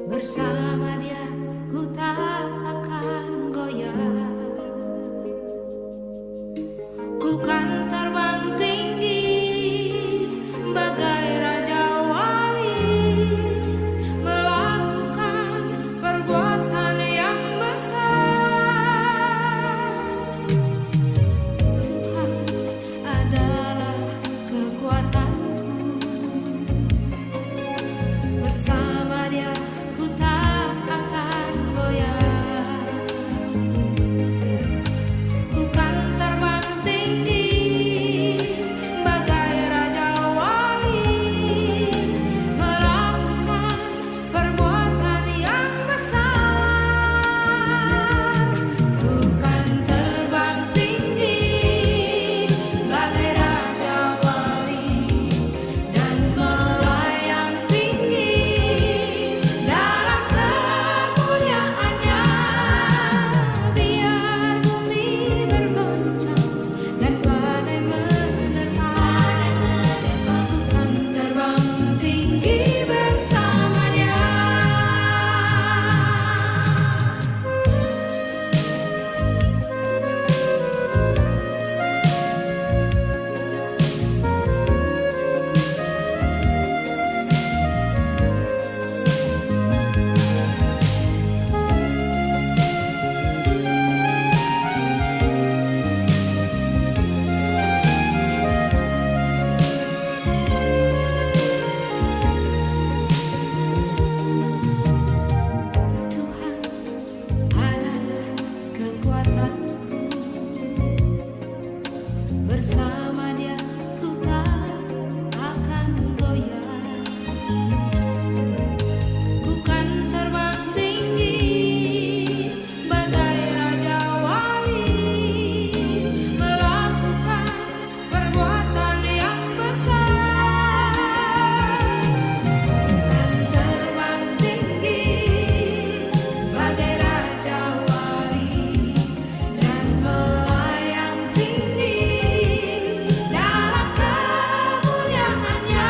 Bersama Dia ku tak akan goyah. Ku kan terbang tinggi bagai raja wali, melakukan perbuatan yang besar. Tuhan adalah kekuatanku. Bersama Dia ku tak akan goyah. Ku kan terbang tinggi bagai raja wali, melakukan perbuatan yang besar. Ku kan terbang tinggi bagai raja wali dan melayang tinggi dalam kemuliaannya. Biar bumi bergoncang dan badai menerpa, ku kan terbang tinggi bersama Dia. Tuhan adalah kekuatanku. Bersama Dia ku tak akan goyah. Ku kan terbang tinggi bagai raja wali, melakukan perbuatan yang besar. Ku kan terbang tinggi bagai raja wali dan melayang tinggi dalam kemuliaannya.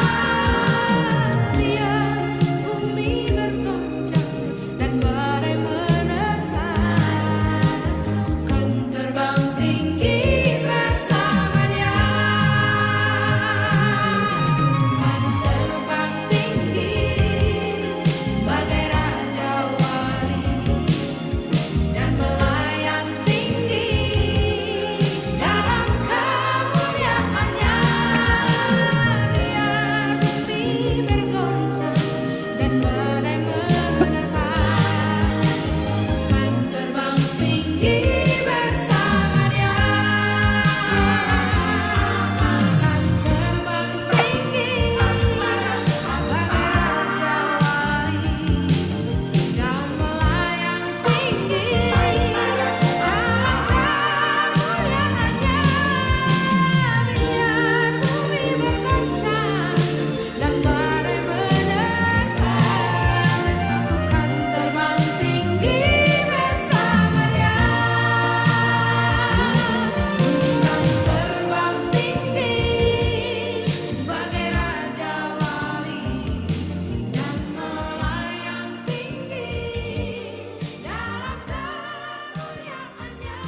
Biar bumi bergoncang dan badai menerpa, ku kan terbang tinggi bersama Dia. Kan terbang tinggi bagai raja wali dan melayang tinggi dalam kemuliaannya. Biar bumi bergoncang dan badai menerpa, kan terbang tinggi bersama Dia. Kan terbang tinggi bagai raja wali dan melayang tinggi dalam kemuliaannya. Biar bumi bergoncang dan badai menerpa, ku kan terbang tinggi bersama Dia. Ku kan terbang tinggi bagai raja wali dan melayang tinggi dalam kemuliaannya.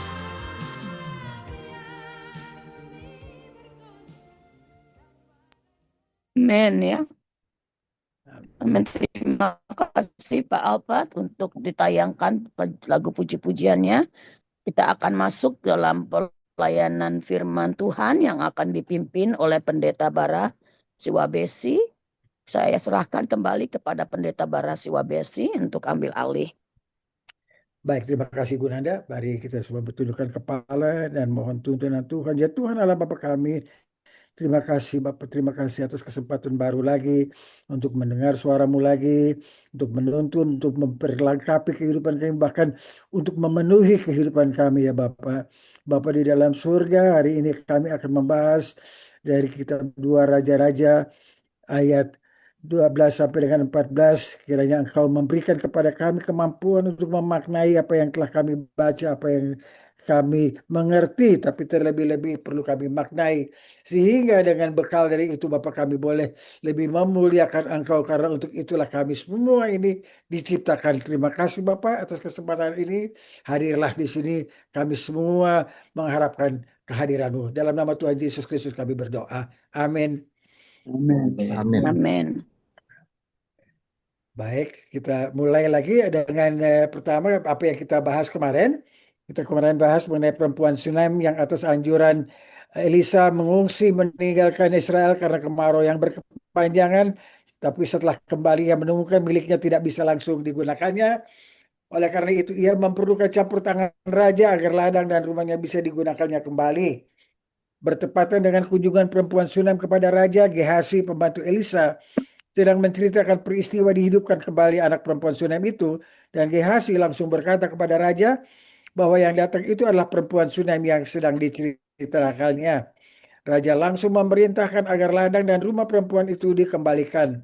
Amin ya. Amin. Terima kasih Pak Alfat untuk ditayangkan lagu puji-pujiannya. Kita akan masuk dalam pelayanan firman Tuhan yang akan dipimpin oleh Pendeta Bara Siwabesi. Saya serahkan kembali kepada Pendeta Bara Siwabesi untuk ambil alih. Baik, terima kasih Gunanda. Mari kita semua bertundukkan kepala dan mohon tuntunan Tuhan. Ya Tuhan Allah Bapa kami, terima kasih Bapak, terima kasih atas kesempatan baru lagi untuk mendengar suara-Mu lagi, untuk menuntun, untuk memperlengkapi kehidupan kami, bahkan untuk memenuhi kehidupan kami ya Bapak. Bapak di dalam surga, hari ini kami akan membahas dari kitab 2 Raja-Raja ayat 12 sampai dengan 14. Kiranya Engkau memberikan kepada kami kemampuan untuk memaknai apa yang telah kami baca, apa yang kami mengerti, tapi terlebih-lebih perlu kami maknai. Sehingga dengan bekal dari itu Bapak kami boleh lebih memuliakan Engkau, karena untuk itulah kami semua ini diciptakan. Terima kasih Bapak atas kesempatan ini. Hadirlah di sini, kami semua mengharapkan kehadiran-Mu. Dalam nama Tuhan Yesus Kristus kami berdoa. Amin. Amin. Amin. Amin. Baik, kita mulai lagi dengan pertama apa yang kita bahas kemarin. Kita kemarin bahas mengenai perempuan Sunem yang atas anjuran Elisa mengungsi meninggalkan Israel karena kemarau yang berkepanjangan. Tapi setelah kembali ia menemukan miliknya tidak bisa langsung digunakannya. Oleh karena itu ia memerlukan campur tangan raja agar ladang dan rumahnya bisa digunakannya kembali. Bertepatan dengan kunjungan perempuan Sunem kepada Raja, Gehazi pembantu Elisa sedang menceritakan peristiwa dihidupkan kembali anak perempuan Sunem itu, dan Gehazi langsung berkata kepada raja bahwa yang datang itu adalah perempuan Sunem yang sedang diceritakannya. Raja langsung memerintahkan agar ladang dan rumah perempuan itu dikembalikan.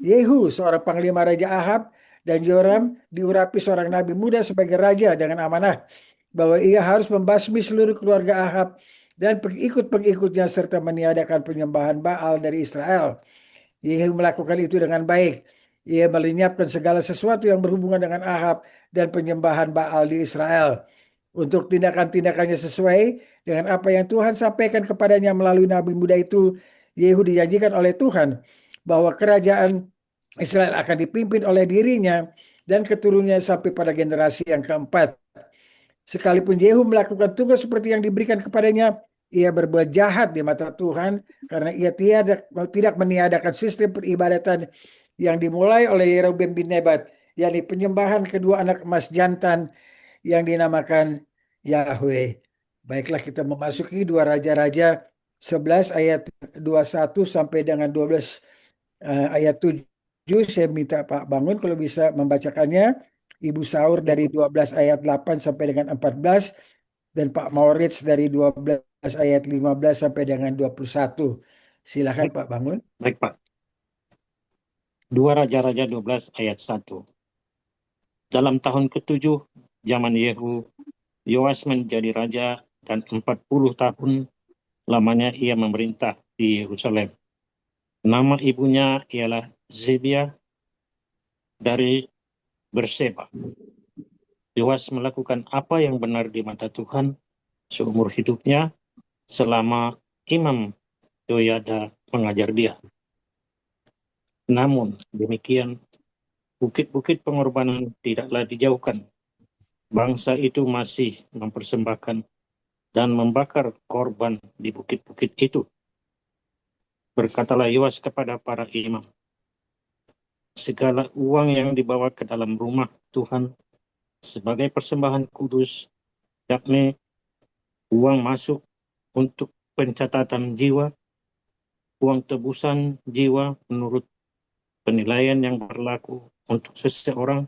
Yehu, seorang panglima Raja Ahab, dan Yoram diurapi seorang nabi muda sebagai raja dengan amanah bahwa ia harus membasmi seluruh keluarga Ahab dan pengikut-pengikutnya serta meniadakan penyembahan Baal dari Israel. Yehu melakukan itu dengan baik. Ia melenyapkan segala sesuatu yang berhubungan dengan Ahab dan penyembahan Baal di Israel. Untuk tindakan-tindakannya sesuai dengan apa yang Tuhan sampaikan kepadanya melalui nabi muda itu, Yehu dijanjikan oleh Tuhan bahwa kerajaan Israel akan dipimpin oleh dirinya dan keturunannya sampai pada generasi yang keempat. Sekalipun Yehu melakukan tugas seperti yang diberikan kepadanya, ia berbuat jahat di mata Tuhan karena ia tidak meniadakan sistem peribadatan yang dimulai oleh Yerobeam bin Nebat, yakni penyembahan kedua anak emas jantan yang dinamakan Yahweh. Baiklah, kita memasuki 2 Raja-Raja 11 ayat 21 sampai dengan 12 ayat 7. Saya minta Pak Bangun kalau bisa membacakannya. Ibu Saur dari 12 ayat 8 sampai dengan 14. Dan Pak Maurits dari 12 ayat 15 sampai dengan 21. Silakan Baik. Pak Bangun. Baik, Pak. 2 Raja-Raja 12 ayat 1. Dalam tahun ke-7 zaman Yehu, Yoas menjadi raja dan 40 tahun lamanya ia memerintah di Yerusalem. Nama ibunya ialah Zebia dari Berseba. Yoas melakukan apa yang benar di mata Tuhan seumur hidupnya selama Imam Yoyada mengajar dia. Namun demikian, bukit-bukit pengorbanan tidaklah dijauhkan. Bangsa itu masih mempersembahkan dan membakar korban di bukit-bukit itu. Berkatalah Yoas kepada para imam, segala uang yang dibawa ke dalam rumah Tuhan sebagai persembahan kudus, yakni uang masuk untuk pencatatan jiwa, uang tebusan jiwa menurut penilaian yang berlaku untuk seseorang,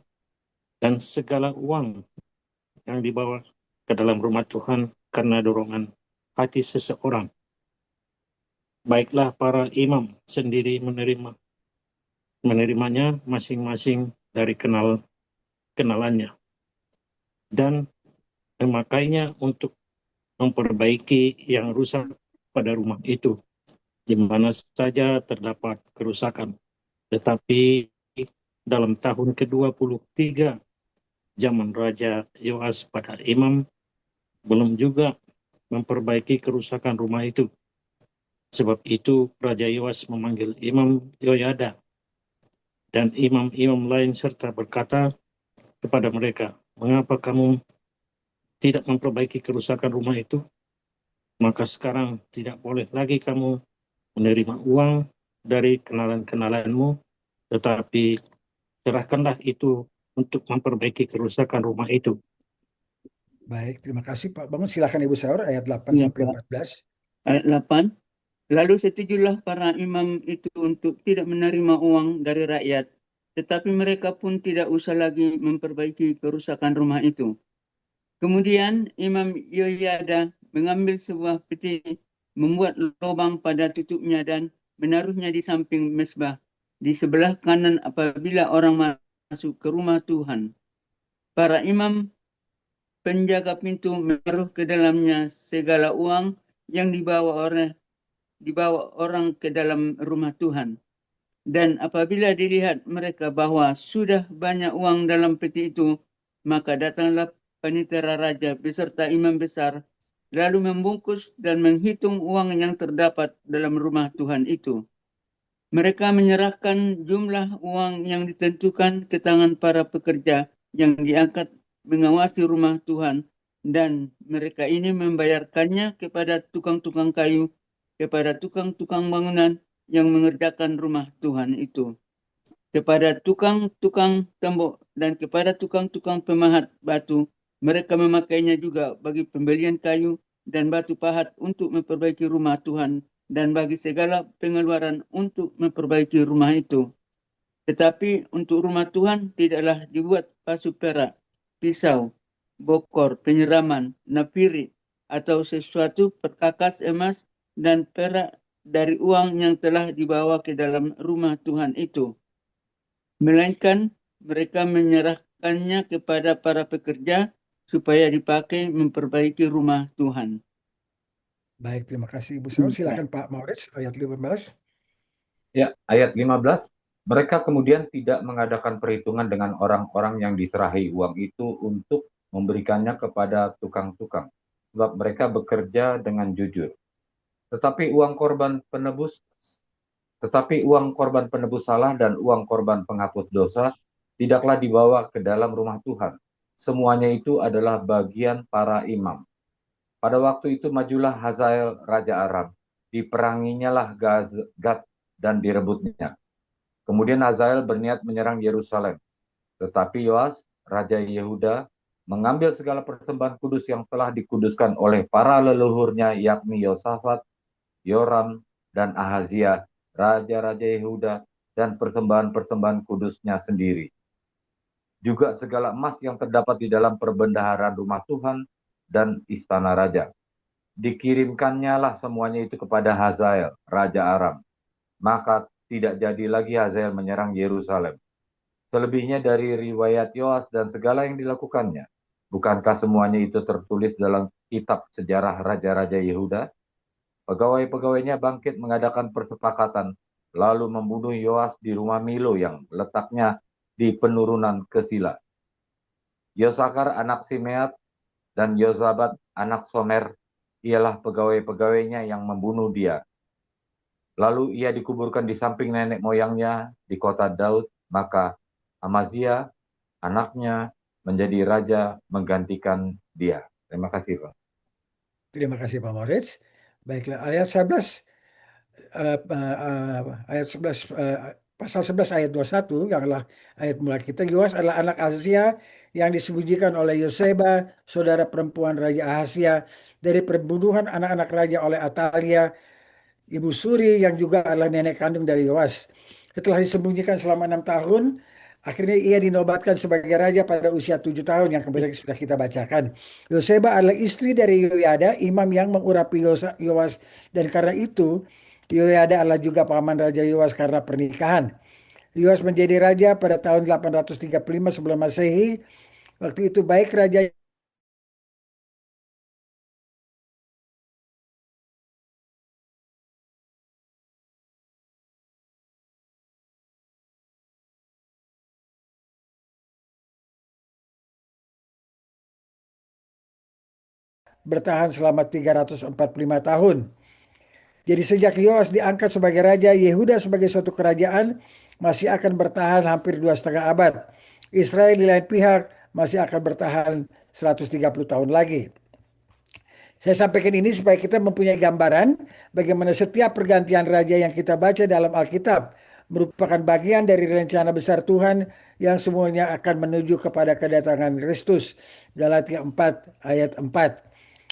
dan segala uang yang dibawa ke dalam rumah Tuhan karena dorongan hati seseorang. Baiklah para imam sendiri menerimanya masing-masing dari kenalannya dan memakainya untuk memperbaiki yang rusak pada rumah itu, di mana saja terdapat kerusakan. Tetapi dalam tahun ke-23 zaman Raja Yoas pada imam, belum juga memperbaiki kerusakan rumah itu. Sebab itu Raja Yoas memanggil Imam Yoyada dan imam-imam lain serta berkata kepada mereka, mengapa kamu tidak memperbaiki kerusakan rumah itu? Maka sekarang tidak boleh lagi kamu menerima uang dari kenalan-kenalanmu, tetapi serahkanlah itu untuk memperbaiki kerusakan rumah itu. Baik, terima kasih Pak Bangun. Silakan Ibu Saur ayat 8 Ya, sampai Pak. 14. Ayat 8. Lalu setujulah para imam itu untuk tidak menerima uang dari rakyat, tetapi mereka pun tidak usah lagi memperbaiki kerusakan rumah itu. Kemudian Imam Yoyada mengambil sebuah peti, membuat lubang pada tutupnya dan menaruhnya di samping mezbah, di sebelah kanan apabila orang masuk ke rumah Tuhan. Para imam penjaga pintu menaruh ke dalamnya segala uang yang dibawa orang ke dalam rumah Tuhan. Dan apabila dilihat mereka bahwa sudah banyak uang dalam peti itu, maka datanglah panitera raja beserta imam besar, lalu membungkus dan menghitung uang yang terdapat dalam rumah Tuhan itu. Mereka menyerahkan jumlah uang yang ditentukan ke tangan para pekerja yang diangkat mengawasi rumah Tuhan, dan mereka ini membayarkannya kepada tukang-tukang kayu, kepada tukang-tukang bangunan yang mengerjakan rumah Tuhan itu, kepada tukang-tukang tembok, dan kepada tukang-tukang pemahat batu. Mereka memakainya juga bagi pembelian kayu dan batu pahat untuk memperbaiki rumah Tuhan, dan bagi segala pengeluaran untuk memperbaiki rumah itu. Tetapi untuk rumah Tuhan tidaklah dibuat pasu perak, pisau, bokor, penyiraman, napiri, atau sesuatu perkakas emas dan perak dari uang yang telah dibawa ke dalam rumah Tuhan itu. Melainkan mereka menyerahkannya kepada para pekerja supaya dipakai memperbaiki rumah Tuhan. Baik, terima kasih Ibu Saul. Silakan Pak Maurits, ayat 15. Ya, ayat 15. Mereka kemudian tidak mengadakan perhitungan dengan orang-orang yang diserahi uang itu untuk memberikannya kepada tukang-tukang, sebab mereka bekerja dengan jujur. Tetapi uang korban penebus salah dan uang korban penghapus dosa tidaklah dibawa ke dalam rumah Tuhan. Semuanya itu adalah bagian para imam. Pada waktu itu majulah Hazael Raja Aram, diperanginya lah Gad dan direbutnya. Kemudian Hazael berniat menyerang Yerusalem. Tetapi Yoas, Raja Yehuda, mengambil segala persembahan kudus yang telah dikuduskan oleh para leluhurnya, yakni Yosafat, Yoram, dan Ahazia, raja-raja Yehuda, dan persembahan-persembahan kudusnya sendiri. Juga segala emas yang terdapat di dalam perbendaharaan rumah Tuhan dan istana raja. Dikirimkannya lah semuanya itu kepada Hazael, Raja Aram. Maka tidak jadi lagi Hazael menyerang Yerusalem. Selebihnya dari riwayat Yoas dan segala yang dilakukannya, bukankah semuanya itu tertulis dalam kitab sejarah raja-raja Yehuda? Pegawai-pegawainya bangkit mengadakan persepakatan, lalu membunuh Yoas di rumah Milo yang letaknya di penurunan ke Sila. Yosakar anak Simeat dan Yozabat anak Somer ialah pegawai-pegawainya yang membunuh dia. Lalu ia dikuburkan di samping nenek moyangnya di kota Daud, maka Amazia, anaknya, menjadi raja menggantikan dia. Terima kasih, Pak. Terima kasih Pak Maurits. Baiklah, ayat 11 pasal 11 ayat 21 yang adalah ayat mulai kita. Yoas adalah anak Ahazia yang disembunyikan oleh Yoseba, saudara perempuan Raja Ahazia, dari pembunuhan anak-anak raja oleh Atalia, ibu suri yang juga adalah nenek kandung dari Yoas. Setelah disembunyikan selama 6 tahun, akhirnya ia dinobatkan sebagai raja pada usia 7 tahun yang kemarin sudah kita bacakan. Yoseba adalah istri dari Yoyada, imam yang mengurapi Yoas, dan karena itu Yoyada adalah juga paman Raja Yoas karena pernikahan. Yoas menjadi raja pada tahun 835 sebelum Masehi. Waktu itu baik raja bertahan selama 345 tahun. Jadi sejak Yoas diangkat sebagai raja, Yehuda sebagai suatu kerajaan masih akan bertahan hampir 2,5 abad. Israel di lain pihak masih akan bertahan 130 tahun lagi. Saya sampaikan ini supaya kita mempunyai gambaran bagaimana setiap pergantian raja yang kita baca dalam Alkitab merupakan bagian dari rencana besar Tuhan yang semuanya akan menuju kepada kedatangan Kristus. Galatia 4 ayat 4.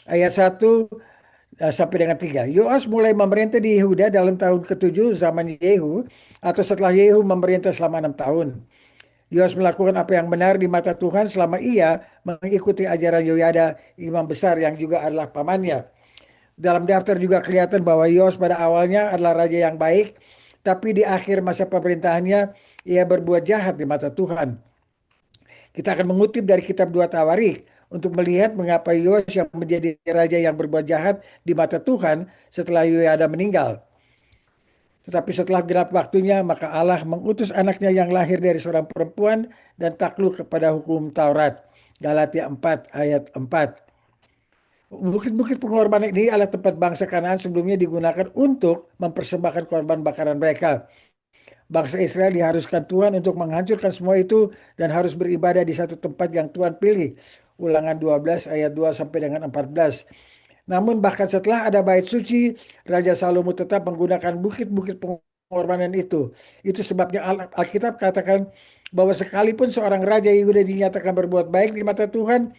Ayat 1 sampai dengan 3. Yoas mulai memerintah di Yehuda dalam tahun ke-7 zaman Yehu atau setelah Yehu memerintah selama 6 tahun. Yoas melakukan apa yang benar di mata Tuhan selama ia mengikuti ajaran Yoyada, imam besar yang juga adalah pamannya. Dalam daftar juga kelihatan bahwa Yoas pada awalnya adalah raja yang baik, tapi di akhir masa pemerintahannya ia berbuat jahat di mata Tuhan. Kita akan mengutip dari kitab 2 Tawarik. untuk melihat mengapa Yoas yang menjadi raja yang berbuat jahat di mata Tuhan setelah Yoyada meninggal. Tetapi setelah genap waktunya, maka Allah mengutus anaknya yang lahir dari seorang perempuan dan takluk kepada hukum Taurat. Galatia 4 ayat 4. Bukit-bukit pengorbanan ini adalah tempat bangsa Kanaan sebelumnya digunakan untuk mempersembahkan korban bakaran mereka. Bangsa Israel diharuskan Tuhan untuk menghancurkan semua itu dan harus beribadah di satu tempat yang Tuhan pilih. Ulangan 12 ayat 2 sampai dengan 14. Namun bahkan setelah ada bait suci, Raja Salomo tetap menggunakan bukit-bukit pengorbanan itu. Itu sebabnya Alkitab katakan bahwa sekalipun seorang raja Yehuda dinyatakan berbuat baik di mata Tuhan,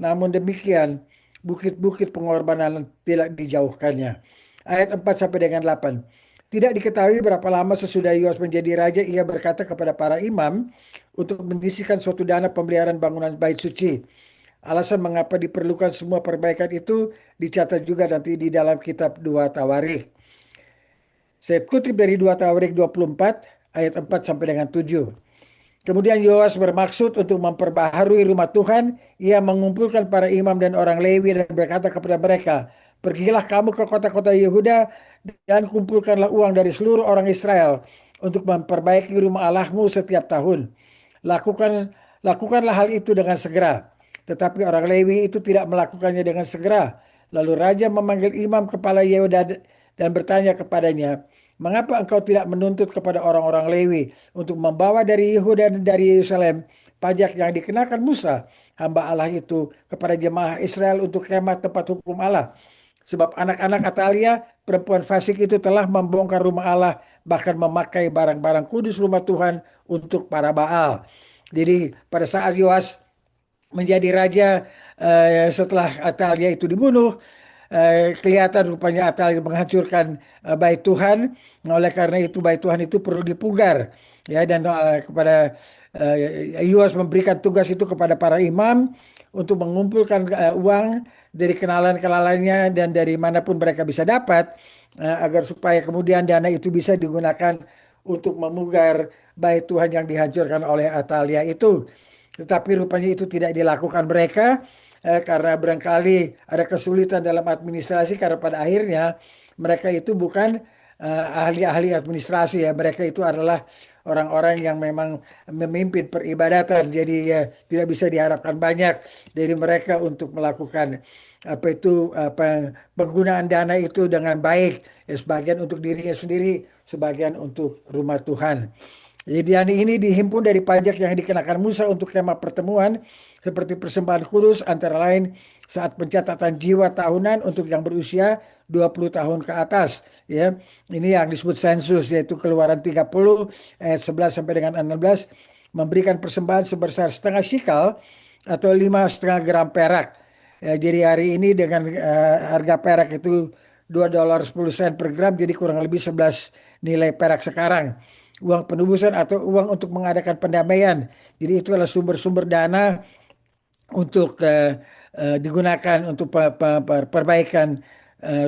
namun demikian bukit-bukit pengorbanan tidak dijauhkannya. Ayat 4 sampai dengan 8. Tidak diketahui berapa lama sesudah Yoas menjadi raja, ia berkata kepada para imam untuk menyisihkan suatu dana pemeliharaan bangunan bait suci. Alasan mengapa diperlukan semua perbaikan itu dicatat juga nanti di dalam kitab 2 Tawarikh. Saya kutip dari 2 Tawarikh 24 ayat 4 sampai dengan 7. Kemudian Yoas bermaksud untuk memperbaharui rumah Tuhan. Ia mengumpulkan para imam dan orang Lewi dan berkata kepada mereka, "Pergilah kamu ke kota-kota Yehuda dan kumpulkanlah uang dari seluruh orang Israel untuk memperbaiki rumah Allahmu setiap tahun. Lakukanlah hal itu dengan segera." Tetapi orang Lewi itu tidak melakukannya dengan segera. Lalu raja memanggil imam kepala Yehuda dan bertanya kepadanya, "Mengapa engkau tidak menuntut kepada orang-orang Lewi untuk membawa dari Yehuda dan dari Yerusalem pajak yang dikenakan Musa, hamba Allah itu, kepada jemaah Israel untuk kemah tempat hukum Allah? Sebab anak-anak Atalia, perempuan fasik itu telah membongkar rumah Allah, bahkan memakai barang-barang kudus rumah Tuhan untuk para Baal." Jadi pada saat Yoas menjadi raja setelah Atalia itu dibunuh, kelihatan rupanya Atalia menghancurkan bait Tuhan. Nah, oleh karena itu bait Tuhan itu perlu dipugar, ya, dan kepada Yoas memberikan tugas itu kepada para imam untuk mengumpulkan uang dari kenalan-kenalannya dan dari manapun mereka bisa dapat, agar supaya kemudian dana itu bisa digunakan untuk memugar bait Tuhan yang dihancurkan oleh Atalia itu. Tetapi rupanya itu tidak dilakukan mereka karena barangkali ada kesulitan dalam administrasi, karena pada akhirnya mereka itu bukan ahli-ahli administrasi, ya. Mereka itu adalah orang-orang yang memang memimpin peribadatan. Jadi ya, tidak bisa diharapkan banyak dari mereka untuk melakukan penggunaan dana itu dengan baik. Ya, sebagian untuk dirinya sendiri, sebagian untuk rumah Tuhan. Jadi dana ini dihimpun dari pajak yang dikenakan Musa untuk kemah pertemuan, seperti persembahan kudus antara lain saat pencatatan jiwa tahunan untuk yang berusia 20 tahun ke atas, ya. Ini yang disebut sensus, yaitu Keluaran 30 ayat 11 sampai dengan 16, memberikan persembahan sebesar setengah shikal atau 5,5 gram perak. Ya, jadi hari ini dengan harga perak itu $2.10 per gram, jadi kurang lebih 11 nilai perak sekarang. Uang penebusan atau uang untuk mengadakan pendamaian. Jadi itu adalah sumber-sumber dana untuk digunakan untuk perbaikan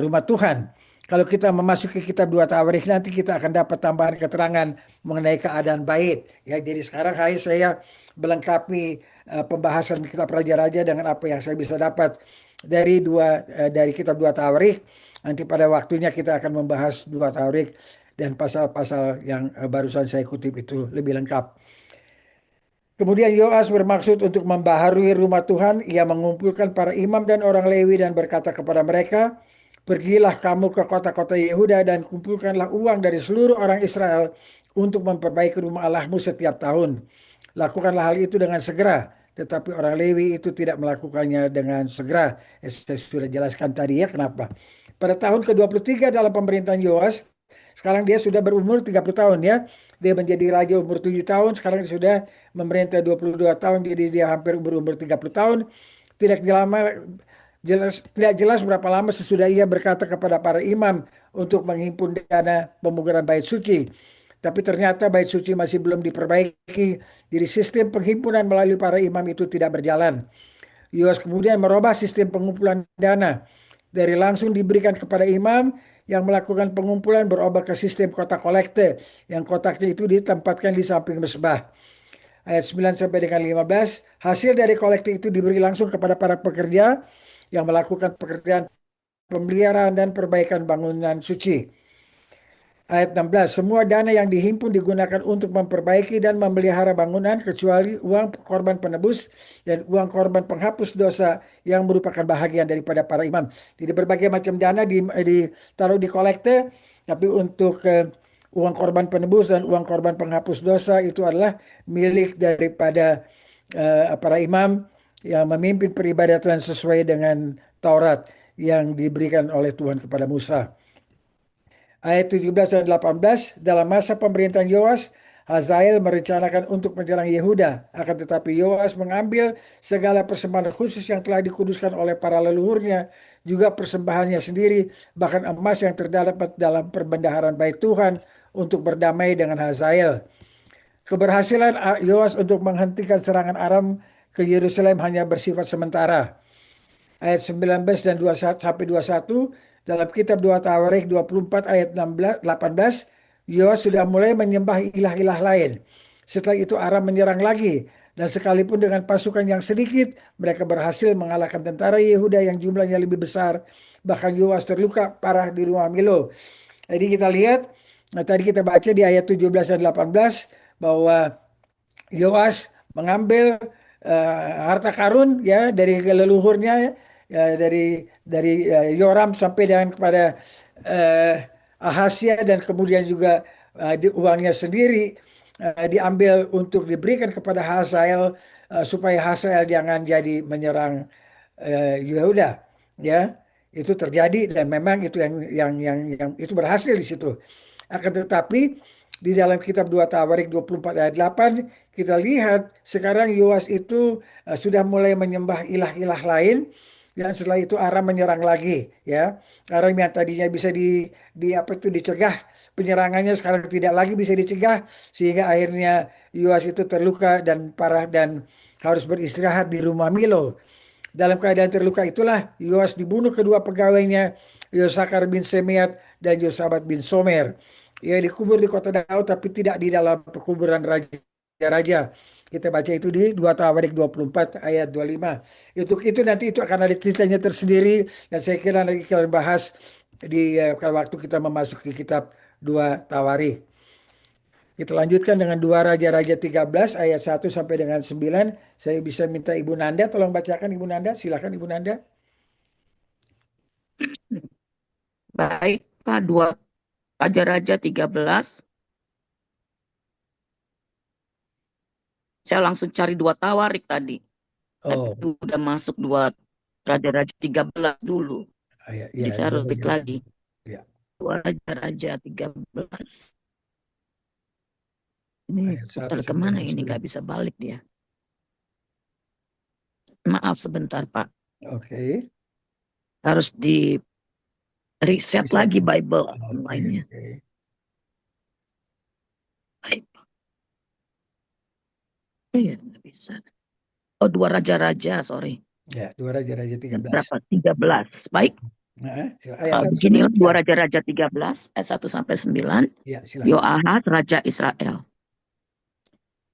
rumah Tuhan. Kalau kita memasuki kitab 2 Tawarikh nanti kita akan dapat tambahan keterangan mengenai keadaan bait. Ya, jadi sekarang saya melengkapi pembahasan kitab Raja-Raja dengan apa yang saya bisa dapat dari kitab 2 Tawarikh. Nanti pada waktunya kita akan membahas 2 Tawarikh dan pasal-pasal yang barusan saya kutip itu lebih lengkap. Kemudian Yoas bermaksud untuk membaharui rumah Tuhan. Ia mengumpulkan para imam dan orang Lewi dan berkata kepada mereka, "Pergilah kamu ke kota-kota Yehuda dan kumpulkanlah uang dari seluruh orang Israel untuk memperbaiki rumah Allahmu setiap tahun. Lakukanlah hal itu dengan segera." Tetapi orang Lewi itu tidak melakukannya dengan segera. Saya sudah jelaskan tadi, ya, kenapa. Pada tahun ke-23 dalam pemerintahan Yoas, sekarang dia sudah berumur 30 tahun, ya. Dia menjadi raja umur 7 tahun, sekarang sudah memerintah 22 tahun, jadi dia hampir berumur 30 tahun. Tidak jelas berapa lama sesudah ia berkata kepada para imam untuk menghimpun dana pemugaran bait suci. Tapi ternyata bait suci masih belum diperbaiki, jadi sistem penghimpunan melalui para imam itu tidak berjalan. Yoas kemudian merubah sistem pengumpulan dana. Dari langsung diberikan kepada imam yang melakukan pengumpulan berubah ke sistem kotak kolekte, yang kotaknya itu ditempatkan di samping mezbah. ayat 9 sampai dengan 15. Hasil dari kolektif itu diberi langsung kepada para pekerja yang melakukan pekerjaan pemeliharaan dan perbaikan bangunan suci. Ayat 16, semua dana yang dihimpun digunakan untuk memperbaiki dan memelihara bangunan kecuali uang korban penebus dan uang korban penghapus dosa yang merupakan bahagian daripada para imam. Jadi berbagai macam dana ditaruh di kolekte, tapi untuk uang korban penebus dan uang korban penghapus dosa itu adalah milik daripada para imam yang memimpin peribadatan sesuai dengan Taurat yang diberikan oleh Tuhan kepada Musa. Ayat 17 dan 18, dalam masa pemerintahan Yoas, Hazael merencanakan untuk menyerang Yehuda. Akan tetapi Yoas mengambil segala persembahan khusus yang telah dikuduskan oleh para leluhurnya, juga persembahannya sendiri, bahkan emas yang terdapat dalam perbendaharaan bait Tuhan untuk berdamai dengan Hazael. Keberhasilan Yoas untuk menghentikan serangan Aram ke Yerusalem hanya bersifat sementara. Ayat 19 dan 21 sampai 21 dalam kitab 2 Tawarikh 24 ayat 16 18, Yoas sudah mulai menyembah ilah-ilah lain. Setelah itu Aram menyerang lagi, dan sekalipun dengan pasukan yang sedikit mereka berhasil mengalahkan tentara Yehuda yang jumlahnya lebih besar. Bahkan Yoas terluka parah di rumah Milo. Jadi kita lihat, tadi kita baca di ayat 17 dan 18 bahwa Yoas mengambil harta karun ya dari leluhurnya, ya, dari Yoram sampai dengan kepada Ahasya, dan kemudian juga uangnya sendiri diambil untuk diberikan kepada Hazael, supaya Hazael jangan jadi menyerang Yehuda, ya. Itu terjadi dan memang itu yang itu berhasil di situ. Akan tetapi di dalam kitab 2 Tawarikh 24 ayat 8 kita lihat sekarang Yoas itu sudah mulai menyembah ilah-ilah lain, dan setelah itu Aram menyerang lagi, ya. Aram yang tadinya bisa dicegah penyerangannya sekarang tidak lagi bisa dicegah, sehingga akhirnya Yoas itu terluka dan parah dan harus beristirahat di rumah Milo. Dalam keadaan terluka itulah Yoas dibunuh kedua pegawainya, Yosakar bin Semeat dan Yosabat bin Somer. Ia dikubur di kota Daud tapi tidak di dalam pekuburan raja-raja. Kita baca itu di 2 Tawarikh 24 ayat 25. Itu nanti itu akan ada ceritanya tersendiri, dan saya kira nanti kita bahas di waktu kita memasuki kitab 2 Tawarikh. Kita lanjutkan dengan 2 Raja-Raja 13 ayat 1 sampai dengan 9. Saya bisa minta Ibu Nanda tolong bacakan, Ibu Nanda. Silakan Ibu Nanda. Baik, Pak. 2 Raja-Raja 13. Saya langsung cari 2 Tawarikh tadi. Oh, Tapi udah masuk 2 Raja-Raja 13 dulu. ya, Jadi saya harus klik lagi. Ya. 2 Raja-Raja 13. Ini Ayat 1 putar sampai kemana dengan ini? 9. Nggak bisa balik dia. Maaf sebentar, Pak. Oke. Harus di reset lagi Bible Oke, online-nya. oke. Baik. Iya, nggak bisa. Oh, 2 Raja-Raja, sorry. Ya, 2 Raja-Raja 13. Berapa? 13. Baik. Nah, ayat 1 sampai Begini 2 9. Raja-Raja 13 ayat 1 sampai 9. Ya, silakan. Yoahaz Raja Israel.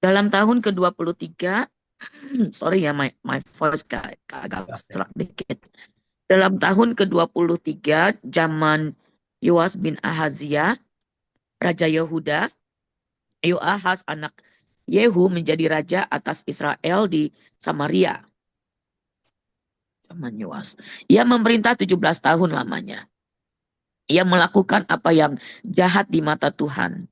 Dalam tahun ke-23, sorry ya my voice agak serak dikit. Dalam tahun ke-23 zaman Yoas bin Ahazia, Raja Yehuda, Yoahaz anak Yehu menjadi raja atas Israel di Samaria. Zaman Yoas. Ia memerintah 17 tahun lamanya. Ia melakukan apa yang jahat di mata Tuhan.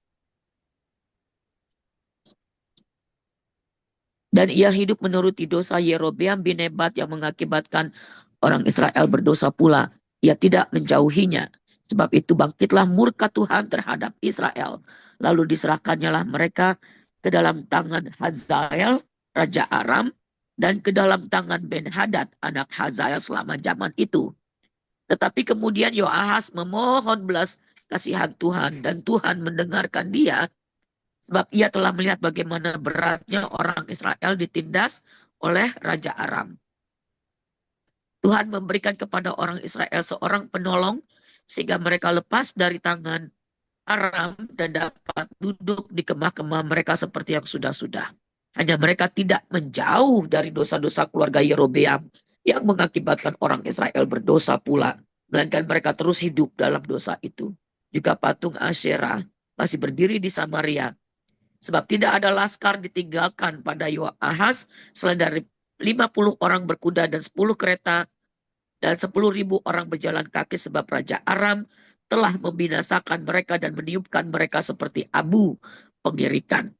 Dan ia hidup menuruti dosa Yerobeam bin Nebat yang mengakibatkan orang Israel berdosa pula. Ia tidak menjauhinya. Sebab itu bangkitlah murka Tuhan terhadap Israel. Lalu diserahkannya lah mereka ke dalam tangan Hazael, Raja Aram, dan ke dalam tangan Ben-Hadad, anak Hazael selama zaman itu. Tetapi kemudian Yoahaz memohon belas kasihan Tuhan, dan Tuhan mendengarkan dia, sebab ia telah melihat bagaimana beratnya orang Israel ditindas oleh Raja Aram. Tuhan memberikan kepada orang Israel seorang penolong, sehingga mereka lepas dari tangan Aram dan dapat duduk di kemah-kemah mereka seperti yang sudah-sudah. Hanya mereka tidak menjauh dari dosa-dosa keluarga Yerobeam yang mengakibatkan orang Israel berdosa pula, melainkan mereka terus hidup dalam dosa itu. Juga patung Asyera masih berdiri di Samaria, sebab tidak ada laskar ditinggalkan pada Yoahaz selain dari 50 orang berkuda dan 10 kereta dan 10.000 orang berjalan kaki, sebab Raja Aram telah membinasakan mereka dan meniupkan mereka seperti abu pengirikan.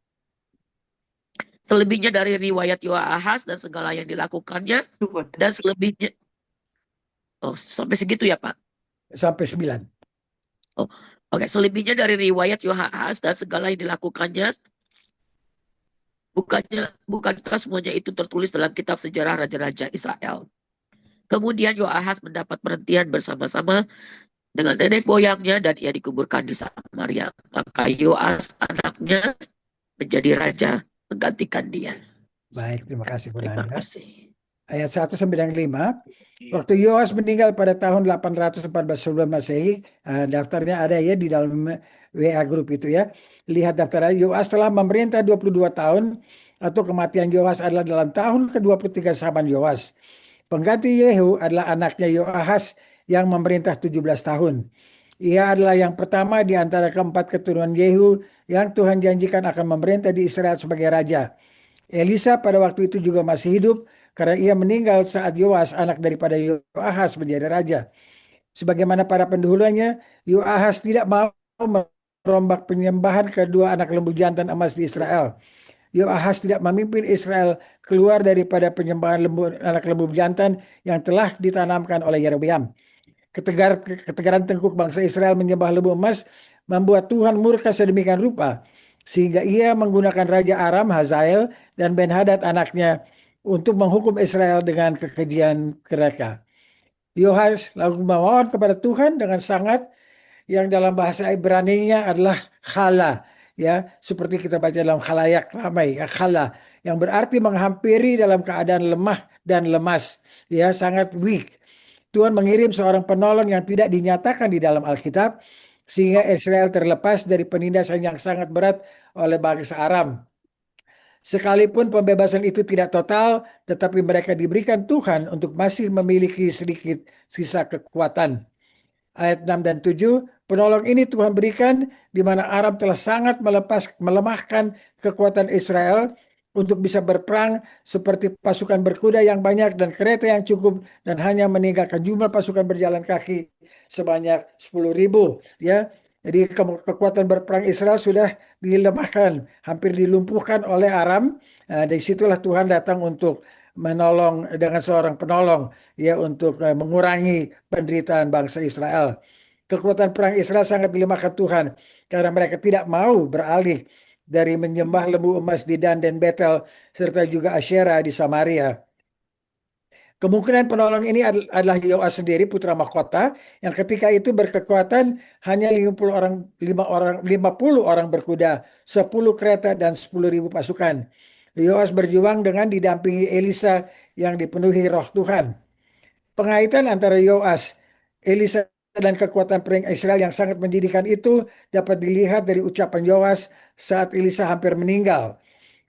Selebihnya dari riwayat Yoahaz dan segala yang dilakukannya, dan selebihnya, sampai segitu ya Pak? Sampai 9. Oke, selebihnya dari riwayat Yoahaz dan segala yang dilakukannya, bukankah semuanya itu tertulis dalam kitab sejarah raja-raja Israel? Kemudian Yoahaz mendapat perhentian bersama-sama dengan nenek moyangnya dan ia dikuburkan di Samaria. Maka Yoas anaknya menjadi raja menggantikan dia. Baik, terima kasih Bu Terima Nanda. kasih. Ayat 1 sampai dengan 5. Waktu Yoas meninggal pada tahun 814 sebelum Masehi, daftarnya ada ya di dalam WA grup itu ya. Lihat daftarnya. Yoas telah memerintah 22 tahun, atau kematian Yoas adalah dalam tahun ke-23 zaman Yoas. Pengganti Yehu adalah anaknya Yoahaz yang memerintah 17 tahun. Ia adalah yang pertama di antara keempat keturunan Yehu yang Tuhan janjikan akan memerintah di Israel sebagai raja. Elisa pada waktu itu juga masih hidup karena ia meninggal saat Yoas, anak daripada Yoahaz, menjadi raja. Sebagaimana para pendahulunya, Yoahaz tidak mau merombak penyembahan kedua anak lembu jantan emas di Israel. Yoahaz tidak memimpin Israel keluar daripada penyembahan anak lembu jantan yang telah ditanamkan oleh Yerobeam. Ketegaran tengkuk bangsa Israel menyembah lembu emas membuat Tuhan murka sedemikian rupa, sehingga ia menggunakan Raja Aram, Hazael, dan Ben-Hadad anaknya untuk menghukum Israel dengan kekejian mereka. Yoahaz lalu memohon kepada Tuhan dengan sangat, yang dalam bahasa Ibrani-nya adalah khala, ya, seperti kita baca dalam khalayak ramai, ya, khala, yang berarti menghampiri dalam keadaan lemah dan lemas, ya, sangat weak. Tuhan mengirim seorang penolong yang tidak dinyatakan di dalam Alkitab, sehingga Israel terlepas dari penindasan yang sangat berat oleh bangsa Aram. Sekalipun pembebasan itu tidak total, tetapi mereka diberikan Tuhan untuk masih memiliki sedikit sisa kekuatan. Ayat 6 dan 7, penolong ini Tuhan berikan di mana Aram telah sangat melemahkan kekuatan Israel untuk bisa berperang, seperti pasukan berkuda yang banyak dan kereta yang cukup, dan hanya meninggalkan jumlah pasukan berjalan kaki sebanyak 10.000. Ya, jadi kekuatan berperang Israel sudah dilemahkan, hampir dilumpuhkan oleh Aram. Dari situlah Tuhan datang untuk menolong dengan seorang penolong, ya, untuk mengurangi penderitaan bangsa Israel. Kekuatan perang Israel sangat dilemahkan Tuhan karena mereka tidak mau beralih dari menyembah lembu emas di Dan dan Betel serta juga Asyera di Samaria. Kemungkinan penolong ini adalah Yoas sendiri, putra mahkota, yang ketika itu berkekuatan hanya 50 orang berkuda, 10 kereta, dan 10.000 pasukan. Yoas berjuang dengan didampingi Elisa yang dipenuhi roh Tuhan. Pengaitan antara Yoas, Elisa, dan kekuatan perang Israel yang sangat menjadikan itu dapat dilihat dari ucapan Yoas saat Elisa hampir meninggal.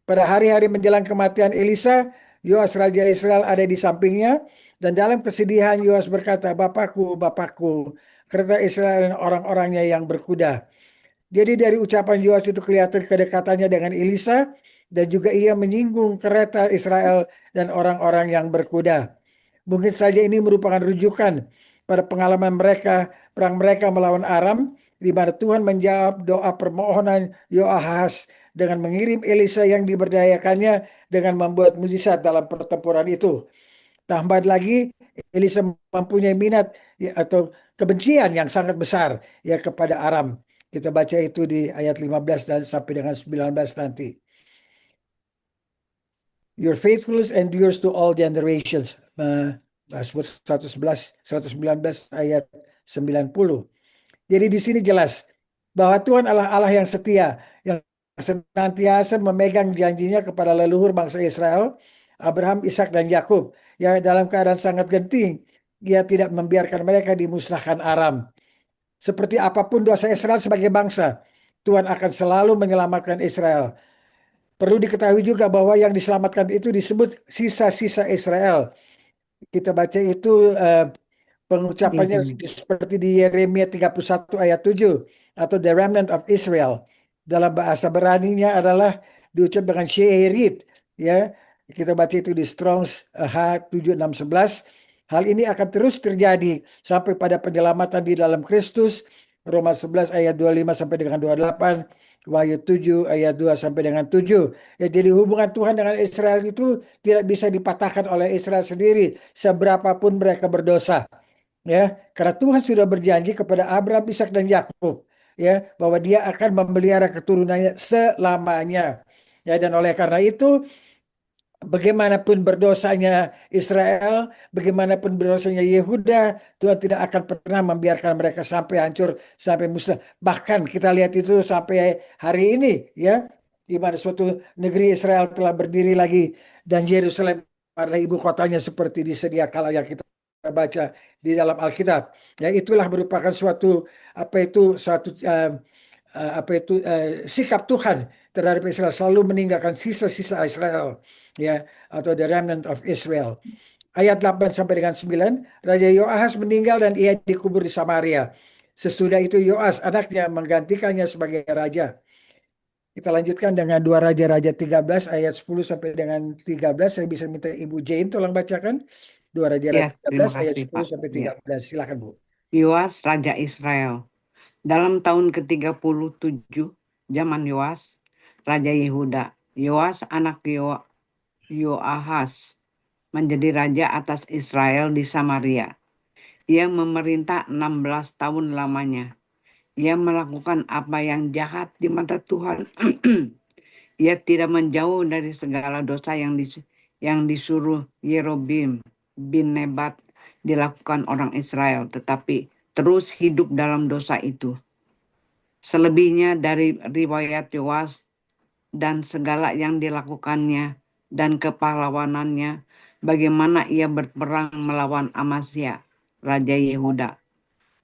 Pada hari-hari menjelang kematian Elisa, Yoas Raja Israel ada di sampingnya, dan dalam kesedihan Yoas berkata, "Bapakku, Bapakku, kereta Israel dan orang-orangnya yang berkuda." Jadi dari ucapan Yoas itu kelihatan kedekatannya dengan Elisa, dan juga ia menyinggung kereta Israel dan orang-orang yang berkuda. Mungkin saja ini merupakan rujukan pada pengalaman mereka, perang mereka melawan Aram, di mana Tuhan menjawab doa permohonan Yoahaz dengan mengirim Elisa yang diberdayakannya dengan membuat mujizat dalam pertempuran itu. Tambah lagi, Elisa mempunyai minat, ya, atau kebencian yang sangat besar, ya, kepada Aram. Kita baca itu di ayat 15 dan sampai dengan 19 nanti. Your faithfulness endures to all generations. Mazmur 111, 119 ayat 90. Jadi di sini jelas bahwa Tuhan adalah Allah yang setia, yang senantiasa memegang janjinya kepada leluhur bangsa Israel, Abraham, Ishak, dan Yakub. Ya, dalam keadaan sangat genting, ia tidak membiarkan mereka dimusnahkan Aram. Seperti apapun dosa Israel sebagai bangsa, Tuhan akan selalu menyelamatkan Israel. Perlu diketahui juga bahwa yang diselamatkan itu disebut sisa-sisa Israel. Kita baca itu pengucapannya seperti di Yeremia 31 ayat 7 atau the remnant of Israel. Dalam bahasa Beraninya adalah diucap dengan she'erit, ya. Kita baca itu di Strong's H7611. Hal ini akan terus terjadi sampai pada penyelamatan di dalam Kristus. Roma 11 ayat 25 sampai dengan 28, Wahyu 7 ayat 2 sampai dengan 7. Ya, jadi hubungan Tuhan dengan Israel itu tidak bisa dipatahkan oleh Israel sendiri seberapapun mereka berdosa. Ya, karena Tuhan sudah berjanji kepada Abraham, Ishak dan Yakub, ya, bahwa Dia akan memelihara keturunannya selamanya. Ya, dan oleh karena itu, bagaimanapun berdosanya Israel, bagaimanapun berdosanya Yehuda, Tuhan tidak akan pernah membiarkan mereka sampai hancur, sampai musnah. Bahkan kita lihat itu sampai hari ini, ya, di mana suatu negeri Israel telah berdiri lagi dan Yerusalem adalah ibu kotanya seperti di sedia kala yang kita baca di dalam Alkitab. Ya, itulah merupakan suatu sikap Tuhan terhadap Israel, selalu meninggalkan sisa-sisa Israel, ya, atau the remnant of Israel. Ayat 8 sampai dengan 9, Raja Yoahas meninggal dan ia dikubur di Samaria. Sesudah itu Yoas anaknya menggantikannya sebagai raja. Kita lanjutkan dengan 2 Raja-Raja 13 ayat 10 sampai dengan 13. Saya bisa minta Ibu Jane tolong bacakan 2 Raja-Raja 13 ayat 10 sampai 13. Silakan, Bu. Yoas Raja Israel. Dalam tahun ke-37 zaman Yoas Raja Yehuda, Yoas anak Yoahas menjadi raja atas Israel di Samaria. Ia memerintah 16 tahun lamanya. Ia melakukan apa yang jahat di mata Tuhan. Ia tidak menjauh dari segala dosa yang disuruh Yerobeam bin Nebat dilakukan orang Israel, tetapi terus hidup dalam dosa itu. Selebihnya dari riwayat Yoas dan segala yang dilakukannya dan kepahlawanannya, bagaimana ia berperang melawan Amasya, Raja Yehuda.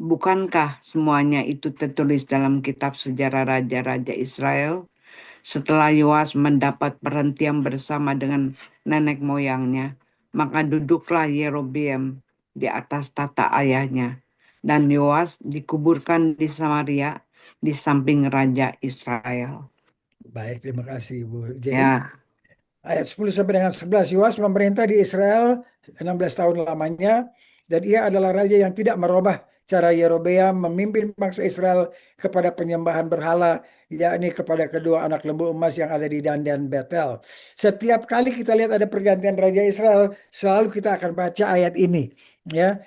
Bukankah semuanya itu tertulis dalam kitab sejarah Raja-Raja Israel? Setelah Yoas mendapat perhentian bersama dengan nenek moyangnya, maka duduklah Yerobeam di atas tata ayahnya. Dan Yoas dikuburkan di Samaria di samping Raja Israel. Baik, terima kasih Ibu Jane. Ya, Ayat 10 sampai dengan 11, Yoas memerintah di Israel 16 tahun lamanya, dan ia adalah raja yang tidak merubah cara Yerobeam memimpin bangsa Israel kepada penyembahan berhala, yakni kepada kedua anak lembu emas yang ada di Dan dan Betel. Setiap kali kita lihat ada pergantian raja Israel, selalu kita akan baca ayat ini, ya,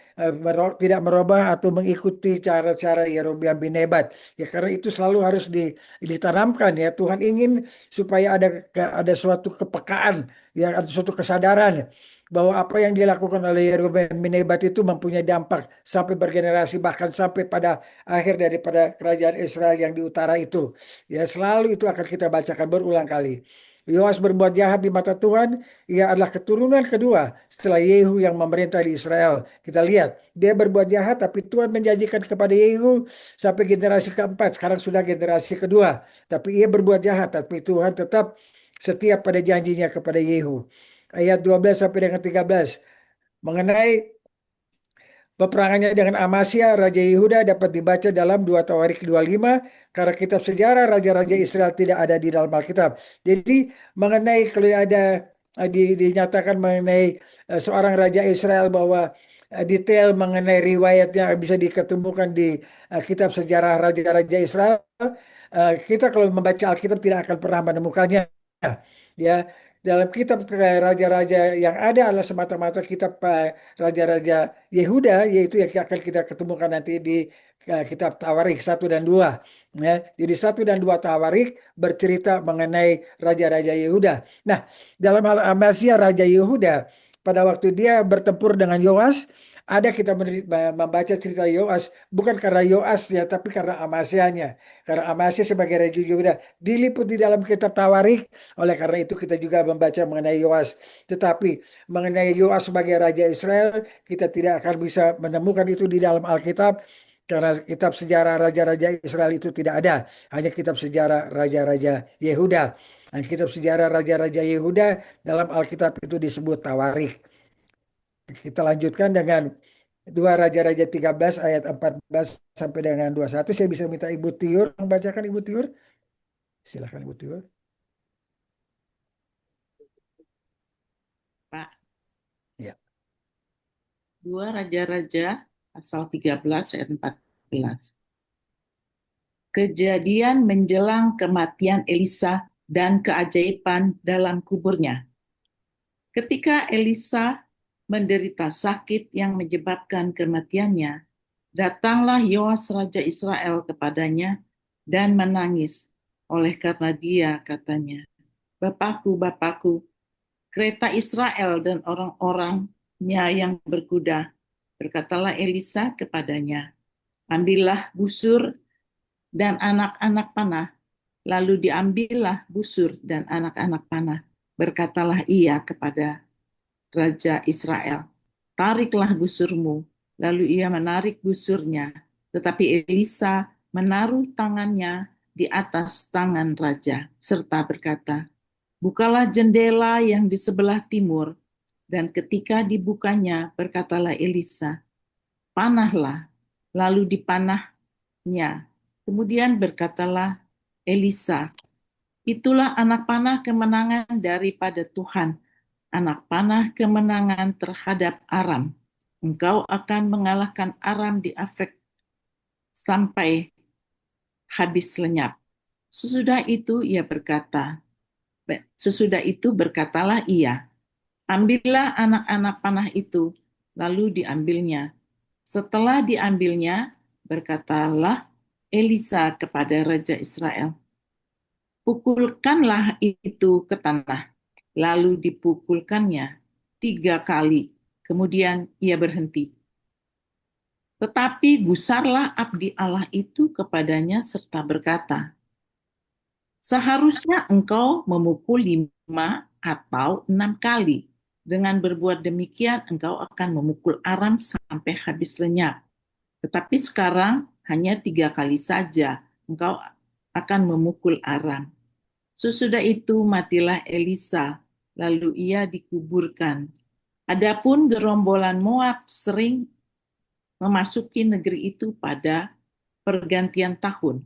tidak merubah atau mengikuti cara-cara Yerobeam bin Nebat. Ya, karena itu selalu harus ditanamkan, ya. Tuhan ingin supaya ada suatu kepekaan, ya, ada suatu kesadaran bahwa apa yang dilakukan oleh Yerobeam bin Nebat itu mempunyai dampak sampai bergenerasi, bahkan sampai pada akhir daripada kerajaan Israel yang di utara itu. Ya, selalu itu akan kita bacakan berulang kali. Yoas berbuat jahat di mata Tuhan. Ia adalah keturunan kedua setelah Yehu yang memerintah di Israel. Kita lihat, dia berbuat jahat, tapi Tuhan menjanjikan kepada Yehu sampai generasi keempat. Sekarang sudah generasi kedua. Tapi ia berbuat jahat, tapi Tuhan tetap setia pada janjinya kepada Yehu. Ayat 12 sampai dengan 13. Mengenai peperangannya dengan Amasya, Raja Yehuda, dapat dibaca dalam 2 Tawarik 25, karena kitab sejarah Raja-Raja Israel tidak ada di dalam Alkitab. Jadi mengenai kalau ada dinyatakan mengenai seorang Raja Israel bahwa detail mengenai riwayatnya bisa diketemukan di kitab sejarah Raja-Raja Israel, kita kalau membaca Alkitab tidak akan pernah menemukannya. Ya, dalam kitab raja-raja yang ada adalah semata-mata kitab raja-raja Yehuda, yaitu yang akan kita ketemukan nanti di kitab Tawarik 1 dan 2. Ya, jadi 1 dan 2 Tawarik bercerita mengenai raja-raja Yehuda. Nah, dalam hal Amasya Raja Yehuda, pada waktu dia bertempur dengan Yoas, ada kita membaca cerita Yoas bukan karena Yoasnya, tapi karena Amasyanya. Karena Amasya sebagai Raja Yehuda diliput di dalam kitab Tawarik. Oleh karena itu kita juga membaca mengenai Yoas. Tetapi mengenai Yoas sebagai Raja Israel, kita tidak akan bisa menemukan itu di dalam Alkitab. Karena kitab sejarah raja-raja Israel itu tidak ada, hanya kitab sejarah raja-raja Yehuda. Dan kitab sejarah raja-raja Yehuda dalam Alkitab itu disebut Tawarikh. Kita lanjutkan dengan 2 Raja-Raja 13 ayat 14 sampai dengan 21. Saya bisa minta Ibu Tiur membacakan, Ibu Tiur. Silakan Ibu Tiur. Pak. Ya. 2 Raja-Raja pasal 13 ayat 14. Kejadian menjelang kematian Elisa dan keajaiban dalam kuburnya. Ketika Elisa menderita sakit yang menyebabkan kematiannya, datanglah Yoas Raja Israel kepadanya dan menangis. Oleh karena dia katanya, Bapakku, Bapakku, kereta Israel dan orang-orangnya yang berkuda. Berkatalah Elisa kepadanya, ambillah busur dan anak-anak panah. Lalu diambillah busur dan anak-anak panah. Berkatalah ia kepada Raja Israel, tariklah busurmu. Lalu ia menarik busurnya, tetapi Elisa menaruh tangannya di atas tangan raja, serta berkata, bukalah jendela yang di sebelah timur. Dan ketika dibukanya, berkatalah Elisa, panahlah. Lalu dipanahnya. Kemudian berkatalah Elisa, itulah anak panah kemenangan daripada Tuhan, anak panah kemenangan terhadap Aram. Engkau akan mengalahkan Aram di Afek sampai habis lenyap. Sesudah itu berkatalah ia, ambillah anak-anak panah itu, lalu diambilnya. Setelah diambilnya, berkatalah Elisa kepada Raja Israel, pukulkanlah itu ke tanah. Lalu dipukulkannya 3 kali, kemudian ia berhenti. Tetapi gusarlah abdi Allah itu kepadanya serta berkata, seharusnya engkau memukul 5 atau 6 kali. Dengan berbuat demikian engkau akan memukul Aram sampai habis lenyap. Tetapi sekarang hanya 3 kali saja engkau akan memukul Aram. Sesudah itu matilah Elisa, lalu ia dikuburkan. Adapun gerombolan Moab sering memasuki negeri itu pada pergantian tahun.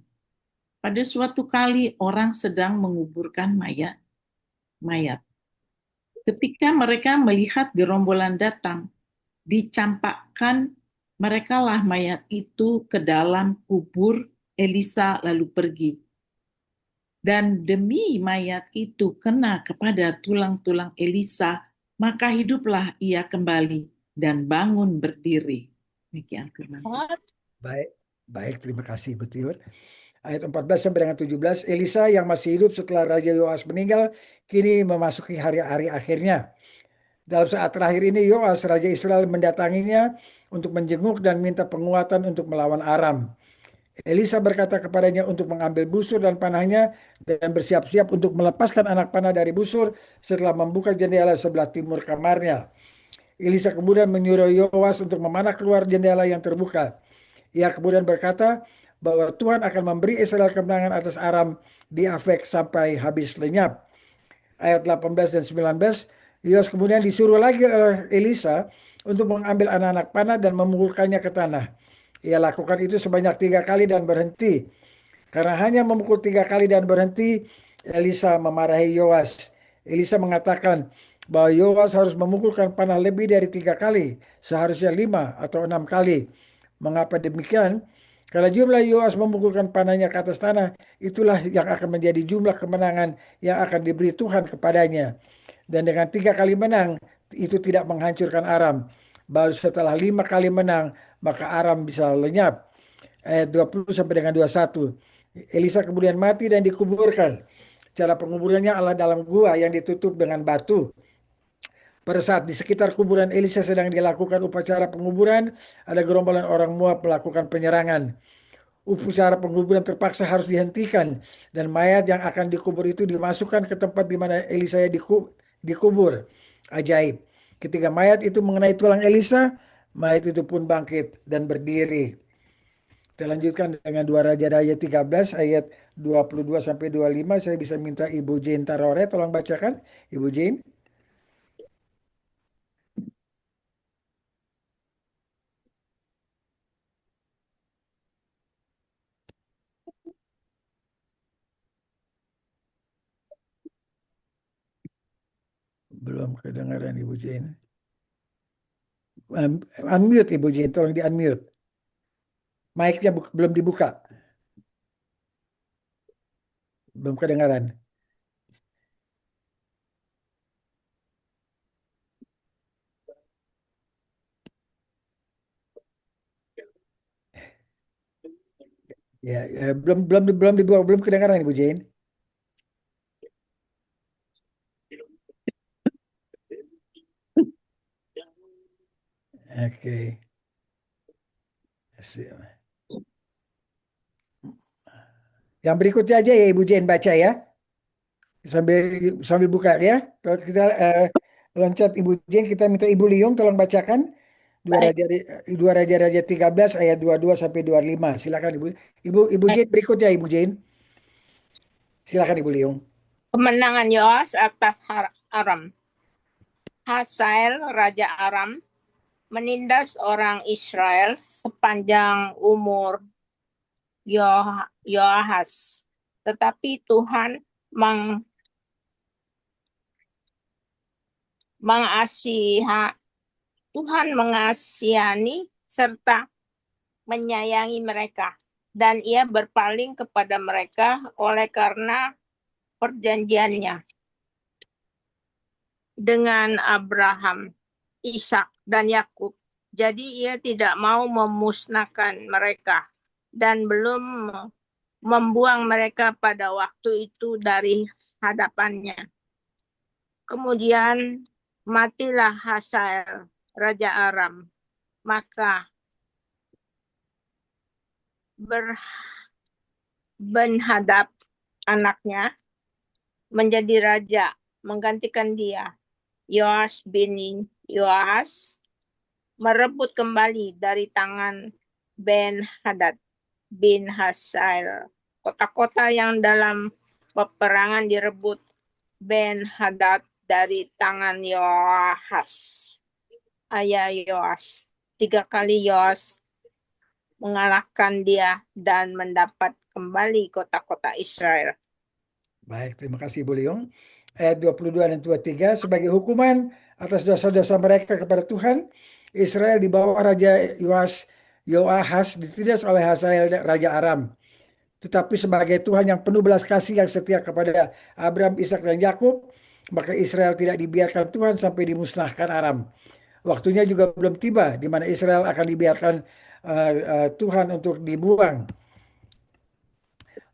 Pada suatu kali orang sedang menguburkan mayat. Ketika mereka melihat gerombolan datang, dicampakkan merekalah mayat itu ke dalam kubur Elisa lalu pergi. Dan demi mayat itu kena kepada tulang-tulang Elisa, maka hiduplah ia kembali dan bangun berdiri. Demikian firman Tuhan. Baik, terima kasih Ibu Tiur. Ayat 14 sampai dengan 17, Elisa yang masih hidup setelah Raja Yoas meninggal, kini memasuki hari-hari akhirnya. Dalam saat terakhir ini, Yoas, Raja Israel mendatanginya untuk menjenguk dan minta penguatan untuk melawan Aram. Elisa berkata kepadanya untuk mengambil busur dan panahnya dan bersiap-siap untuk melepaskan anak panah dari busur setelah membuka jendela sebelah timur kamarnya. Elisa kemudian menyuruh Yoas untuk memanah keluar jendela yang terbuka. Ia kemudian berkata bahwa Tuhan akan memberi Israel kemenangan atas Aram di Afek sampai habis lenyap. Ayat 18 dan 19, Yoas kemudian disuruh lagi oleh Elisa untuk mengambil anak-anak panah dan memukulkannya ke tanah. Ia lakukan itu sebanyak 3 kali dan berhenti. Karena hanya memukul 3 kali dan berhenti, Elisa memarahi Yoas. Elisa mengatakan bahwa Yoas harus memukulkan panah lebih dari 3 kali, seharusnya 5 atau 6 kali. Mengapa demikian? Karena jumlah Yoas memukulkan panahnya ke atas tanah, itulah yang akan menjadi jumlah kemenangan yang akan diberi Tuhan kepadanya. Dan dengan 3 kali menang, itu tidak menghancurkan Aram. Baru setelah 5 kali menang, maka Aram bisa lenyap. Ayat 20 sampai dengan 21. Elisa kemudian mati dan dikuburkan. Cara penguburannya adalah dalam gua yang ditutup dengan batu. Pada saat di sekitar kuburan Elisa sedang dilakukan upacara penguburan, ada gerombolan orang Moab melakukan penyerangan. Upacara penguburan terpaksa harus dihentikan dan mayat yang akan dikubur itu dimasukkan ke tempat di mana Elisa dikubur. Ajaib. Ketika mayat itu mengenai tulang Elisa, mayat itu pun bangkit dan berdiri. Kita lanjutkan dengan 2 Raja-Raja 13 ayat 22 sampai 25. Saya bisa minta Ibu Jane Tarore tolong bacakan. Ibu Jane. Belum kedengaran Ibu Jane. Unmute Ibu Jane, tolong di unmute. Mic-nya belum dibuka. Belum kedengaran. Ya, belum kedengaran Ibu Jane. Oke. Yang berikutnya aja ya Ibu Jane baca ya. Sambil buka ya. Kalau kita loncat Ibu Jane, kita minta Ibu Liung tolong bacakan dua Raja-Raja 13 ayat 22 sampai 25. Silakan Ibu. Ibu Jane berikutnya Ibu Jane. Silakan Ibu Liung. Kemenangan Yoas atas Aram. Hazael, Raja Aram, menindas orang Israel sepanjang umur Yoahas. Tetapi Tuhan mengasihani serta menyayangi mereka, dan ia berpaling kepada mereka oleh karena perjanjiannya dengan Abraham, Ishak, dan Yakub. Jadi ia tidak mau memusnahkan mereka dan belum membuang mereka pada waktu itu dari hadapannya. Kemudian matilah Hazael, Raja Aram. Maka Ben-Hadad anaknya menjadi raja menggantikan dia. Yoas bin Yoahas merebut kembali dari tangan Ben-Hadad bin Hazael kota-kota yang dalam peperangan direbut Ben-Hadad dari tangan Yoahas, ayah Yoas. 3 kali Yoas mengalahkan dia dan mendapat kembali kota-kota Israel. Baik, terima kasih Ibu Liung. Ayat 22 dan 23, sebagai hukuman atas dosa-dosa mereka kepada Tuhan, Israel di bawah Raja Yoahas ditindas oleh Hazael Raja Aram. Tetapi sebagai Tuhan yang penuh belas kasih yang setia kepada Abraham, Ishak, dan Yakub, maka Israel tidak dibiarkan Tuhan sampai dimusnahkan Aram. Waktunya juga belum tiba di mana Israel akan dibiarkan Tuhan untuk dibuang.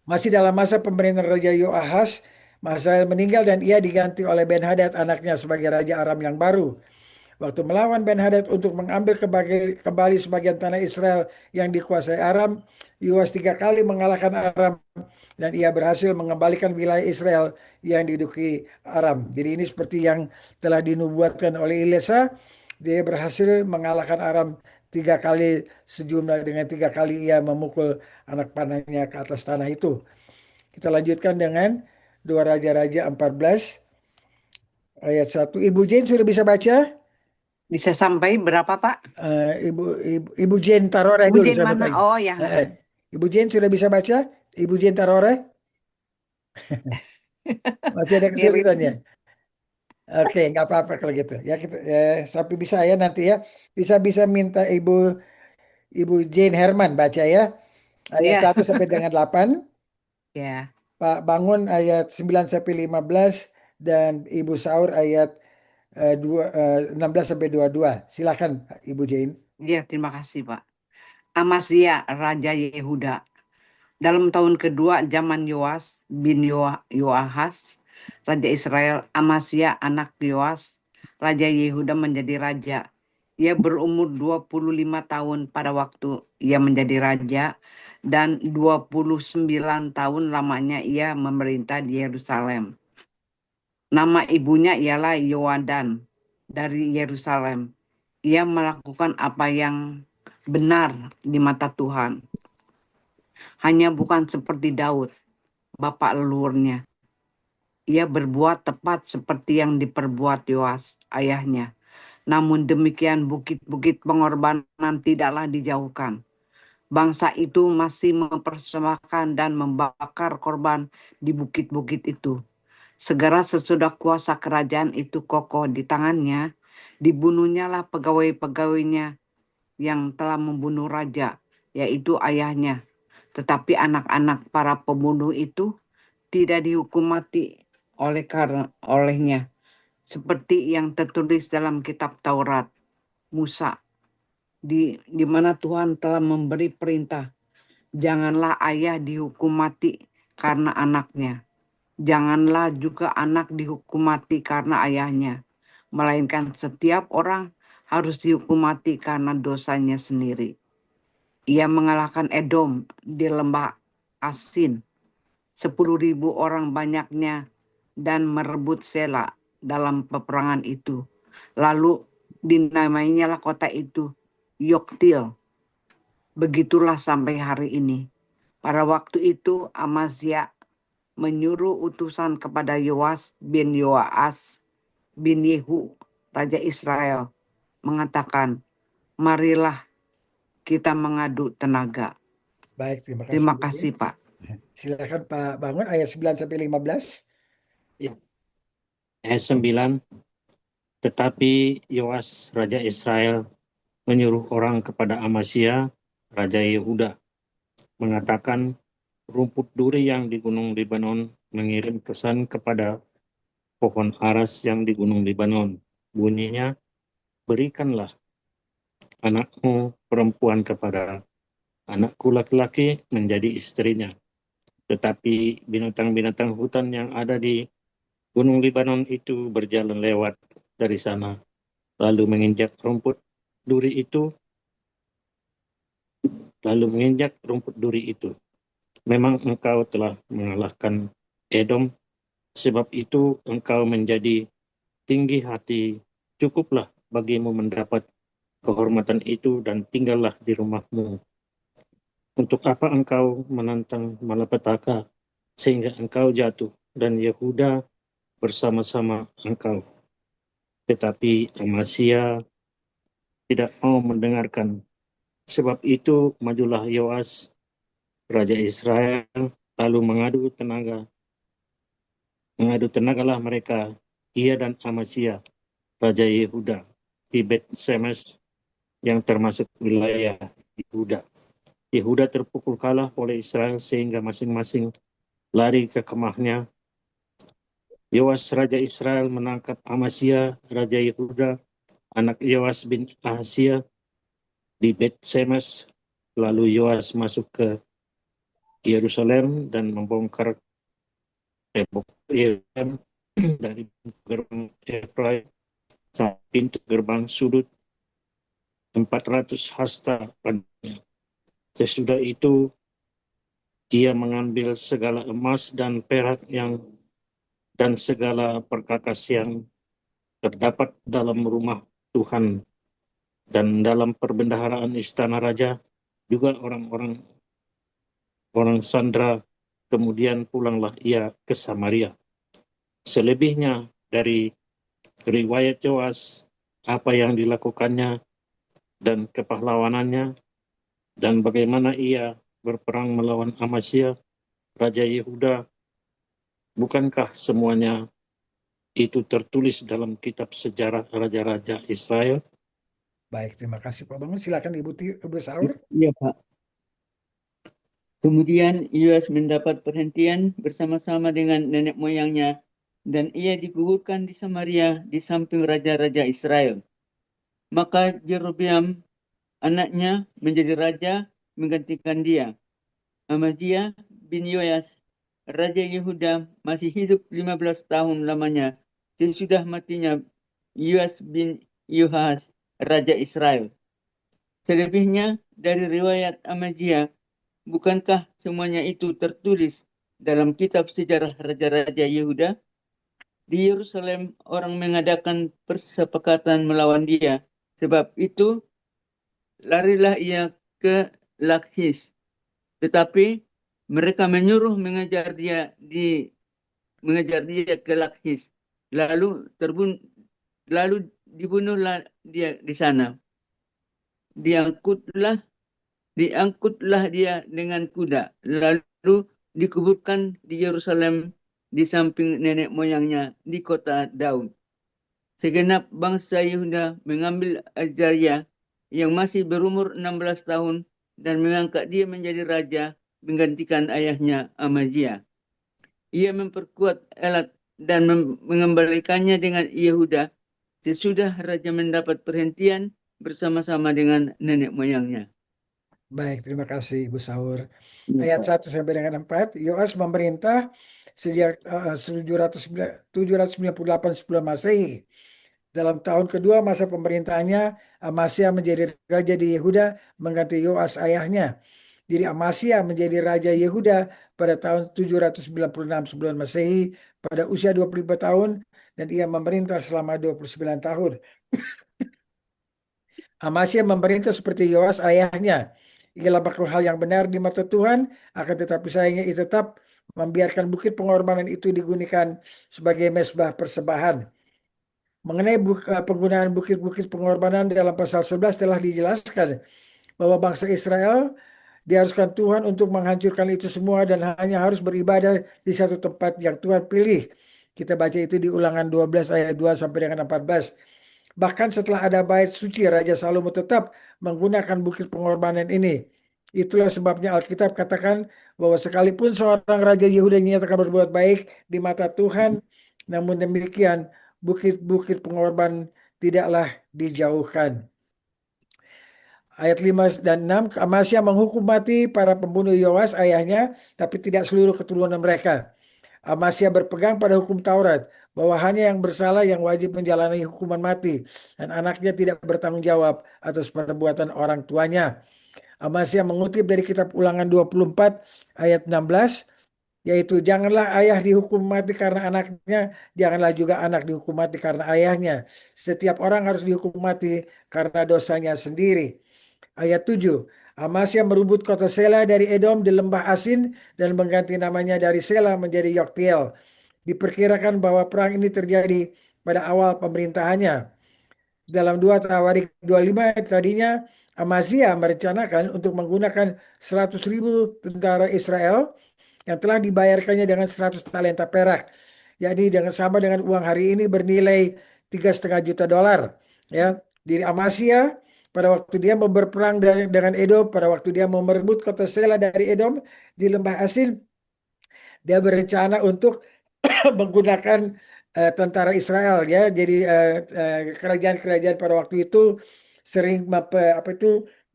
Masih dalam masa pemerintahan Raja Yoahas, Hazael meninggal dan ia diganti oleh Ben-Hadad anaknya sebagai Raja Aram yang baru. Waktu melawan Ben-Hadad untuk mengambil kembali sebagian tanah Israel yang dikuasai Aram, Yoas 3 kali mengalahkan Aram dan ia berhasil mengembalikan wilayah Israel yang diduduki Aram. Jadi ini seperti yang telah dinubuatkan oleh Elisa, dia berhasil mengalahkan Aram 3 kali sejumlah dengan 3 kali ia memukul anak panahnya ke atas tanah itu. Kita lanjutkan dengan 2 Raja-Raja 14 ayat 1. Ibu Jane sudah bisa baca? Bisa sampai berapa, Pak? Ibu Jane Tarore Ibu dulu Jane sampai mana? tadi. Oh ya. Ibu Jane sudah bisa baca? Ibu Jane Tarore? Masih ada kesulitan ya? Oke, nggak apa-apa kalau gitu. Ya kita sampai bisa ya nanti ya. Bisa minta Ibu Jane Herman baca ya. Ayat 1 sampai dengan 8. Ya. Pak Bangun ayat 9 sampai 15 dan Ibu Saur ayat 16 sampai 22. Silakan Ibu Jane. Iya, terima kasih, Pak. Amazia, Raja Yehuda. Dalam tahun kedua zaman Yoas bin Yoahas, Raja Israel, Amazia anak Yoas, Raja Yehuda menjadi raja. Ia berumur 25 tahun pada waktu ia menjadi raja dan 29 tahun lamanya ia memerintah di Yerusalem. Nama ibunya ialah Yoadan dari Yerusalem. Ia melakukan apa yang benar di mata Tuhan. Hanya bukan seperti Daud, bapak leluhurnya. Ia berbuat tepat seperti yang diperbuat Yoas, ayahnya. Namun demikian bukit-bukit pengorbanan tidaklah dijauhkan. Bangsa itu masih mempersembahkan dan membakar korban di bukit-bukit itu. Segera sesudah kuasa kerajaan itu kokoh di tangannya, dibunuhnyalah pegawai-pegawainya yang telah membunuh raja, yaitu ayahnya. Tetapi anak-anak para pembunuh itu tidak dihukum mati olehnya, seperti yang tertulis dalam kitab Taurat Musa, di mana Tuhan telah memberi perintah, janganlah ayah dihukum mati karena anaknya. Janganlah juga anak dihukum mati karena ayahnya, melainkan setiap orang harus dihukum mati karena dosanya sendiri. Ia mengalahkan Edom di lembah Asin, 10.000 orang banyaknya, dan merebut Sela dalam peperangan itu. Lalu dinamainyalah kota itu Yoktil. Begitulah sampai hari ini. Pada waktu itu Amazia menyuruh utusan kepada Yoas bin Yoas bin Yehu, Raja Israel, mengatakan, marilah kita mengadu tenaga. Baik, terima kasih. Terima Budi. kasih, Pak. Silakan Pak Bangun ayat 9 sampai 15. Ayat 9, tetapi Yoas, Raja Israel, menyuruh orang kepada Amasya, Raja Yehuda, mengatakan, rumput duri yang di Gunung Libanon mengirim pesan kepada pohon aras yang di Gunung Libanon. Bunyinya, berikanlah anakmu perempuan kepada anakku laki-laki menjadi istrinya. Tetapi binatang-binatang hutan yang ada di Gunung Libanon itu berjalan lewat dari sana, lalu menginjak rumput duri itu. Memang engkau telah mengalahkan Edom, sebab itu engkau menjadi tinggi hati. Cukuplah bagimu mendapat kehormatan itu dan tinggallah di rumahmu. Untuk apa engkau menantang malapetaka sehingga engkau jatuh dan Yehuda bersama-sama engkau? Tetapi Amasya tidak mau mendengarkan. Sebab itu majulah Yoas, Raja Israel, lalu mengadu tenagalah mereka, ia dan Amasya, Raja Yehuda, di Bet-Semes yang termasuk wilayah Yehuda. Yehuda terpukul kalah oleh Israel sehingga masing-masing lari ke kemahnya. Yoas, Raja Israel, menangkap Amasya, Raja Yehuda, anak Yoas bin Ahasya, di Bet-Semes. Lalu Yoas masuk ke Yerusalem dan membongkar tembok Yerusalem dari gerbang Efraim sampai pintu gerbang sudut 400 hasta padanya. Sesudah itu ia mengambil segala emas dan perak dan segala perkakas yang terdapat dalam rumah Tuhan dan dalam perbendaharaan istana raja, juga orang Sandra. Kemudian pulanglah ia ke Samaria. Selebihnya dari riwayat Yoas, apa yang dilakukannya dan kepahlawanannya, dan bagaimana ia berperang melawan Amasya, Raja Yehuda, bukankah semuanya itu tertulis dalam kitab sejarah Raja-Raja Israel? Baik, terima kasih Pak Bangun. Silakan Ibu Saur. Iya, Pak. Kemudian Yoas mendapat perhentian bersama-sama dengan nenek moyangnya, dan ia dikuburkan di Samaria di samping raja-raja Israel. Maka Jerobeam anaknya menjadi raja menggantikan dia. Amazia bin Yoas, Raja Yehuda, masih hidup 15 tahun lamanya sesudah matinya Yoas bin Yohas, Raja Israel. Selebihnya dari riwayat Amazia, bukankah semuanya itu tertulis dalam kitab sejarah Raja-Raja Yehuda? Di Yerusalem orang mengadakan persepakatan melawan dia. Sebab itu larilah ia ke Lakhis, Tetapi mereka menyuruh mengejar dia ke Lakhis. Lalu dibunuhlah dia di sana. Diangkutlah dia dengan kuda. Lalu dikuburkan di Yerusalem di samping nenek moyangnya di kota Daud. Segenap bangsa Yehuda mengambil Azaria yang masih berumur 16 tahun dan mengangkat dia menjadi raja menggantikan ayahnya Amazia. Ia memperkuat Elat dan mengembalikannya dengan Yehuda sesudah raja mendapat perhentian bersama-sama dengan nenek moyangnya. Baik, terima kasih Ibu Saur. Ya, Ayat Pak. 1 sampai dengan 4, Yoas memerintah sejak 798 sebelum Masehi. Dalam tahun kedua masa pemerintahannya, Amasya menjadi raja di Yehuda mengganti Yoas ayahnya. Jadi Amasya menjadi raja Yehuda pada tahun 796 sebelum Masehi pada usia 25 tahun dan ia memerintah selama 29 tahun. Amasya memerintah seperti Yoas ayahnya. Ia melakukan hal yang benar di mata Tuhan, akan tetapi sayangnya ia tetap membiarkan bukit pengorbanan itu digunakan sebagai mezbah persembahan. Mengenai penggunaan bukit-bukit pengorbanan dalam pasal 11 telah dijelaskan bahwa bangsa Israel diharuskan Tuhan untuk menghancurkan itu semua dan hanya harus beribadah di satu tempat yang Tuhan pilih. Kita baca itu di Ulangan 12 ayat 2 sampai dengan 14. Bahkan setelah ada bait suci, Raja Salomo tetap menggunakan bukit pengorbanan ini. Itulah sebabnya Alkitab katakan bahwa sekalipun seorang Raja Yehuda dinyatakan berbuat baik di mata Tuhan, namun demikian bukit-bukit pengorbanan tidaklah dijauhkan. Ayat 5 dan 6, Amasya menghukum mati para pembunuh Yoas ayahnya, tapi tidak seluruh keturunan mereka. Amasya berpegang pada hukum Taurat, bahwa hanya yang bersalah yang wajib menjalani hukuman mati, dan anaknya tidak bertanggung jawab atas perbuatan orang tuanya. Amasya mengutip dari kitab Ulangan 24 ayat 16, yaitu janganlah ayah dihukum mati karena anaknya, janganlah juga anak dihukum mati karena ayahnya. Setiap orang harus dihukum mati karena dosanya sendiri. Ayat 7, Amasya merebut kota Sela dari Edom di lembah Asin dan mengganti namanya dari Sela menjadi Yoktiel. Diperkirakan bahwa perang ini terjadi pada awal pemerintahannya. Dalam 2 Tawarik 25 tadinya Amasya merencanakan untuk menggunakan 100.000 tentara Israel yang telah dibayarkannya dengan 100 talenta perak. Jadi sama dengan uang hari ini bernilai $3,5 juta. Ya, di Amasya pada waktu dia mau berperang dengan Edom, pada waktu dia mau merebut kota Sela dari Edom di lembah Asin, dia berencana untuk menggunakan tentara Israel ya. Jadi kerajaan-kerajaan pada waktu itu sering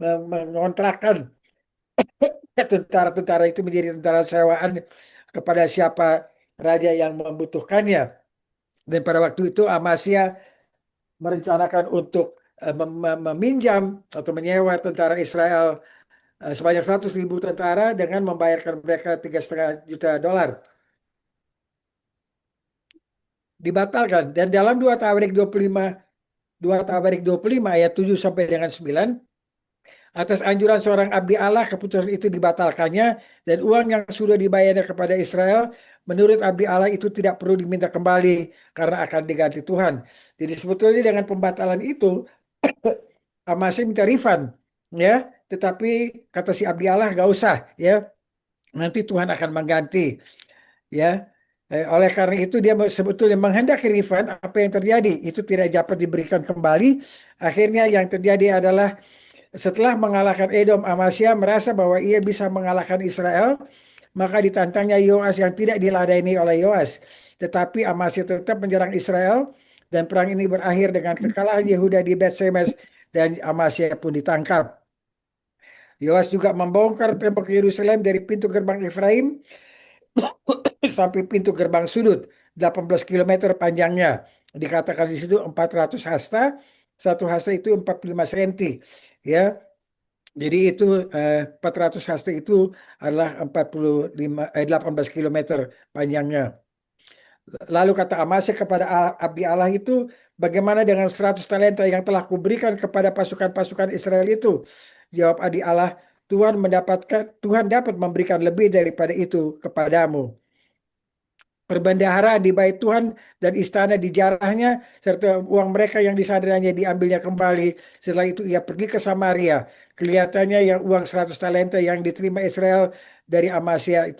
mengontrakkan tentara-tentara itu menjadi tentara sewaan kepada siapa raja yang membutuhkannya. Dan pada waktu itu Amasya merencanakan untuk meminjam atau menyewa tentara Israel sebanyak 100.000 tentara dengan membayarkan mereka $3,5 juta. Dibatalkan. Dan dalam 2 Tawarik 25 ayat 7 sampai dengan 9, atas anjuran seorang abdi Allah, keputusan itu dibatalkannya dan uang yang sudah dibayarnya kepada Israel menurut abdi Allah itu tidak perlu diminta kembali karena akan diganti Tuhan. Jadi sebetulnya dengan pembatalan itu Amasya minta refund ya, tetapi kata si abdi Allah gak usah ya, nanti Tuhan akan mengganti ya. Oleh karena itu dia sebetulnya menghendaki refund. Apa yang terjadi itu tidak dapat diberikan kembali. Akhirnya yang terjadi adalah setelah mengalahkan Edom, Amasya merasa bahwa ia bisa mengalahkan Israel, maka ditantangnya Yoas yang tidak diladeni oleh Yoas. Tetapi Amasya tetap menyerang Israel dan perang ini berakhir dengan kekalahan Yehuda di Bet-Shemesh dan Amasya pun ditangkap. Yoas juga membongkar tembok Yerusalem dari pintu gerbang Efraim sampai pintu gerbang sudut, 18 km panjangnya. Dikatakan di situ 400 hasta, satu hasta itu 45 cm. Ya, jadi itu 400 hasta itu adalah 18 km panjangnya. Lalu kata Amasya kepada abdi Allah itu, bagaimana dengan 100 talenta yang telah kuberikan kepada pasukan-pasukan Israel itu? Jawab abdi Allah, Tuhan dapat memberikan lebih daripada itu kepadamu. Perbendaharaan di bait Tuhan dan istana dijarahnya, serta uang mereka yang disandaranya diambilnya kembali. Setelah itu ia pergi ke Samaria. Kelihatannya yang uang 100 talenta yang diterima Israel dari Amasya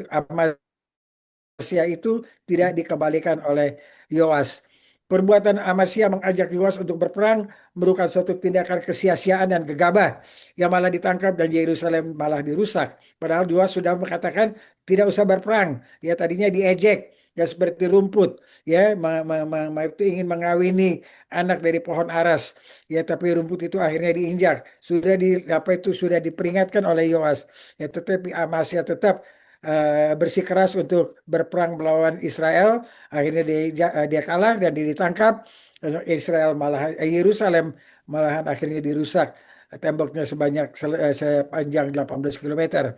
itu tidak dikembalikan oleh Yoas. Perbuatan Amasya mengajak Yoas untuk berperang merupakan suatu tindakan kesia-siaan dan gegabah yang malah ditangkap dan Yerusalem malah dirusak. Padahal Yoas sudah mengatakan tidak usah berperang. Ya tadinya diejek ya seperti rumput ya itu ingin mengawini anak dari pohon aras ya tapi rumput itu akhirnya diinjak sudah diperingatkan oleh Yoas ya tetapi Amasya tetap bersikeras untuk berperang melawan Israel. Akhirnya dia kalah dan dia ditangkap. Yerusalem malahan akhirnya dirusak. Temboknya sepanjang 18 kilometer.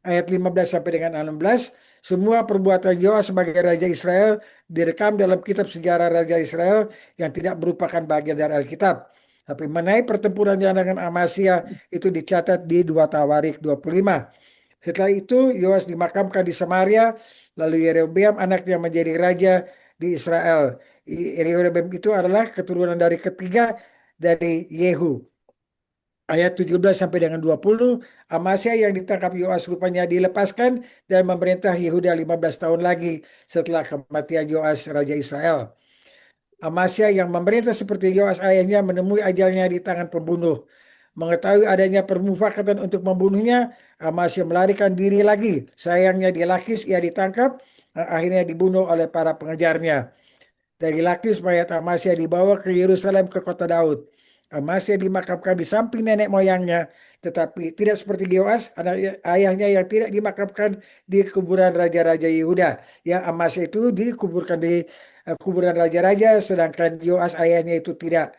Ayat 15 sampai dengan 16, semua perbuatan Yoas sebagai raja Israel direkam dalam kitab sejarah raja Israel yang tidak merupakan bagian dari Alkitab. Tapi mengenai pertempurannya dengan Amasya itu dicatat di 2 Tawarik 25. Setelah itu Yoas dimakamkan di Samaria, lalu Yerobeam anaknya menjadi raja di Israel. Yerobeam itu adalah keturunan dari ketiga dari Yehu. Ayat 17 sampai dengan 20, Amasya yang ditangkap Yoas rupanya dilepaskan dan memerintah Yehuda 15 tahun lagi setelah kematian Yoas raja Israel. Amasya yang memerintah seperti Yoas ayahnya menemui ajalnya di tangan pembunuh. Mengetahui adanya permufakatan untuk membunuhnya, Amasya melarikan diri lagi. Sayangnya di Lakis ia ditangkap, akhirnya dibunuh oleh para pengejarnya. Dari Lakis mayat Amasya dibawa ke Yerusalem ke kota Daud. Amasya dimakamkan di samping nenek moyangnya, tetapi tidak seperti Yoas, ayahnya yang tidak dimakamkan di kuburan raja-raja Yehuda. Ya, Amasya itu dikuburkan di kuburan raja-raja, sedangkan Yoas ayahnya itu tidak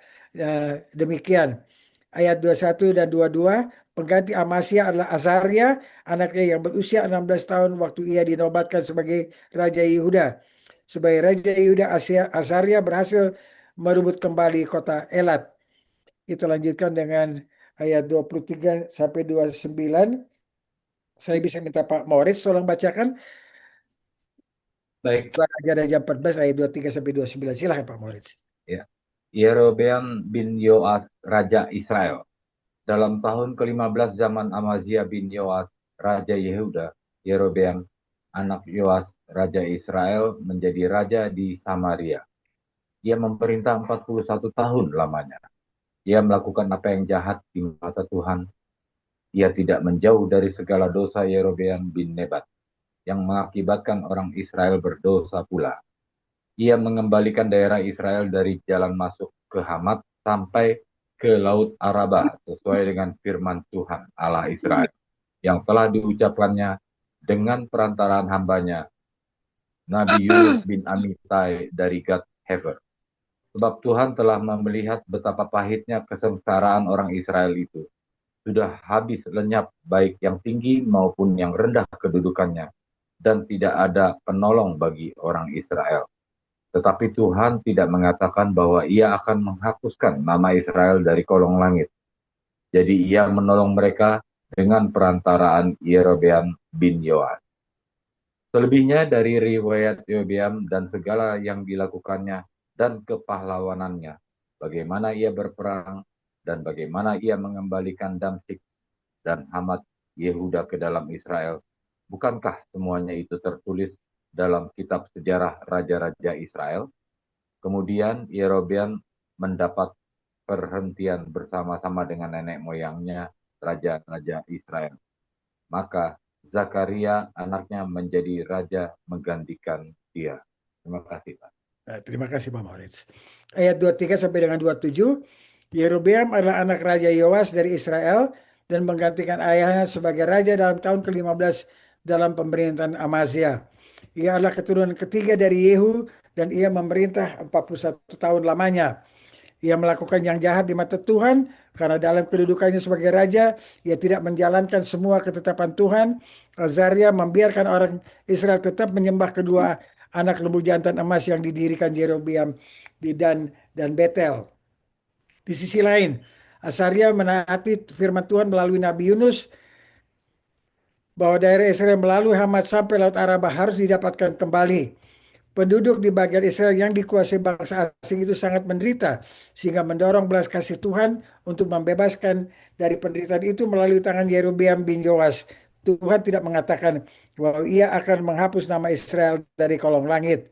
demikian. Ayat 21 dan 22, pengganti Amasya adalah Azarya, anaknya yang berusia 16 tahun waktu ia dinobatkan sebagai Raja Yehuda. Sebagai Raja Yehuda, Azarya berhasil merebut kembali kota Elat. Kita lanjutkan dengan ayat 23 sampai 29. Saya bisa minta Pak Moritz tolong bacakan. Baik, Raja-Raja 14 ayat 23 sampai 29. Silahkan Pak Moritz. ya. Yerobeam bin Yoas, Raja Israel. Dalam tahun ke-15 zaman Amazia bin Yoas, Raja Yehuda, Yerobeam, anak Yoas, Raja Israel, menjadi raja di Samaria. Ia memerintah 41 tahun lamanya. Ia melakukan apa yang jahat di mata Tuhan. Ia tidak menjauh dari segala dosa Yerobeam bin Nebat, yang mengakibatkan orang Israel berdosa pula. Ia mengembalikan daerah Israel dari jalan masuk ke Hamat sampai ke Laut Araba sesuai dengan firman Tuhan Allah Israel yang telah diucapkannya dengan perantaraan hambanya Nabi Yunus bin Amitai dari Gad Hefer. Sebab Tuhan telah melihat betapa pahitnya kesengsaraan orang Israel itu. Sudah habis lenyap baik yang tinggi maupun yang rendah kedudukannya, dan tidak ada penolong bagi orang Israel. Tetapi Tuhan tidak mengatakan bahwa ia akan menghapuskan nama Israel dari kolong langit. Jadi ia menolong mereka dengan perantaraan Yerobeam bin Yoas. Selebihnya dari riwayat Yerobeam dan segala yang dilakukannya dan kepahlawanannya, bagaimana ia berperang dan bagaimana ia mengembalikan Damsyik dan Hamat Yehuda ke dalam Israel. Bukankah semuanya itu tertulis dalam kitab sejarah raja-raja Israel? Kemudian Yerobeam mendapat perhentian bersama-sama dengan nenek moyangnya, raja-raja Israel. Maka Zakaria anaknya menjadi raja menggantikan dia. Terima kasih, Pak. Terima kasih Pak Moritz. Ayat 23 sampai dengan 27. Yerobeam adalah anak Raja Yoas dari Israel dan menggantikan ayahnya sebagai raja dalam tahun ke-15 dalam pemerintahan Amazia. Ia adalah keturunan ketiga dari Yehu dan ia memerintah 41 tahun lamanya. Ia melakukan yang jahat di mata Tuhan karena dalam kedudukannya sebagai raja, ia tidak menjalankan semua ketetapan Tuhan. Azaria membiarkan orang Israel tetap menyembah kedua anak lembu jantan emas yang didirikan Yerobeam di Dan dan Betel. Di sisi lain, Azaria menaati firman Tuhan melalui Nabi Yunus bahwa daerah Israel melalui Hamat sampai Laut Arabah harus didapatkan kembali. Penduduk di bagian Israel yang dikuasai bangsa asing itu sangat menderita, sehingga mendorong belas kasih Tuhan untuk membebaskan dari penderitaan itu melalui tangan Yerobeam bin Yoas. Tuhan tidak mengatakan bahwa ia akan menghapus nama Israel dari kolong langit.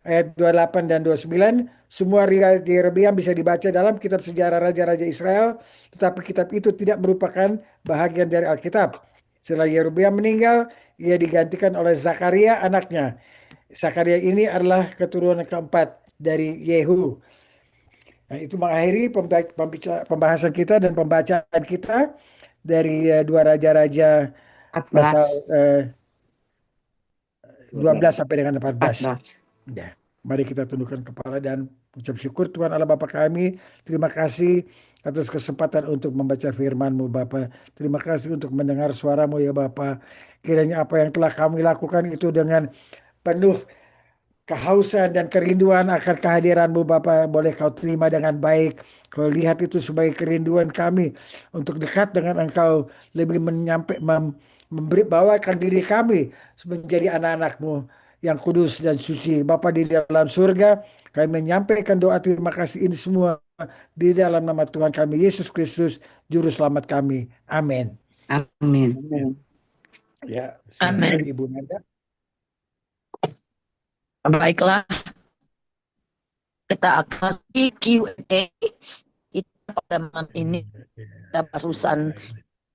Ayat 28 dan 29, semua riwayat Yerobeam bisa dibaca dalam kitab sejarah Raja-Raja Israel, tetapi kitab itu tidak merupakan bahagian dari Alkitab. Setelah Yerobeam meninggal, ia digantikan oleh Zakaria anaknya. Zakaria ini adalah keturunan keempat dari Yehu. Nah, itu mengakhiri pembahasan kita dan pembacaan kita dari dua raja-raja pasal 14, 12 sampai dengan 14. 14. Ya, mari kita tundukkan kepala dan ucap syukur Tuhan Allah Bapa kami. Terima kasih atas kesempatan untuk membaca firman-Mu Bapa. Terima kasih untuk mendengar suara-Mu ya Bapa. Kiranya apa yang telah kami lakukan itu dengan penuh kehausan dan kerinduan akan kehadiran-Mu Bapa, boleh Kau terima dengan baik. Kau lihat itu sebagai kerinduan kami untuk dekat dengan Engkau, lebih memberi bawakan diri kami menjadi anak-anak-Mu yang kudus dan suci. Bapa di dalam surga, kami menyampaikan doa terima kasih ini semua di dalam nama Tuhan kami Yesus Kristus, Juru Selamat kami. Amin. Amin. Ya, silakan Amin. Ibu Nanda. Baiklah, kita akan Q&A kita pada malam ini. Kita barusan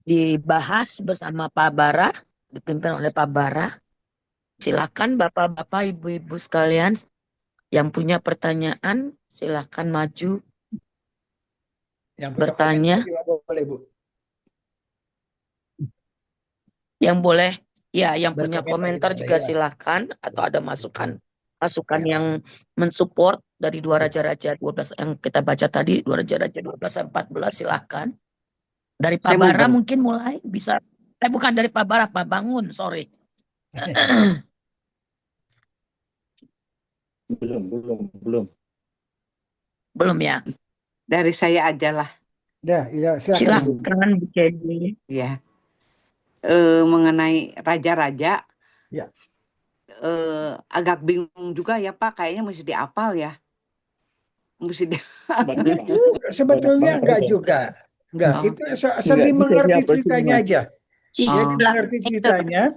dibahas bersama Pak Bara, dipimpin oleh Pak Bara. Silakan Bapak-bapak, Ibu-ibu sekalian yang punya pertanyaan, silakan maju Yang punya bertanya. komentar juga boleh Bu. Yang boleh, ya, yang punya Berkomentar komentar gitu, juga ya. silakan, atau ada masukan Ya. yang mensupport dari dua Ya. raja-raja 12 yang kita baca tadi, dua raja-raja 12 dan 14, silakan. Dari Pak Saya mau Bara mungkin mulai bisa. Bukan dari Pak Bara, Pak Bangun, sorry. Belum. Belum ya? Dari saya aja lah. Ya, silakan. Silakan Bu Cedi. Ya. Mengenai raja-raja, Ya. agak bingung juga ya Pak. Kayaknya mesti dihafal ya. Mesti di... Sebetulnya enggak juga. Enggak, Oh. itu asal dimengerti ceritanya aja. Ya, Oh. dimengerti ceritanya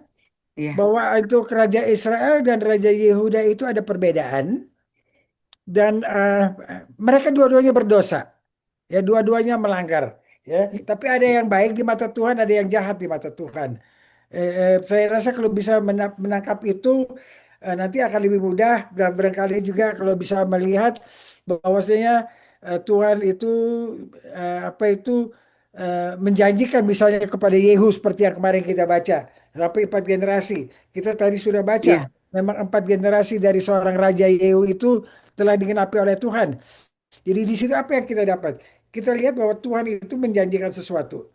Iya. bahwa untuk Raja Israel dan Raja Yehuda itu ada perbedaan dan mereka dua-duanya berdosa. Ya, dua-duanya melanggar. Ya, tapi ada yang baik di mata Tuhan, ada yang jahat di mata Tuhan. Saya rasa kalau bisa menangkap itu nanti akan lebih mudah dan barangkali juga kalau bisa melihat bahwasanya Tuhan itu menjanjikan misalnya kepada Yehu seperti yang kemarin kita baca sampai 4 generasi. Kita tadi sudah baca Iya. memang 4 generasi dari seorang Raja Yehu itu telah digenapi oleh Tuhan. Jadi di situ apa yang kita dapat? Kita lihat bahwa Tuhan itu menjanjikan sesuatu.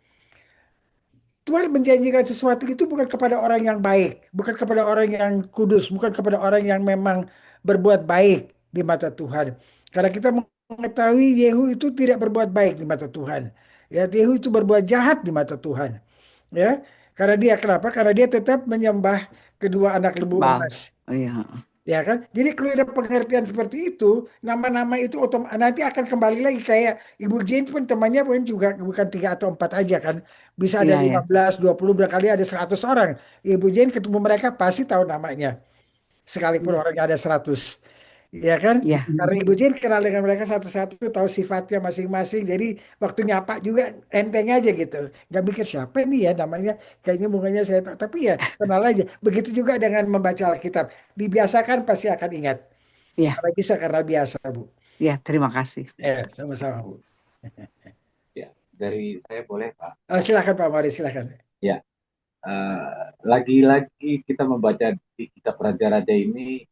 Tuhan menjanjikan sesuatu itu bukan kepada orang yang baik, bukan kepada orang yang kudus, bukan kepada orang yang memang berbuat baik di mata Tuhan. Karena kita mengetahui Yehu itu tidak berbuat baik di mata Tuhan. Ya, Yehu itu berbuat jahat di mata Tuhan. Ya, karena dia kenapa? Karena dia tetap menyembah kedua anak lembu Bal. emas. Oh, iya. Ya kan? Jadi kalau ada pengertian seperti itu, nama-nama itu nanti akan kembali lagi kayak Ibu Jane pun temannya pun juga bukan 3 atau 4 aja kan. Bisa ada Iya, ya. 15, 20, berkali ada 100 orang. Ibu Jane ketemu mereka pasti tahu namanya. Sekalipun orangnya ada 100. Ya kan? Iya. Karena Ibu Jane kenal dengan mereka satu-satu, tahu sifatnya masing-masing. Jadi waktu nyapa juga enteng aja gitu. Gak mikir siapa nih ya namanya. Kayaknya mukanya saya tahu. Tapi ya kenal aja. Begitu juga dengan membaca Alkitab. Dibiasakan pasti akan ingat. Iya. Karena bisa karena biasa Bu. Iya, terima kasih. Ya, sama-sama Bu. Ya, dari saya boleh Pak. Silakan Pak Mari, silakan. Ya, lagi-lagi kita membaca di kitab Raja-Raja ini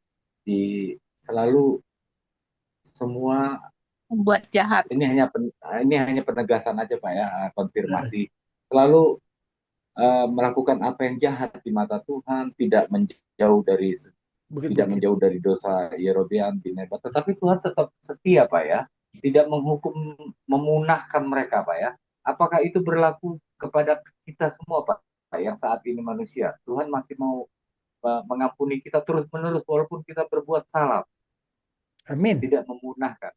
selalu semua Membuat jahat. ini hanya penegasan aja Pak ya, konfirmasi. Selalu melakukan apa yang jahat di mata Tuhan, tidak menjauh dari dosa Yerobeam bin Nebat, tetapi Tuhan tetap setia Pak ya, tidak menghukum, memunahkan mereka Pak ya. Apakah itu berlaku kepada kita semua Pak? yang saat ini manusia. Tuhan masih mau mengampuni kita terus-menerus walaupun kita berbuat salah, Amin. tidak memunahkan.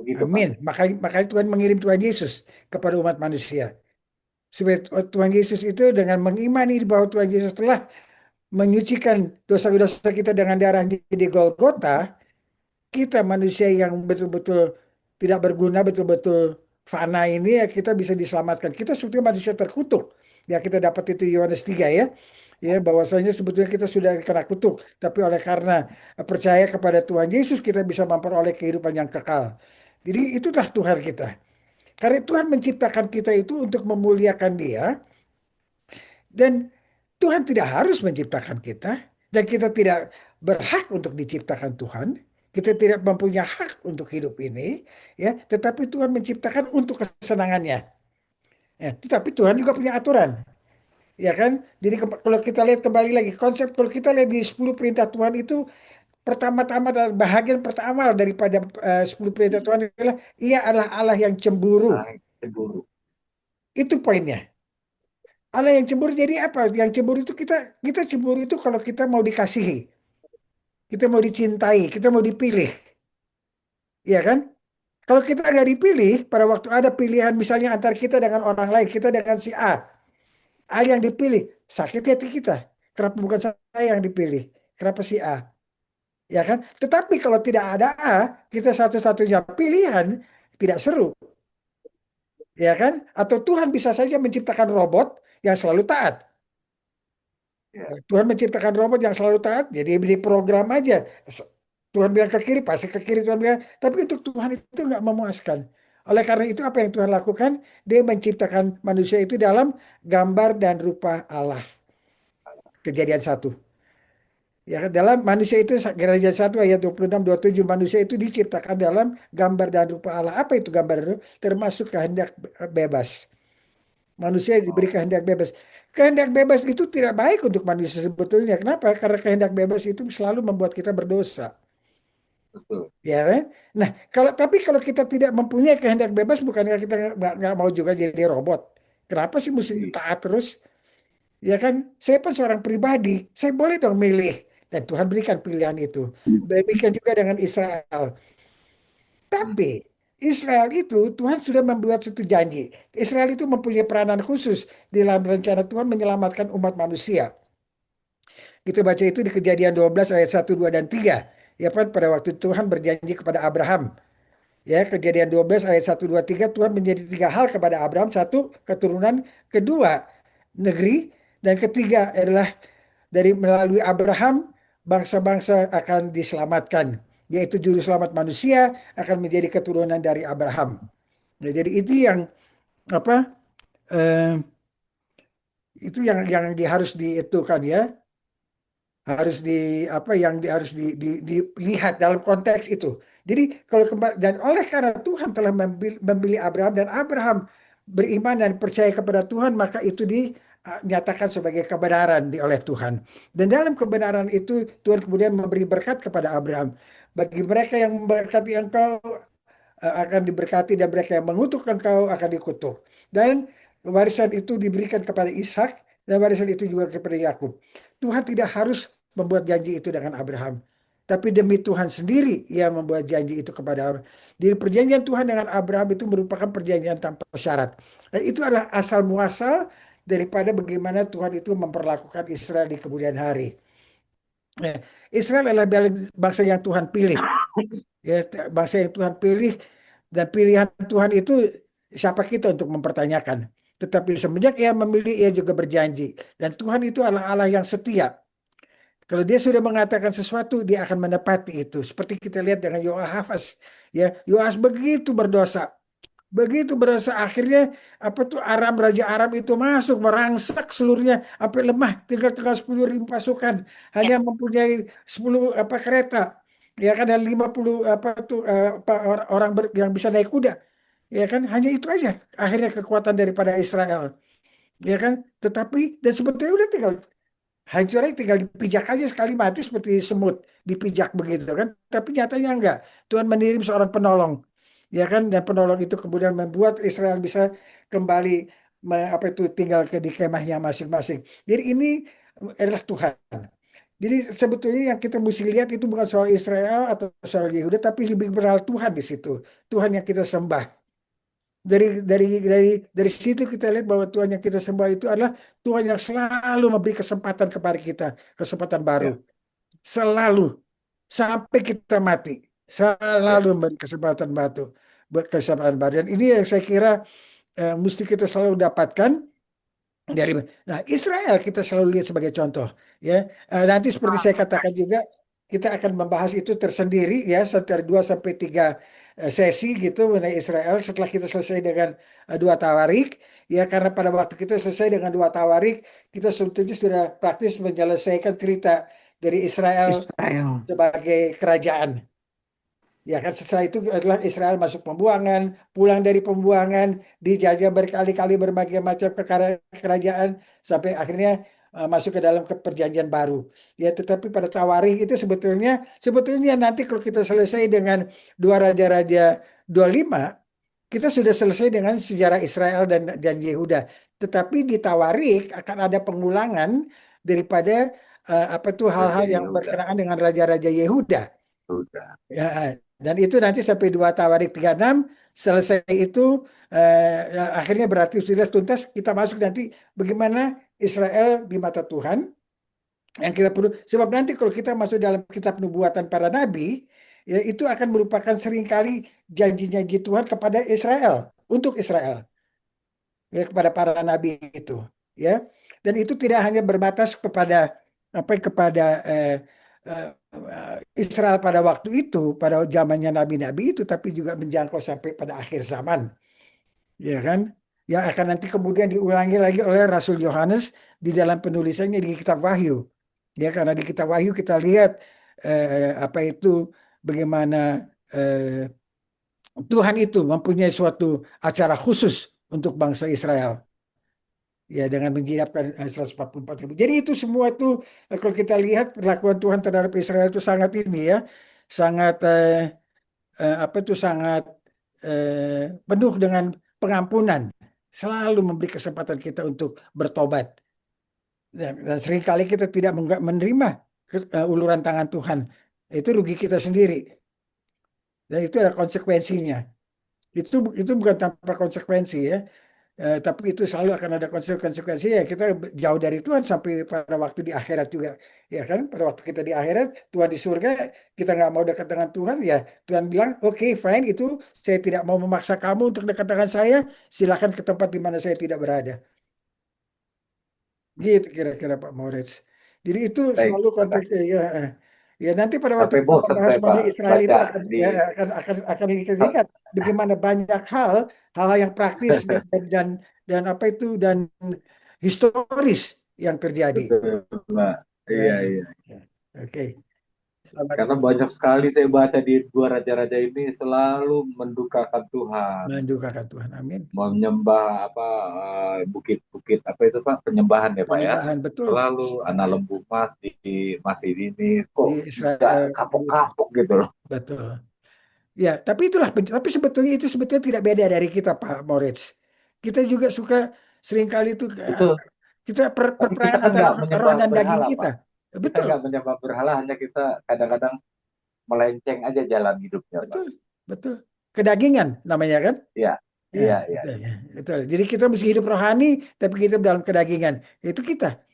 Begitu, Pak. Amin. Makanya Tuhan mengirim Tuhan Yesus kepada umat manusia. Supaya Tuhan Yesus itu dengan mengimani bahwa Tuhan Yesus telah menyucikan dosa-dosa kita dengan darahnya di Golgota, kita manusia yang betul-betul tidak berguna, betul-betul fana ini, ya kita bisa diselamatkan. Kita sebetulnya manusia terkutuk. Ya kita dapat itu Yohanes 3 ya. Ya bahwasanya sebetulnya kita sudah kena kutuk, tapi oleh karena percaya kepada Tuhan Yesus kita bisa memperoleh kehidupan yang kekal. Jadi itulah Tuhan kita. Karena Tuhan menciptakan kita itu untuk memuliakan Dia, dan Tuhan tidak harus menciptakan kita, dan kita tidak berhak untuk diciptakan Tuhan. Kita tidak mempunyai hak untuk hidup ini, ya. Tetapi Tuhan menciptakan untuk kesenangannya. Ya, tetapi Tuhan juga punya aturan, ya kan? Jadi kalau kita lihat kembali lagi konsep, kalau kita lihat di 10 perintah Tuhan itu, pertama-tama dan bahagian pertama daripada 10 perintah Tuhan adalah Ia adalah Allah yang cemburu. Cemburu. Itu poinnya. Allah yang cemburu jadi apa? Yang cemburu itu kita cemburu itu kalau kita mau dikasihi, kita mau dicintai, kita mau dipilih, ya kan? Kalau kita nggak dipilih, pada waktu ada pilihan misalnya antara kita dengan orang lain, kita dengan si A yang dipilih, sakit hati kita. Kenapa bukan saya yang dipilih? Kenapa si A? Ya kan? Tetapi kalau tidak ada A, kita satu-satunya pilihan, tidak seru, ya kan? Atau Tuhan bisa saja menciptakan robot yang selalu taat. Ya. Tuhan menciptakan robot yang selalu taat, jadi di program aja. Tuhan bilang ke kiri, pasti ke kiri Tuhan bilang. Tapi untuk Tuhan itu nggak memuaskan. Oleh karena itu apa yang Tuhan lakukan? Dia menciptakan manusia itu dalam gambar dan rupa Allah. Kejadian 1. Ya, dalam manusia itu Kejadian 1 ayat 26 27 manusia itu diciptakan dalam gambar dan rupa Allah. Apa itu gambar dan rupa? Termasuk kehendak bebas. Manusia diberi kehendak bebas. Kehendak bebas itu tidak baik untuk manusia sebetulnya. Kenapa? Karena kehendak bebas itu selalu membuat kita berdosa. Betul. Ya kan? Nah, kalau kita tidak mempunyai kehendak bebas, bukannya kita nggak mau juga jadi robot? Kenapa sih mesti taat terus? Ya kan? Saya pun seorang pribadi, saya boleh dong milih. Dan Tuhan berikan pilihan itu. Demikian juga dengan Israel. Tapi Israel itu Tuhan sudah membuat satu janji. Israel itu mempunyai peranan khusus di dalam rencana Tuhan menyelamatkan umat manusia. Kita baca itu di Kejadian 12 ayat 1, 2, dan 3. Ya kan, pada waktu Tuhan berjanji kepada Abraham. Ya, Kejadian 12 ayat 1, 2, 3, Tuhan menjadi 3 hal kepada Abraham. 1, keturunan. 2, negeri. Dan ketiga adalah dari melalui Abraham, bangsa-bangsa akan diselamatkan. Yaitu juru selamat manusia akan menjadi keturunan dari Abraham. Nah, jadi itu yang apa? Itu yang harus diitukan ya. Harus harus dilihat dalam konteks itu. Jadi kalau kembali, dan oleh karena Tuhan telah memilih Abraham dan Abraham beriman dan percaya kepada Tuhan, maka itu dinyatakan sebagai kebenaran oleh Tuhan. Dan dalam kebenaran itu Tuhan kemudian memberi berkat kepada Abraham. Bagi mereka yang memberkati engkau akan diberkati, dan mereka yang mengutuk engkau akan dikutuk. Dan warisan itu diberikan kepada Ishak, dan warisan itu juga kepada Yakub. Tuhan tidak harus membuat janji itu dengan Abraham, tapi demi Tuhan sendiri ia membuat janji itu kepada Abraham. Di perjanjian Tuhan dengan Abraham itu merupakan perjanjian tanpa syarat. Dan itu adalah asal muasal daripada bagaimana Tuhan itu memperlakukan Israel di kemudian hari. Israel adalah bangsa yang Tuhan pilih. Ya, bangsa yang Tuhan pilih, dan pilihan Tuhan itu siapa kita untuk mempertanyakan. Tetapi semenjak ia memilih, ia juga berjanji. Dan Tuhan itu adalah Allah yang setia. Kalau dia sudah mengatakan sesuatu, dia akan menepati itu. Seperti kita lihat dengan Yoahaz. Ya, Yoahaz begitu berdosa. Begitu berdosa, akhirnya Raja Aram itu masuk merangsak seluruhnya sampai lemah, tinggal 10.000 pasukan, hanya mempunyai 10 kereta. Ya kan, dan 50 orang yang bisa naik kuda. Ya kan, hanya itu aja akhirnya kekuatan daripada Israel. Ya kan, tetapi dan sebetulnya udah tinggal hancurnya, tinggal dipijak aja sekali mati seperti semut dipijak begitu kan. Tapi nyatanya enggak. Tuhan mengirim seorang penolong. Ya kan, dan penolong itu kemudian membuat Israel bisa kembali apa itu tinggal di kemahnya masing-masing. Jadi ini adalah Tuhan. Jadi sebetulnya yang kita mesti lihat itu bukan soal Israel atau soal Yehuda, tapi lebih beral Tuhan di situ. Tuhan yang kita sembah. Dari situ kita lihat bahwa Tuhan yang kita sembah itu adalah Tuhan yang selalu memberi kesempatan kepada kita, kesempatan baru. Ya. Selalu sampai kita mati, Ya. selalu memberi kesempatan baru. Dan ini yang saya kira mesti kita selalu dapatkan dari. Nah, Israel kita selalu lihat sebagai contoh, ya. Nanti seperti saya katakan juga, kita akan membahas itu tersendiri, ya, sekitar 2 sampai 3 sesi gitu mengenai Israel setelah kita selesai dengan 2 tawarik, ya, karena pada waktu kita selesai dengan 2 tawarik, kita sebetulnya sudah praktis menyelesaikan cerita dari Israel Israel. sebagai kerajaan. Ya kan, setelah itu adalah Israel masuk pembuangan, pulang dari pembuangan, dijajah berkali-kali berbagai macam kerajaan sampai akhirnya masuk ke dalam perjanjian baru. Ya, tetapi pada Tawarikh itu sebetulnya nanti kalau kita selesai dengan 2 Raja-Raja 25, kita sudah selesai dengan sejarah Israel dan Yehuda. Tetapi di Tawarikh akan ada pengulangan daripada apa tuh Raja hal-hal yang Yehuda. berkenaan dengan Raja-Raja Yehuda. Sudah. Ya, dan itu nanti sampai 2 Tawarik 36 selesai itu akhirnya berarti sudah tuntas, kita masuk nanti bagaimana Israel di mata Tuhan yang kita perlu, sebab nanti kalau kita masuk dalam kitab nubuatan para nabi, ya, itu akan merupakan seringkali janji-janji Tuhan kepada Israel, untuk Israel, ya, kepada para nabi itu, ya. Dan itu tidak hanya berbatas kepada kepada Israel pada waktu itu, pada zamannya nabi-nabi itu, tapi juga menjangkau sampai pada akhir zaman, ya kan? Yang akan nanti kemudian diulangi lagi oleh Rasul Yohanes di dalam penulisannya di Kitab Wahyu. Ya, karena di Kitab Wahyu kita lihat apa itu bagaimana Tuhan itu mempunyai suatu acara khusus untuk bangsa Israel. Ya, dengan menyiapkan 144.000. Jadi itu semua itu kalau kita lihat perlakuan Tuhan terhadap Israel itu sangat ini, ya, sangat sangat penuh dengan pengampunan, selalu memberi kesempatan kita untuk bertobat. Dan seringkali kita tidak menerima uluran tangan Tuhan. Itu rugi kita sendiri. Dan itu ada konsekuensinya. Itu bukan tanpa konsekuensi, ya. Tapi itu selalu akan ada konsekuensi, ya. Kita jauh dari Tuhan sampai pada waktu di akhirat juga, ya kan? Pada waktu kita di akhirat, Tuhan di surga, kita nggak mau dekat dengan Tuhan, ya Tuhan bilang, oke, fine, itu saya tidak mau memaksa kamu untuk dekat dengan saya, silakan ke tempat di mana saya tidak berada. Gitu kira-kira Pak Moritz. Jadi itu Baik, selalu konteksnya, ya. Ya, nanti pada waktu sampai kita bosan membahas saya mengenai Pak Israel itu baca akan, di ya, akan kita lihat bagaimana banyak hal yang praktis dan apa itu dan historis yang terjadi. betul, Pak. Ya, Iya, iya. ya. Oke. Selamat Karena banyak sekali saya baca di 2 Raja-Raja ini selalu mendukakan Tuhan, mendukakan Tuhan. Amin. menyembah bukit-bukit apa itu Pak, penyembahan ya Pak ya. Penyembahan, betul, Selalu anak lembu masih ini di kok Israel. nggak kapok-kapok gitu loh. Betul. Ya, tapi tapi sebetulnya tidak beda dari kita, Pak Moritz. Kita juga suka seringkali itu Betul. kita Tapi kita perperangan kan antara nggak roh menyembah dan daging berhala kita. Pak. Kita Betul, nggak menyembah berhala, hanya kita kadang-kadang melenceng aja jalan hidupnya Pak. betul, betul. Kedagingan namanya kan? Iya, Ya, iya, iya. betul, ya, betul. Jadi kita mesti hidup rohani, tapi kita dalam kedagingan. Itu kita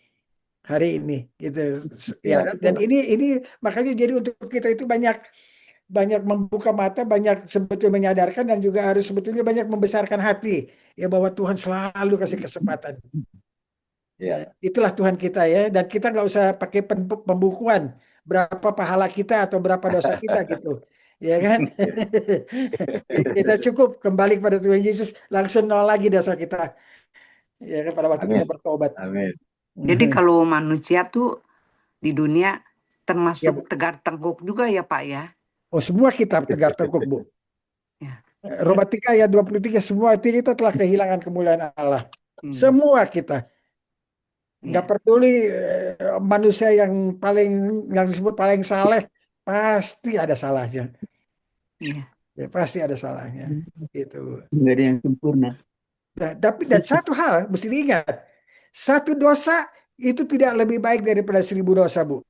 hari ini, gitu. Ya, Iya, kan? betul. Dan ini makanya jadi untuk kita itu banyak membuka mata, banyak sebetulnya menyadarkan dan juga harus sebetulnya banyak membesarkan hati, ya, bahwa Tuhan selalu kasih kesempatan. Ya, Iya. itulah Tuhan kita, ya, dan kita nggak usah pakai pembukuan berapa pahala kita atau berapa dosa kita gitu, ya kan? Kita cukup kembali kepada Tuhan Yesus, langsung nol lagi dosa kita, ya kan, pada waktu kita Amin. bertobat. Amin. Jadi kalau manusia tuh di dunia Ya, termasuk Bu. tegar tengkuk juga ya Pak ya. Oh, semua kita tegar tengkuk, Bu. Ya. Roma 3 ayat 23, semua kita telah kehilangan kemuliaan Allah. Semua kita. Nggak Iya. peduli manusia yang disebut paling saleh, pasti ada salahnya. Iya. Ya, pasti ada salahnya. Gitu. Nggak ada yang sempurna. Nah, dan satu hal mesti diingat, satu dosa itu tidak lebih baik daripada 1.000 dosa, Bu.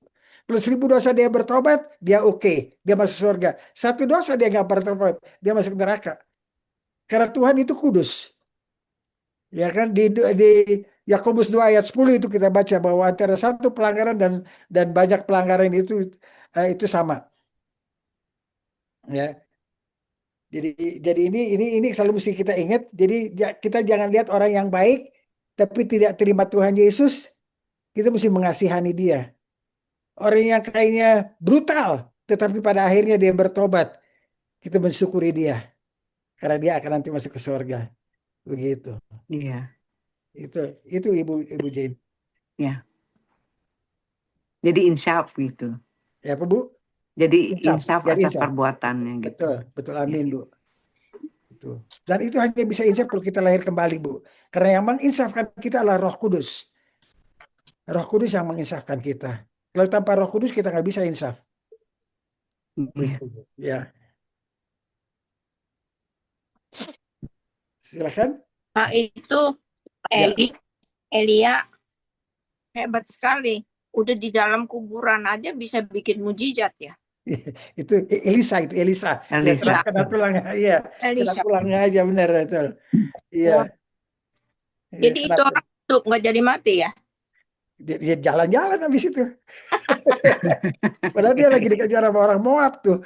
Kalau 1.000 dosa dia bertobat, dia oke, dia masuk surga. Satu dosa dia nggak bertobat, dia masuk neraka. Karena Tuhan itu kudus. Ya kan di Yakobus 2 ayat 10 itu kita baca bahwa antara satu pelanggaran dan banyak pelanggaran itu sama. Ya. Jadi ini selalu mesti kita ingat. Jadi kita jangan lihat orang yang baik tapi tidak terima Tuhan Yesus, kita mesti mengasihani dia. Orang yang kayaknya brutal tetapi pada akhirnya dia bertobat, kita mensyukuri dia karena dia akan nanti masuk ke surga. Begitu. Iya, Itu Ibu Jane. ya. Jadi insaf gitu. Ya apa Bu? Jadi Insaf, insaf jadi atas insaf. perbuatannya gitu. Betul, amin Bu. Itu. Dan itu hanya bisa insaf kalau kita lahir kembali Bu. Karena yang menginsafkan kita adalah Roh Kudus. Roh Kudus yang menginsafkan kita. Kalau tanpa Roh Kudus kita nggak bisa insaf. Iya. Begitu, Bu. Ya, silakan. Pak itu Ya. Elia hebat sekali. Udah di dalam kuburan aja bisa bikin mujizat ya. Itu Elisa. Dia Elisa. kena tulangnya, iya, kena Elisa. tulangnya aja benar betul. Iya. Wah, Iya, jadi kena itu orang tuh nggak jadi mati ya? dia jalan-jalan habis itu. Padahal dia lagi dikejar sama orang Moab tuh.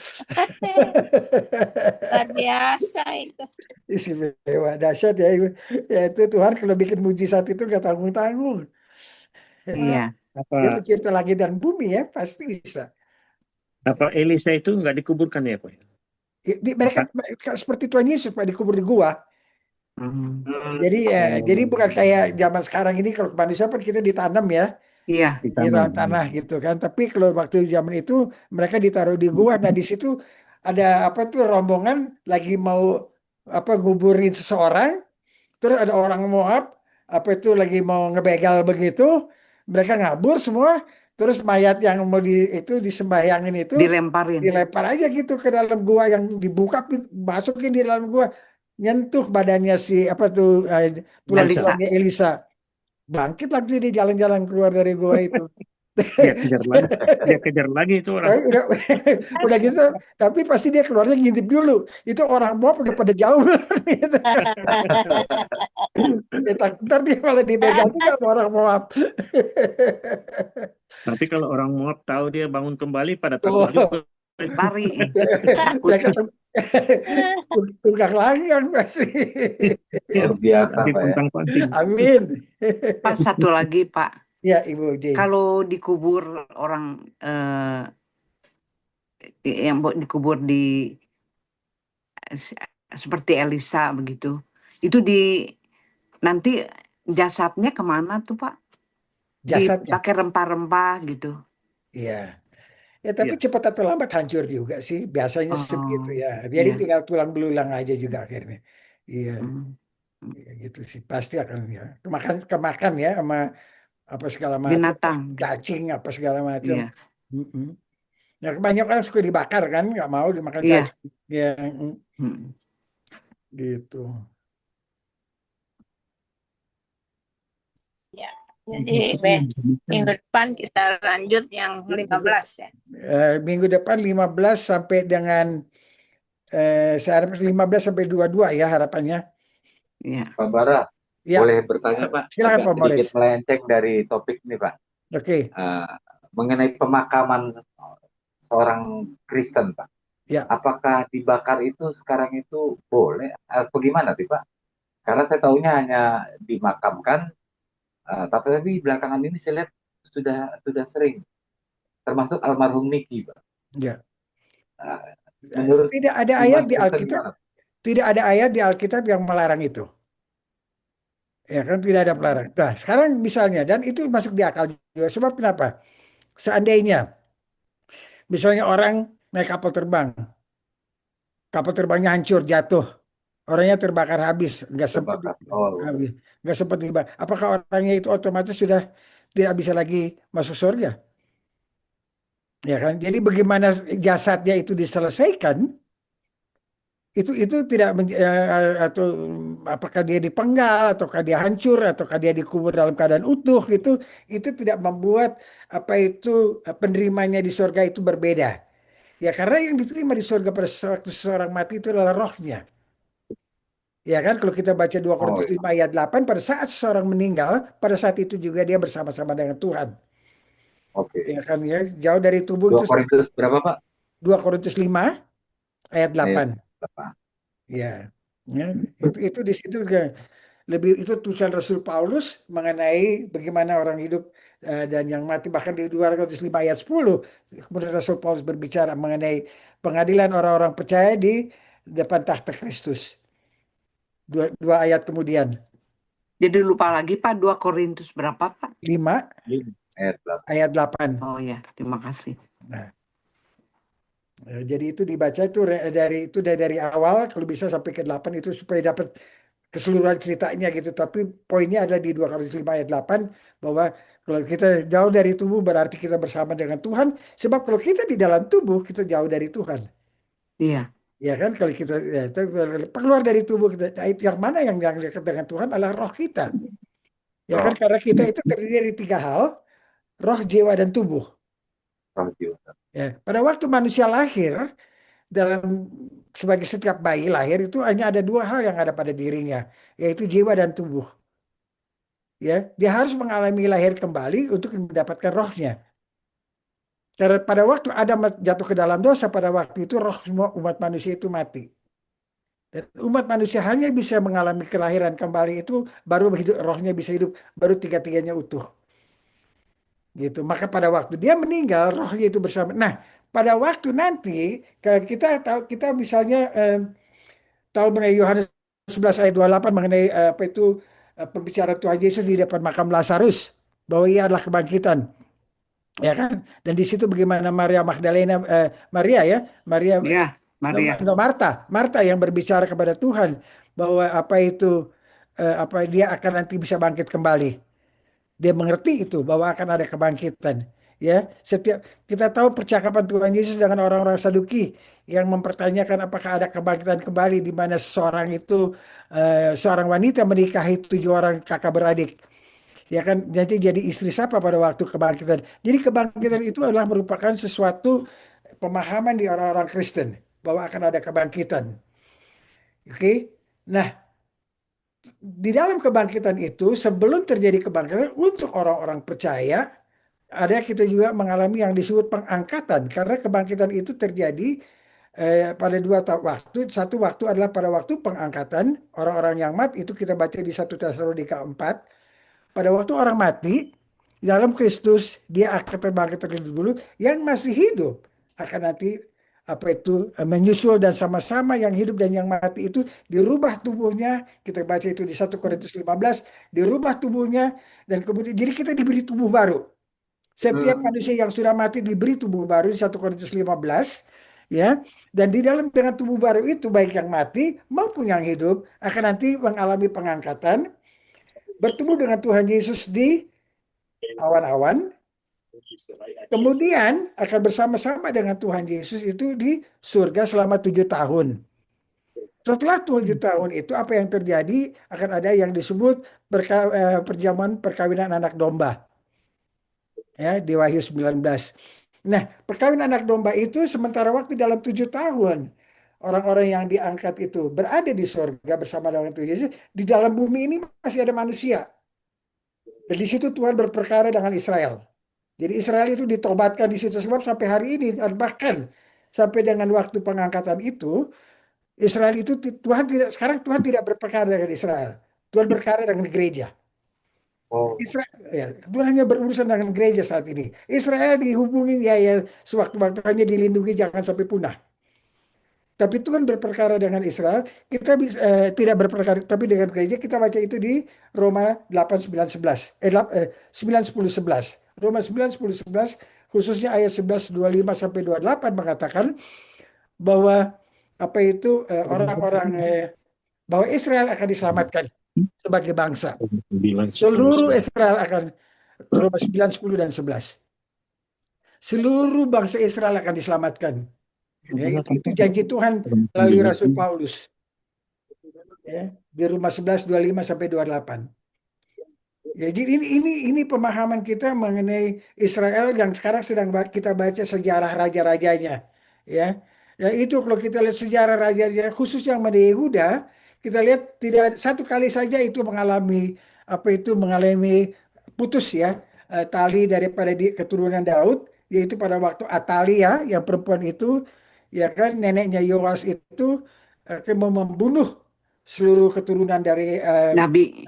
Luar biasa itu. Istimewa, dahsyat ya. Ya itu Tuhan kalau bikin mujizat itu gak tanggung-tanggung. Iya. Dia Apa pencipta langit dan bumi ya, pasti bisa. apa Elisa itu nggak dikuburkan ya, Pak? Mereka seperti Tuhan Yesus Pak dikubur di gua. Hmm. Jadi bukan kayak zaman sekarang ini kalau manusia kan kita ditanam ya. Iya. Di dalam tanah gitu kan. Tapi kalau waktu zaman itu mereka ditaruh di gua. Nah di situ ada apa tuh rombongan lagi mau nguburin seseorang. Terus ada orang Moab itu lagi mau ngebegal begitu. Mereka ngabur semua. Terus mayat yang mau disembahyangin itu Dilemparin. dilempar aja gitu ke dalam gua yang dibuka, masukin di dalam gua, nyentuh badannya si Elisa. tulangnya Elisa. Bangkit lagi dia jalan-jalan keluar dari gua itu. Dia kejar lagi itu orang. Tapi udah gitu, tapi pasti dia keluarnya ngintip dulu. Itu orang Moab udah pada jauh. Gitu. Ntar dia malah dibegal juga sama orang Moab. Tapi kalau orang Moab tahu dia bangun kembali pada Oh. takut juga. Lari. Mereka tukang lagi kan pasti. Luar biasa Nanti Pak ya. pontang-panting. Amin. Pak, satu lagi Pak. Ya Ibu Jane. Kalau dikubur orang yang dikubur di seperti Elisa begitu, itu nanti jasadnya kemana tuh Pak? Jasadnya. Dipakai rempah-rempah gitu. Iya. Ya tapi Iya. cepat atau lambat hancur juga sih. Biasanya segitu ya. Jadi Iya. tinggal tulang belulang aja juga akhirnya. Iya. Hmm. Ya, gitu sih. Pasti akan ya. Kemakan ya sama apa segala macam. Binatang. Cacing apa segala macam. Iya. Mm-mm. Ya kebanyakan suka dibakar kan, nggak mau dimakan Iya. cacing. Ya, Hmm. gitu. Ya. Jadi minggu depan kita lanjut yang 15 ya. Minggu depan 15 sampai dengan saya harap 15 sampai 22 ya harapannya. Iya. Pak Bara, Ya. boleh bertanya Pak? Silakan, Agak Pak sedikit Morris. melenceng dari topik ini Pak. Oke. Mengenai pemakaman seorang Kristen Pak. Ya. Apakah dibakar itu sekarang itu boleh? Atau gimana sih Pak? Karena saya tahunya hanya dimakamkan, tapi belakangan ini saya lihat sudah sering, termasuk almarhum Niki Pak. Ya. Menurut Tidak ada iman ayat di Kristen Alkitab. gimana? Tidak ada ayat di Alkitab yang melarang itu. Ya kan tidak ada pelarang. Nah, sekarang misalnya dan itu masuk di akal juga. Sebab kenapa? Seandainya misalnya orang naik kapal terbangnya hancur jatuh, orangnya terbakar habis, nggak sempat Terbakar. Oh, habis, nggak sempat dibakar. Apakah orangnya itu otomatis sudah tidak bisa lagi masuk surga? Ya kan? Jadi bagaimana jasadnya itu diselesaikan? itu tidak atau apakah dia dipenggal ataukah dia hancur ataukah dia dikubur dalam keadaan utuh gitu, itu tidak membuat apa itu penerimanya di surga itu berbeda. Ya karena yang diterima di surga pada waktu seseorang mati itu adalah rohnya. Ya kan kalau kita baca 2 Oh Korintus iya. 5 ayat 8, pada saat seseorang meninggal, pada saat itu juga dia bersama-sama dengan Tuhan. Oke. Ya kan ya, jauh dari tubuh 2 itu Korintus berapa, Pak? 2 Korintus 5 ayat Ayat 8. 8. Ya. Ya, itu di situ juga lebih itu tulisan Rasul Paulus mengenai bagaimana orang hidup dan yang mati, bahkan di 205 ayat 10 kemudian Rasul Paulus berbicara mengenai pengadilan orang-orang percaya di depan tahta Kristus. Dua ayat kemudian. Jadi lupa lagi Pak, 2 Korintus berapa Pak? 5 Ayat 8. ayat 8. Oh ya, terima kasih. Nah, jadi itu dibaca itu dari awal kalau bisa sampai ke 8 itu supaya dapat keseluruhan ceritanya gitu. Tapi poinnya ada di 2 Korintus 5 ayat 8 bahwa kalau kita jauh dari tubuh berarti kita bersama dengan Tuhan. Sebab kalau kita di dalam tubuh kita jauh dari Tuhan. Iya. Ya kan kalau kita ya, itu keluar dari tubuh kita, yang mana yang dekat dengan Tuhan adalah roh kita. Ya kan Roh, karena kita itu terdiri dari 3 hal, roh, jiwa, dan tubuh. roh jiwa. Ya, pada waktu manusia lahir dalam sebagai setiap bayi lahir itu hanya ada 2 hal yang ada pada dirinya, yaitu jiwa dan tubuh. Ya, dia harus mengalami lahir kembali untuk mendapatkan rohnya. Karena pada waktu Adam jatuh ke dalam dosa, pada waktu itu roh semua umat manusia itu mati. Dan umat manusia hanya bisa mengalami kelahiran kembali itu baru hidup, rohnya bisa hidup, baru tiga-tiganya utuh. Gitu. Maka pada waktu dia meninggal, rohnya itu bersama. Nah, pada waktu nanti kita tahu kita misalnya tahu mengenai Yohanes 11 ayat 28 mengenai apa itu pembicaraan Tuhan Yesus di depan makam Lazarus bahwa ia adalah kebangkitan. Ya kan? Dan di situ bagaimana Maria Magdalena, Maria ya, Maria, Ya, Maria. Marta yang berbicara kepada Tuhan bahwa apa itu apa dia akan nanti bisa bangkit kembali. Dia mengerti itu bahwa akan ada kebangkitan. Ya, setiap kita tahu percakapan Tuhan Yesus dengan orang-orang Saduki yang mempertanyakan apakah ada kebangkitan kembali di mana seorang wanita menikahi 7 orang kakak beradik. Ya kan, jadi istri siapa pada waktu kebangkitan. Jadi kebangkitan itu adalah merupakan sesuatu pemahaman di orang-orang Kristen bahwa akan ada kebangkitan. Oke. Nah, di dalam kebangkitan itu sebelum terjadi kebangkitan untuk orang-orang percaya ada kita juga mengalami yang disebut pengangkatan karena kebangkitan itu terjadi pada 2 waktu. Satu waktu adalah pada waktu pengangkatan orang-orang yang mati itu kita baca di 1 Tesalonika 4. Pada waktu orang mati dalam Kristus dia akan terbangkit terlebih dulu, yang masih hidup akan nanti apa itu menyusul dan sama-sama yang hidup dan yang mati itu dirubah tubuhnya. Kita baca itu di 1 Korintus 15, dirubah tubuhnya dan kemudian jadi kita diberi tubuh baru. Setiap manusia yang sudah mati diberi tubuh baru di 1 Korintus 15, ya. Dan di dalam dengan tubuh baru itu baik yang mati maupun yang hidup akan nanti mengalami pengangkatan, bertemu dengan Tuhan Yesus di awan-awan, kemudian akan bersama-sama dengan Tuhan Yesus itu di surga selama 7 tahun. Setelah 7 tahun itu apa yang terjadi, akan ada yang disebut perjamuan perkawinan anak domba. Ya, di Wahyu 19. Nah, perkawinan anak domba itu sementara waktu dalam 7 tahun orang-orang yang diangkat itu berada di surga bersama dengan Tuhan Yesus, di dalam bumi ini masih ada manusia. Dan di situ Tuhan berperkara dengan Israel. Jadi Israel itu ditobatkan di situ sebab sampai hari ini dan bahkan sampai dengan waktu pengangkatan itu Israel itu Tuhan tidak berperkara dengan Israel. Tuhan berperkara dengan gereja. Oh, Israel, ya, Tuhan hanya berurusan dengan gereja saat ini. Israel dihubungi ya sewaktu-waktu hanya dilindungi jangan sampai punah. Tapi Tuhan berperkara dengan Israel, kita bisa, tidak berperkara, tapi dengan gereja kita baca itu di Roma 8, 9, 11. 9, 10, 11. Roma 9, 10, 11, khususnya ayat 11, 25 sampai 28 mengatakan bahwa apa itu orang-orang bahwa Israel akan diselamatkan sebagai bangsa. Seluruh Israel akan, Roma 9, 10, dan 11. Seluruh bangsa Israel akan diselamatkan. Ya, itu janji Tuhan melalui Rasul Paulus. Ya, di Roma 11, 25 sampai 28. Ya, jadi ini pemahaman kita mengenai Israel yang sekarang sedang kita baca sejarah raja-rajanya, ya. Ya itu kalau kita lihat sejarah raja-raja khusus yang pada Yehuda, kita lihat tidak satu kali saja itu mengalami putus ya tali daripada keturunan Daud, yaitu pada waktu Atalia yang perempuan itu, ya kan neneknya Yoas itu mau membunuh seluruh keturunan dari Nabi.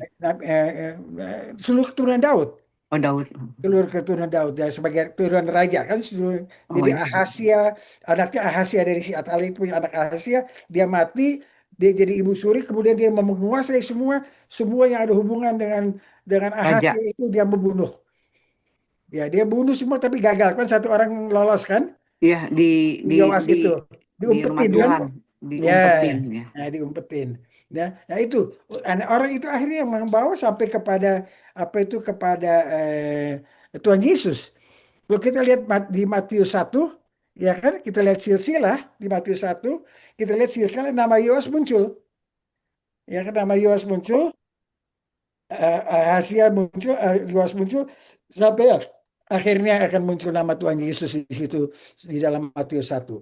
seluruh keturunan Daud, Oh, Daud. seluruh keturunan Daud dan sebagai keturunan raja kan seluruh, Oh, jadi iya. anaknya Ahasia dari si Atali itu punya anak Ahasia, dia mati, dia jadi ibu suri, kemudian dia menguasai semua yang ada hubungan dengan Raja. Ahasia itu dia membunuh. Ya, dia bunuh semua tapi gagal kan, satu orang lolos kan, Iya, Yoas itu di rumah diumpetin kan. Tuhan, Ya, diumpetin ya. nah diumpetin. Nah itu orang itu akhirnya yang membawa sampai kepada Tuhan Yesus. Kalau kita lihat di Matius 1, ya kan, kita lihat silsilah di Matius 1, kita lihat silsilah nama Yoas muncul. Ya kan, nama Yoas muncul, Ahasia muncul, Yoas muncul, sampai akhirnya akan muncul nama Tuhan Yesus di situ di dalam Matius 1.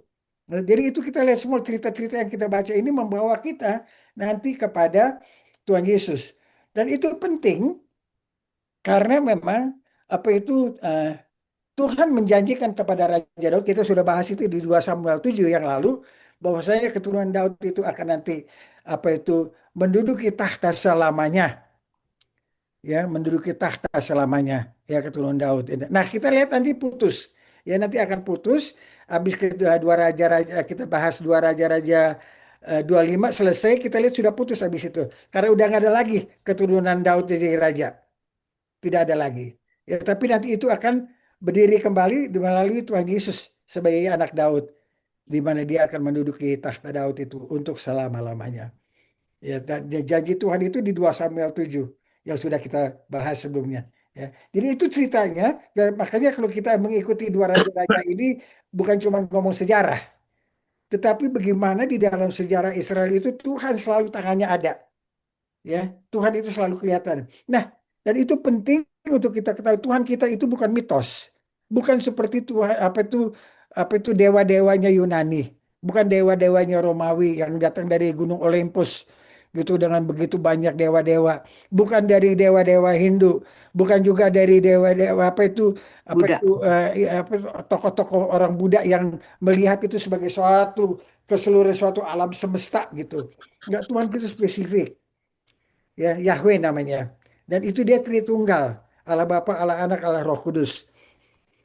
Nah, jadi itu kita lihat semua cerita-cerita yang kita baca ini membawa kita nanti kepada Tuhan Yesus. Dan itu penting karena memang Tuhan menjanjikan kepada Raja Daud, kita sudah bahas itu di 2 Samuel 7 yang lalu, bahwasanya keturunan Daud itu akan nanti menduduki tahta selamanya. Ya, menduduki tahta selamanya, ya keturunan Daud. Nah, kita lihat nanti putus. Ya, nanti akan putus habis dua raja-raja, kita bahas dua raja-raja 25 selesai, kita lihat sudah putus habis itu. Karena udah nggak ada lagi keturunan Daud jadi raja. Tidak ada lagi. Ya, tapi nanti itu akan berdiri kembali melalui Tuhan Yesus sebagai anak Daud, di mana dia akan menduduki tahta Daud itu untuk selama-lamanya. Ya, dan janji Tuhan itu di 2 Samuel 7 yang sudah kita bahas sebelumnya. Ya. Jadi itu ceritanya, dan makanya kalau kita mengikuti dua raja-raja ini bukan cuma ngomong sejarah, tetapi bagaimana di dalam sejarah Israel itu Tuhan selalu tangannya ada. Ya, Tuhan itu selalu kelihatan. Nah, dan itu penting untuk kita ketahui, Tuhan kita itu bukan mitos, bukan seperti Tuhan apa itu dewa-dewanya Yunani, bukan dewa-dewanya Romawi yang datang dari Gunung Olympus gitu dengan begitu banyak dewa-dewa, bukan dari dewa-dewa Hindu, bukan juga dari dewa-dewa Buddha. tokoh-tokoh orang Buddha yang melihat itu sebagai keseluruhan suatu alam semesta gitu. Enggak, Tuhan itu spesifik. Ya, Yahweh namanya. Dan itu dia Tritunggal, Allah Bapa, Allah Anak, Allah Roh Kudus.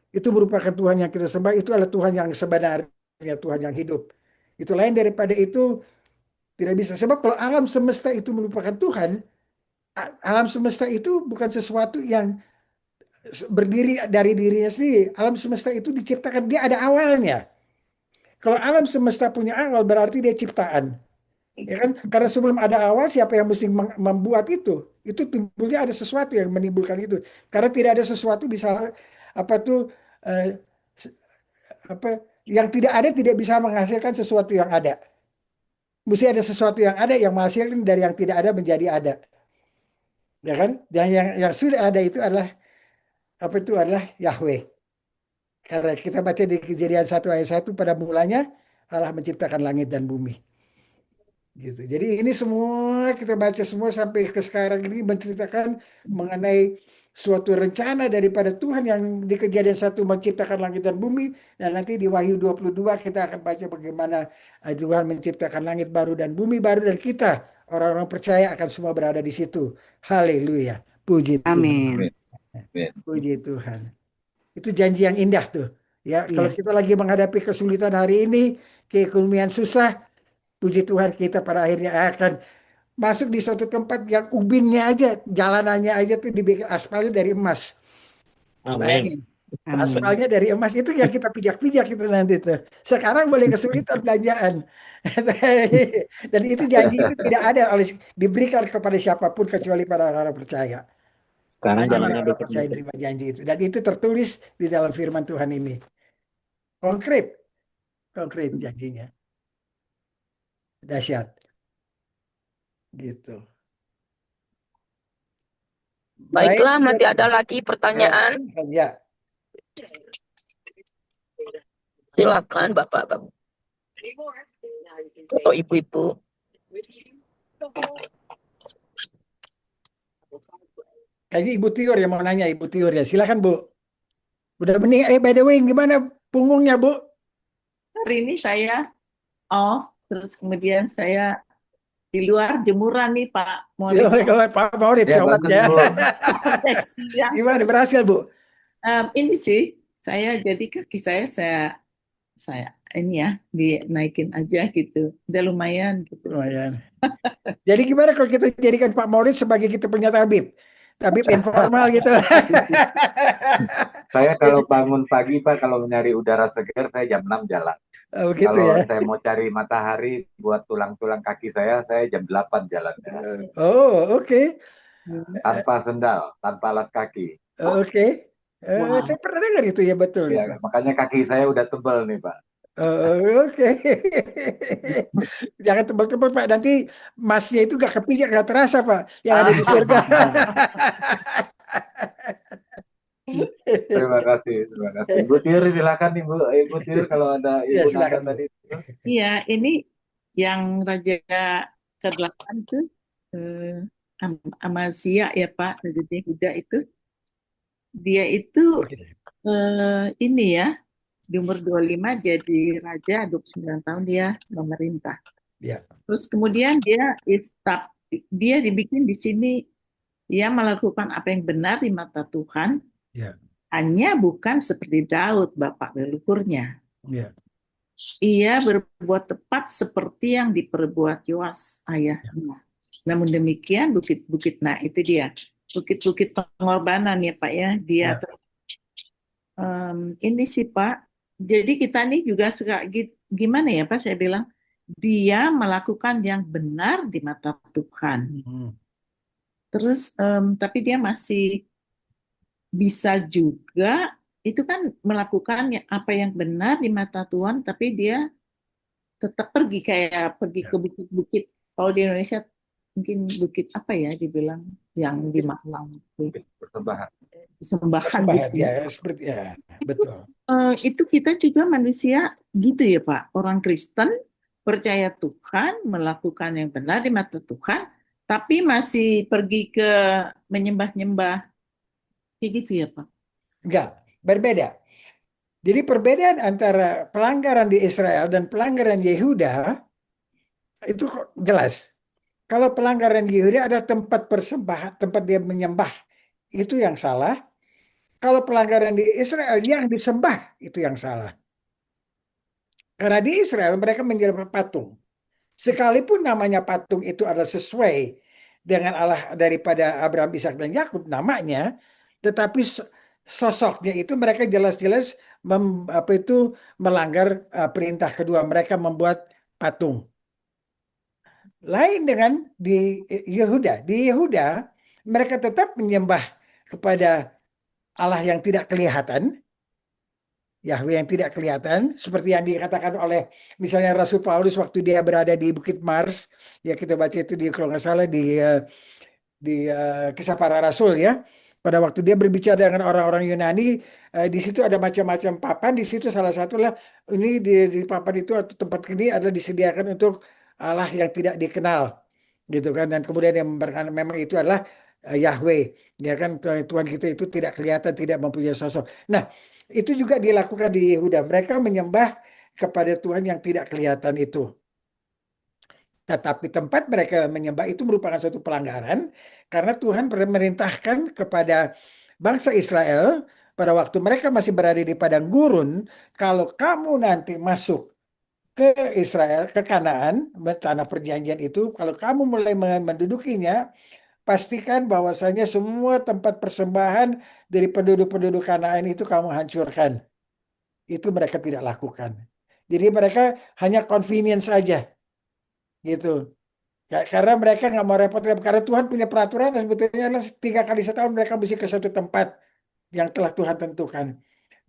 Itu merupakan Tuhan yang kita sembah, itu adalah Tuhan yang sebenarnya, Tuhan yang hidup. Itu lain daripada itu tidak bisa. Sebab kalau alam semesta itu merupakan Tuhan, alam semesta itu bukan sesuatu yang berdiri dari dirinya sendiri. Alam semesta itu diciptakan, dia ada awalnya. Kalau alam semesta punya awal berarti dia ciptaan. Ya kan? Karena sebelum ada awal, siapa yang mesti membuat itu? Itu timbulnya ada sesuatu yang menimbulkan itu. Karena tidak ada sesuatu bisa apa tuh eh, apa yang tidak ada tidak bisa menghasilkan sesuatu yang ada. Mesti ada sesuatu yang ada yang menghasilkan dari yang tidak ada menjadi ada. Ya kan? Dan yang sudah ada itu adalah Yahweh. Karena kita baca di Kejadian 1 ayat 1, pada mulanya Allah menciptakan langit dan bumi. Gitu. Jadi ini semua kita baca semua sampai ke sekarang ini menceritakan mengenai suatu rencana daripada Tuhan yang di Kejadian 1 menciptakan langit dan bumi, dan nanti di Wahyu 22 kita akan baca bagaimana Tuhan menciptakan langit baru dan bumi baru, dan kita orang-orang percaya akan semua berada di situ. Haleluya. Puji Tuhan. Amin. Puji Tuhan. Itu janji yang indah tuh. Ya, kalau Iya. kita lagi menghadapi kesulitan hari ini, keekonomian susah, puji Tuhan kita pada akhirnya akan masuk di suatu tempat yang ubinnya aja, jalanannya aja tuh dibikin aspalnya dari emas. Amin. Bayangin. Amin. Aspalnya dari emas itu yang kita pijak-pijak itu nanti tuh. Sekarang boleh kesulitan belanjaan. Dan itu janji itu tidak ada diberikan kepada siapapun kecuali pada orang percaya. Karena Hanya jalannya orang-orang dekat. percaya menerima janji itu. Dan itu tertulis di dalam firman Tuhan ini. Konkret. konkret janjinya. Dahsyat. Gitu. Baik, Baiklah, masih ada lagi pertanyaan. ya. Silakan Bapak-bapak atau Ibu-ibu. Kayaknya Ibu Tiur yang mau nanya, Ibu Tiur ya. Silakan Bu. Udah mending, by the way, gimana punggungnya Bu? Hari ini saya off, terus kemudian saya di luar jemuran nih Pak Ya, Morris. Pak Maurits, Ya, sobat bagus, ya. Bu. Ya. Gimana berhasil Bu? Ini sih saya jadi kaki saya ini ya dinaikin aja gitu, udah lumayan gitu. Lumayan. Jadi gimana kalau kita jadikan Pak Maurits sebagai kita punya tabib? Tabib informal gitu. Saya kalau bangun pagi, Pak, kalau nyari udara segar, saya jam 6 jalan. Oh, begitu Kalau ya. saya mau cari matahari buat tulang-tulang kaki saya jam 8 jalannya. Oh, oke. Tanpa sendal, tanpa alas kaki. Oke. Wow. Saya pernah dengar itu ya, betul itu. Ya, makanya kaki saya udah tebal nih, Pak. Oke. Jangan tebal-tebal Pak, nanti masnya itu gak kepijak, gak terasa Pak, yang ada di surga. Terima kasih, terima kasih. Ibu Tiur, silakan Ibu. Ibu Tiur, kalau ada Ya, Ibu Nanda silakan Bu. tadi. Iya, ini yang Raja ke-8 itu Amazia ya Pak, Raja Yehuda itu. Dia itu ini ya, di umur 25 jadi raja, 29 tahun dia memerintah. Ya. Terus kemudian dia dibikin di sini, dia melakukan apa yang benar di mata Tuhan, Ya. hanya bukan seperti Daud, bapak leluhurnya. Ya. Ia berbuat tepat seperti yang diperbuat Yoas ayahnya. Namun demikian bukit-bukit, nah itu dia, bukit-bukit pengorbanan ya Pak ya, dia Ya. ini sih Pak, jadi kita nih juga suka gimana ya Pak, saya bilang, dia melakukan yang benar di mata Tuhan. Terus tapi dia masih bisa juga itu kan melakukan apa yang benar di mata Tuhan, tapi dia tetap pergi ke bukit-bukit. Kalau di Indonesia mungkin bukit apa ya dibilang yang di Malang itu. Persembahan gitu. Ya, seperti ya, betul. Itu kita juga manusia gitu ya Pak. Orang Kristen percaya Tuhan, melakukan yang benar di mata Tuhan, tapi masih pergi ke menyembah-nyembah kayak gitu ya Pak. Enggak, berbeda. Jadi perbedaan antara pelanggaran di Israel dan pelanggaran Yehuda itu kok jelas. Kalau pelanggaran di Yehuda ada tempat persembahan, tempat dia menyembah, itu yang salah. Kalau pelanggaran di Israel yang disembah, itu yang salah. Karena di Israel mereka menyembah patung. Sekalipun namanya patung itu adalah sesuai dengan Allah daripada Abraham, Ishak dan Yakub namanya, tetapi sosoknya itu mereka jelas-jelas melanggar perintah kedua, mereka membuat patung. Lain dengan di Yehuda. Di Yehuda mereka tetap menyembah kepada Allah yang tidak kelihatan, Yahweh yang tidak kelihatan, seperti yang dikatakan oleh misalnya Rasul Paulus waktu dia berada di Bukit Mars, ya kita baca itu di kalau nggak salah di Kisah Para Rasul ya. Pada waktu dia berbicara dengan orang-orang Yunani, di situ ada macam-macam papan. Di situ salah satulah ini di papan itu atau tempat ini adalah disediakan untuk Allah yang tidak dikenal, gitu kan. Dan kemudian yang memang itu adalah Yahweh, ya kan, Tuhan kita itu tidak kelihatan, tidak mempunyai sosok. Nah, itu juga dilakukan di Yehuda. Mereka menyembah kepada Tuhan yang tidak kelihatan itu. Tetapi tempat mereka menyembah itu merupakan suatu pelanggaran karena Tuhan memerintahkan kepada bangsa Israel pada waktu mereka masih berada di padang gurun, kalau kamu nanti masuk ke Israel, ke Kanaan, tanah perjanjian itu, kalau kamu mulai mendudukinya, pastikan bahwasanya semua tempat persembahan dari penduduk-penduduk Kanaan itu kamu hancurkan. Itu mereka tidak lakukan. Jadi mereka hanya convenience saja. Gitu. Karena mereka nggak mau repot, karena Tuhan punya peraturan sebetulnya adalah 3 kali setahun mereka mesti ke satu tempat yang telah Tuhan tentukan.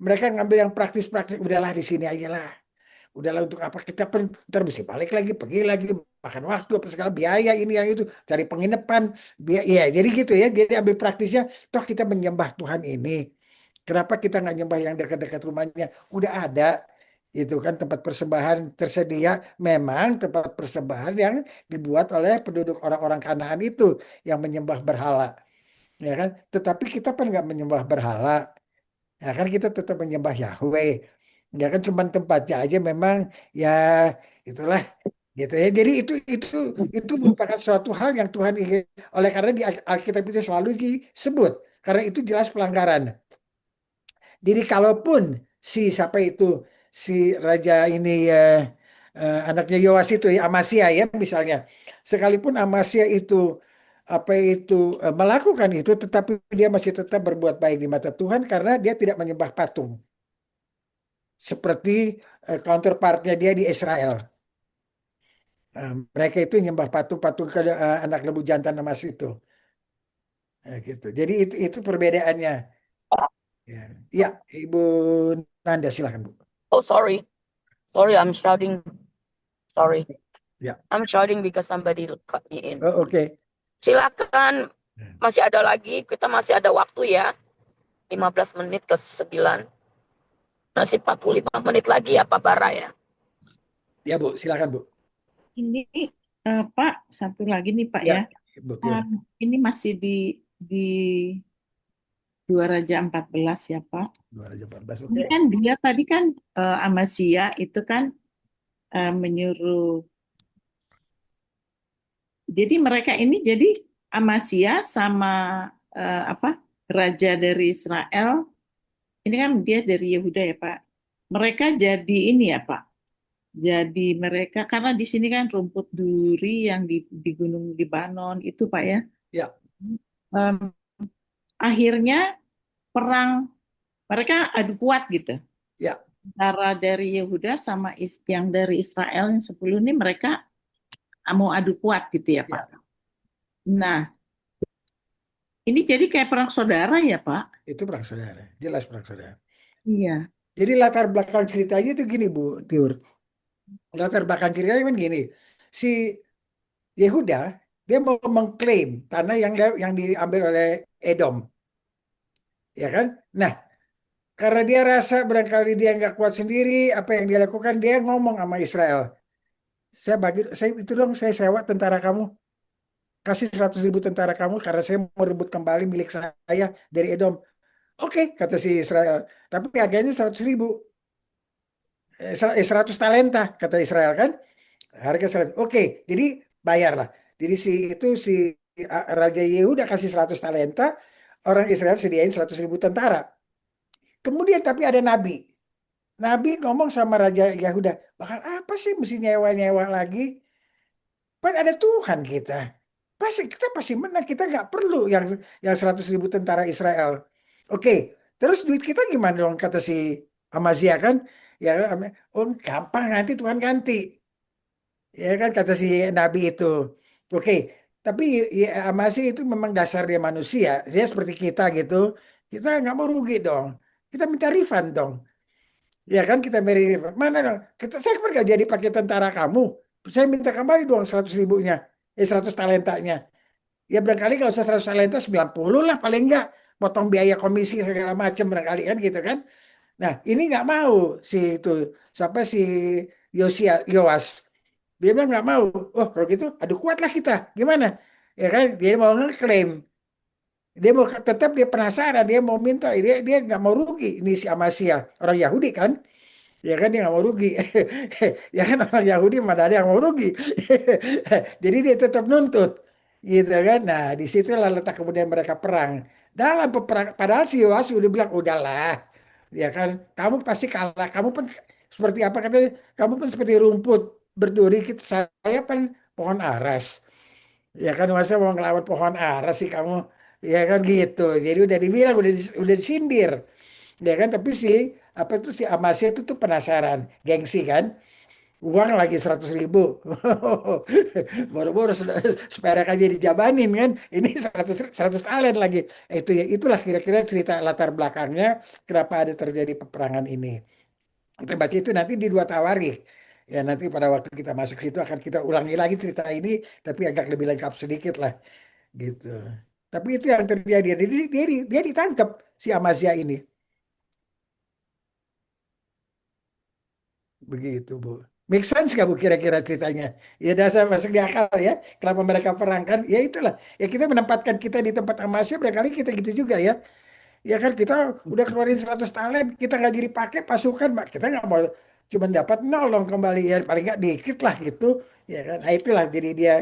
Mereka ngambil yang praktis-praktis, udahlah di sini aja lah. udahlah untuk apa kita ntar mesti balik lagi, pergi lagi, makan waktu apa segala biaya ini yang itu, cari penginapan, ya jadi gitu ya. Jadi ambil praktisnya, toh kita menyembah Tuhan ini. Kenapa kita nggak nyembah yang dekat-dekat rumahnya? Udah ada itu kan tempat persembahan tersedia. Memang tempat persembahan yang dibuat oleh penduduk orang-orang Kanaan itu yang menyembah berhala, ya kan? Tetapi kita kan nggak menyembah berhala, ya kan? Kita tetap menyembah Yahweh, ya kan? Cuman tempatnya aja memang ya itulah gitu ya. Jadi itu merupakan suatu hal yang Tuhan ingin. Oleh karena di Alkitab itu selalu disebut karena itu jelas pelanggaran. Jadi kalaupun si siapa itu si raja ini anaknya Yoas itu ya Amasya ya misalnya, sekalipun Amasya itu apa itu melakukan itu, tetapi dia masih tetap berbuat baik di mata Tuhan karena dia tidak menyembah patung seperti counterpartnya dia di Israel. Mereka itu nyembah patung-patung ke anak lembu jantan emas itu. Gitu. Jadi itu perbedaannya. Ya, ya, Ibu Nanda silakan Bu. Oh, sorry. Sorry, I'm shouting. Sorry. Ya. I'm shouting because somebody cut me in. Oh, oke. Silakan. Masih ada lagi. Kita masih ada waktu ya. 15 menit ke 9. Masih 45 menit lagi ya Pak Bara ya. Ya Bu, silakan Bu. Ini Pak, satu lagi nih Pak Ya, ya. Bu, ya. Ini masih di 2 Raja 14 ya Pak. 2 Raja 14, Ini oke. kan dia tadi kan Amasya itu kan menyuruh. Jadi mereka ini jadi Amasya sama raja dari Israel. Ini kan dia dari Yehuda ya Pak. Mereka jadi ini ya Pak. Jadi mereka karena di sini kan rumput duri yang di Gunung Libanon itu Pak ya. Ya. Akhirnya perang mereka adu kuat gitu. Ya. Antara dari Yehuda sama yang dari Israel yang 10 ini mereka mau adu kuat gitu ya Pak. Ya. Nah, ini jadi kayak perang saudara ya Pak? Itu perang saudara, jelas perang saudara. Iya. Jadi latar belakang ceritanya itu gini Bu Tiur. Latar belakang ceritanya kan gini. Si Yehuda dia mau mengklaim tanah yang diambil oleh Edom. Ya kan? Nah, karena dia rasa barangkali dia nggak kuat sendiri, apa yang dia lakukan, dia ngomong sama Israel. Saya sewa tentara kamu, kasih 100.000 tentara kamu karena saya mau rebut kembali milik saya dari Edom. Oke, kata si Israel. Tapi harganya 100.000. 100 talenta, kata Israel kan. Harga 100. Oke, jadi bayarlah. Jadi si Raja Yehuda kasih 100 talenta, orang Israel sediain 100.000 tentara. Kemudian tapi ada nabi. Nabi ngomong sama Raja Yehuda, bakal apa sih mesti nyewa-nyewa lagi? Kan ada Tuhan kita. Kita pasti menang. Kita nggak perlu yang 100.000 tentara Israel. Oke, terus duit kita gimana dong kata si Amazia kan? Ya, oh gampang nanti Tuhan ganti. Ya kan kata si Nabi itu. Oke, tapi ya, Amazia itu memang dasar dia manusia. Dia seperti kita gitu. Kita nggak mau rugi dong. Kita minta refund dong. Ya kan kita beri mana dong? Saya kan nggak jadi pakai tentara kamu. Saya minta kembali dong 100.000-nya. 100 talentanya. Ya barangkali nggak usah 100 talenta 90 lah paling nggak. Potong biaya komisi segala macam barangkali kan gitu kan. Nah ini nggak mau si itu. Sampai si Yoas. Dia bilang nggak mau. Oh kalau gitu aduh kuatlah kita. Gimana? Ya kan dia mau ngeklaim. Dia mau tetap dia penasaran. Dia mau minta. Dia nggak mau rugi. Ini si Amasya. Orang Yahudi kan. Ya kan dia nggak mau rugi. Ya kan orang Yahudi mana ada yang mau rugi. Jadi dia tetap nuntut. Gitu kan. Nah disitulah letak kemudian mereka perang. Dalam peperang. Padahal si Yoas udah bilang udahlah. Ya kan. Kamu pasti kalah. Kamu pun seperti apa katanya. Kamu pun seperti rumput berduri. Saya kan pohon aras. Ya kan masa mau ngelawan pohon aras sih kamu. Ya kan gitu. Jadi udah dibilang. Udah disindir. Ya kan, tapi apa itu si Amasya itu tuh penasaran, gengsi kan, uang lagi 100.000, baru-baru sepeda aja dijabanin kan, ini 100 talent lagi. Itulah kira-kira cerita latar belakangnya kenapa ada terjadi peperangan ini. Kita baca itu nanti di 2 Tawarikh. Ya nanti pada waktu kita masuk situ akan kita ulangi lagi cerita ini, tapi agak lebih lengkap sedikit lah, gitu. Tapi itu yang terjadi. Jadi dia ditangkap si Amazia ini, begitu Bu. Make sense nggak Bu kira-kira ceritanya? Ya dasar masuk di akal ya. Kenapa mereka perang kan? Ya itulah. Ya kita menempatkan kita di tempat Amazia, barangkali kita gitu juga ya. Ya kan kita udah keluarin 100 talent, kita nggak jadi pakai pasukan, Mbak. Kita nggak mau cuma dapat nol dong kembali ya paling nggak dikit lah gitu. Ya kan, nah itulah jadi dia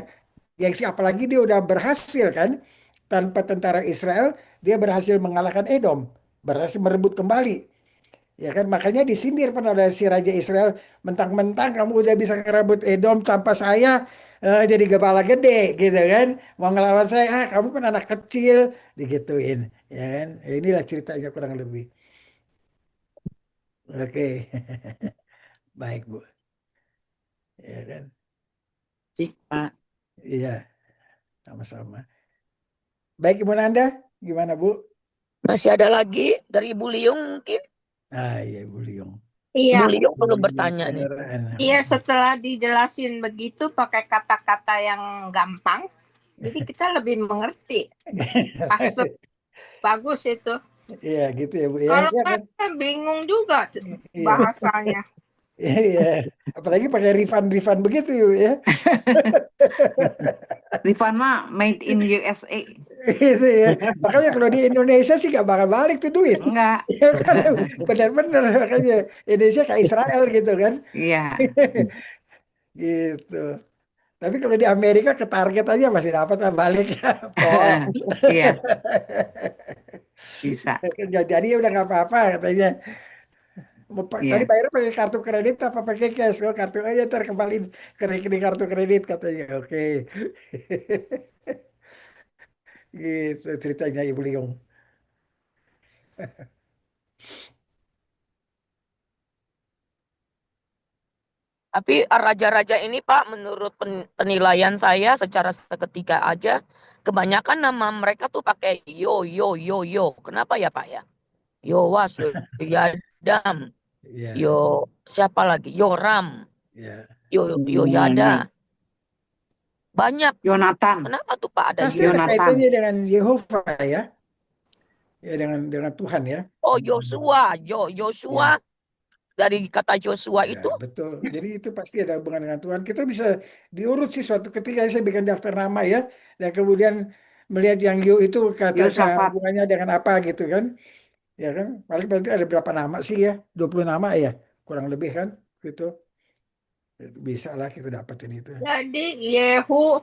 gengsi apalagi dia udah berhasil kan tanpa tentara Israel dia berhasil mengalahkan Edom, berhasil merebut kembali. Ya kan makanya disindir pada oleh si Raja Israel, mentang-mentang kamu udah bisa ngerebut Edom tanpa saya jadi kepala gede gitu kan. Mau ngelawan saya, kamu kan anak kecil digituin. Ya kan. Ya, inilah ceritanya kurang lebih. Oke. Baik, Bu. Ya kan. Sih, Pak. Iya, sama-sama. Baik, Ibu Nanda, gimana, Bu? Masih ada lagi dari Ibu Liung mungkin? Ah, iya, Ibu Liung. Iya, Ibu Liung Ibu belum Liung bertanya nih. beneran. iya setelah dijelasin begitu pakai kata-kata yang gampang, jadi kita lebih mengerti. Pastor, bagus itu. Iya, gitu ya, Bu ya. Kalau Iya kan kan? saya bingung juga Iya. bahasanya. Iya. Apalagi pakai refund begitu ya. Rifan mah made in USA. Itu ya. Makanya kalau di Indonesia sih gak bakal balik tuh duit. Enggak. Ya kan benar-benar makanya Indonesia kayak Israel gitu kan. Iya. Gitu. Tapi kalau di Amerika ke target aja masih dapat lah balik ya. Pol. Iya, bisa. Nggak jadi ya udah nggak apa-apa katanya. Tadi Iya. bayar pakai kartu kredit apa pakai cash? Oh, kartu aja ntar kembaliin ke rekening kartu kredit katanya. Oke. Gitu ceritanya Ibu Liung. Tapi raja-raja ini Pak, menurut penilaian saya secara seketika aja, kebanyakan nama mereka tuh pakai yo. Kenapa ya Pak ya? Yowas, Yadam, Ya, siapa lagi? Yoram, ya. Yada. Banyak. Yonatan. Kenapa tuh Pak ada Pasti ada Yonatan. kaitannya dengan Yehova ya. Ya dengan Tuhan ya. Oh, Yosua, Yosua. Ya, Dari kata Joshua ya itu, betul. Jadi itu pasti ada hubungan dengan Tuhan. Kita bisa diurut sih suatu ketika saya bikin daftar nama ya. Dan kemudian melihat yang Yo itu kata Yosafat. hubungannya dengan apa gitu kan. Ya kan. Paling berarti ada berapa nama sih ya? 20 nama ya. Kurang lebih kan. Gitu. Itu bisa lah kita dapetin itu. Jadi Yehu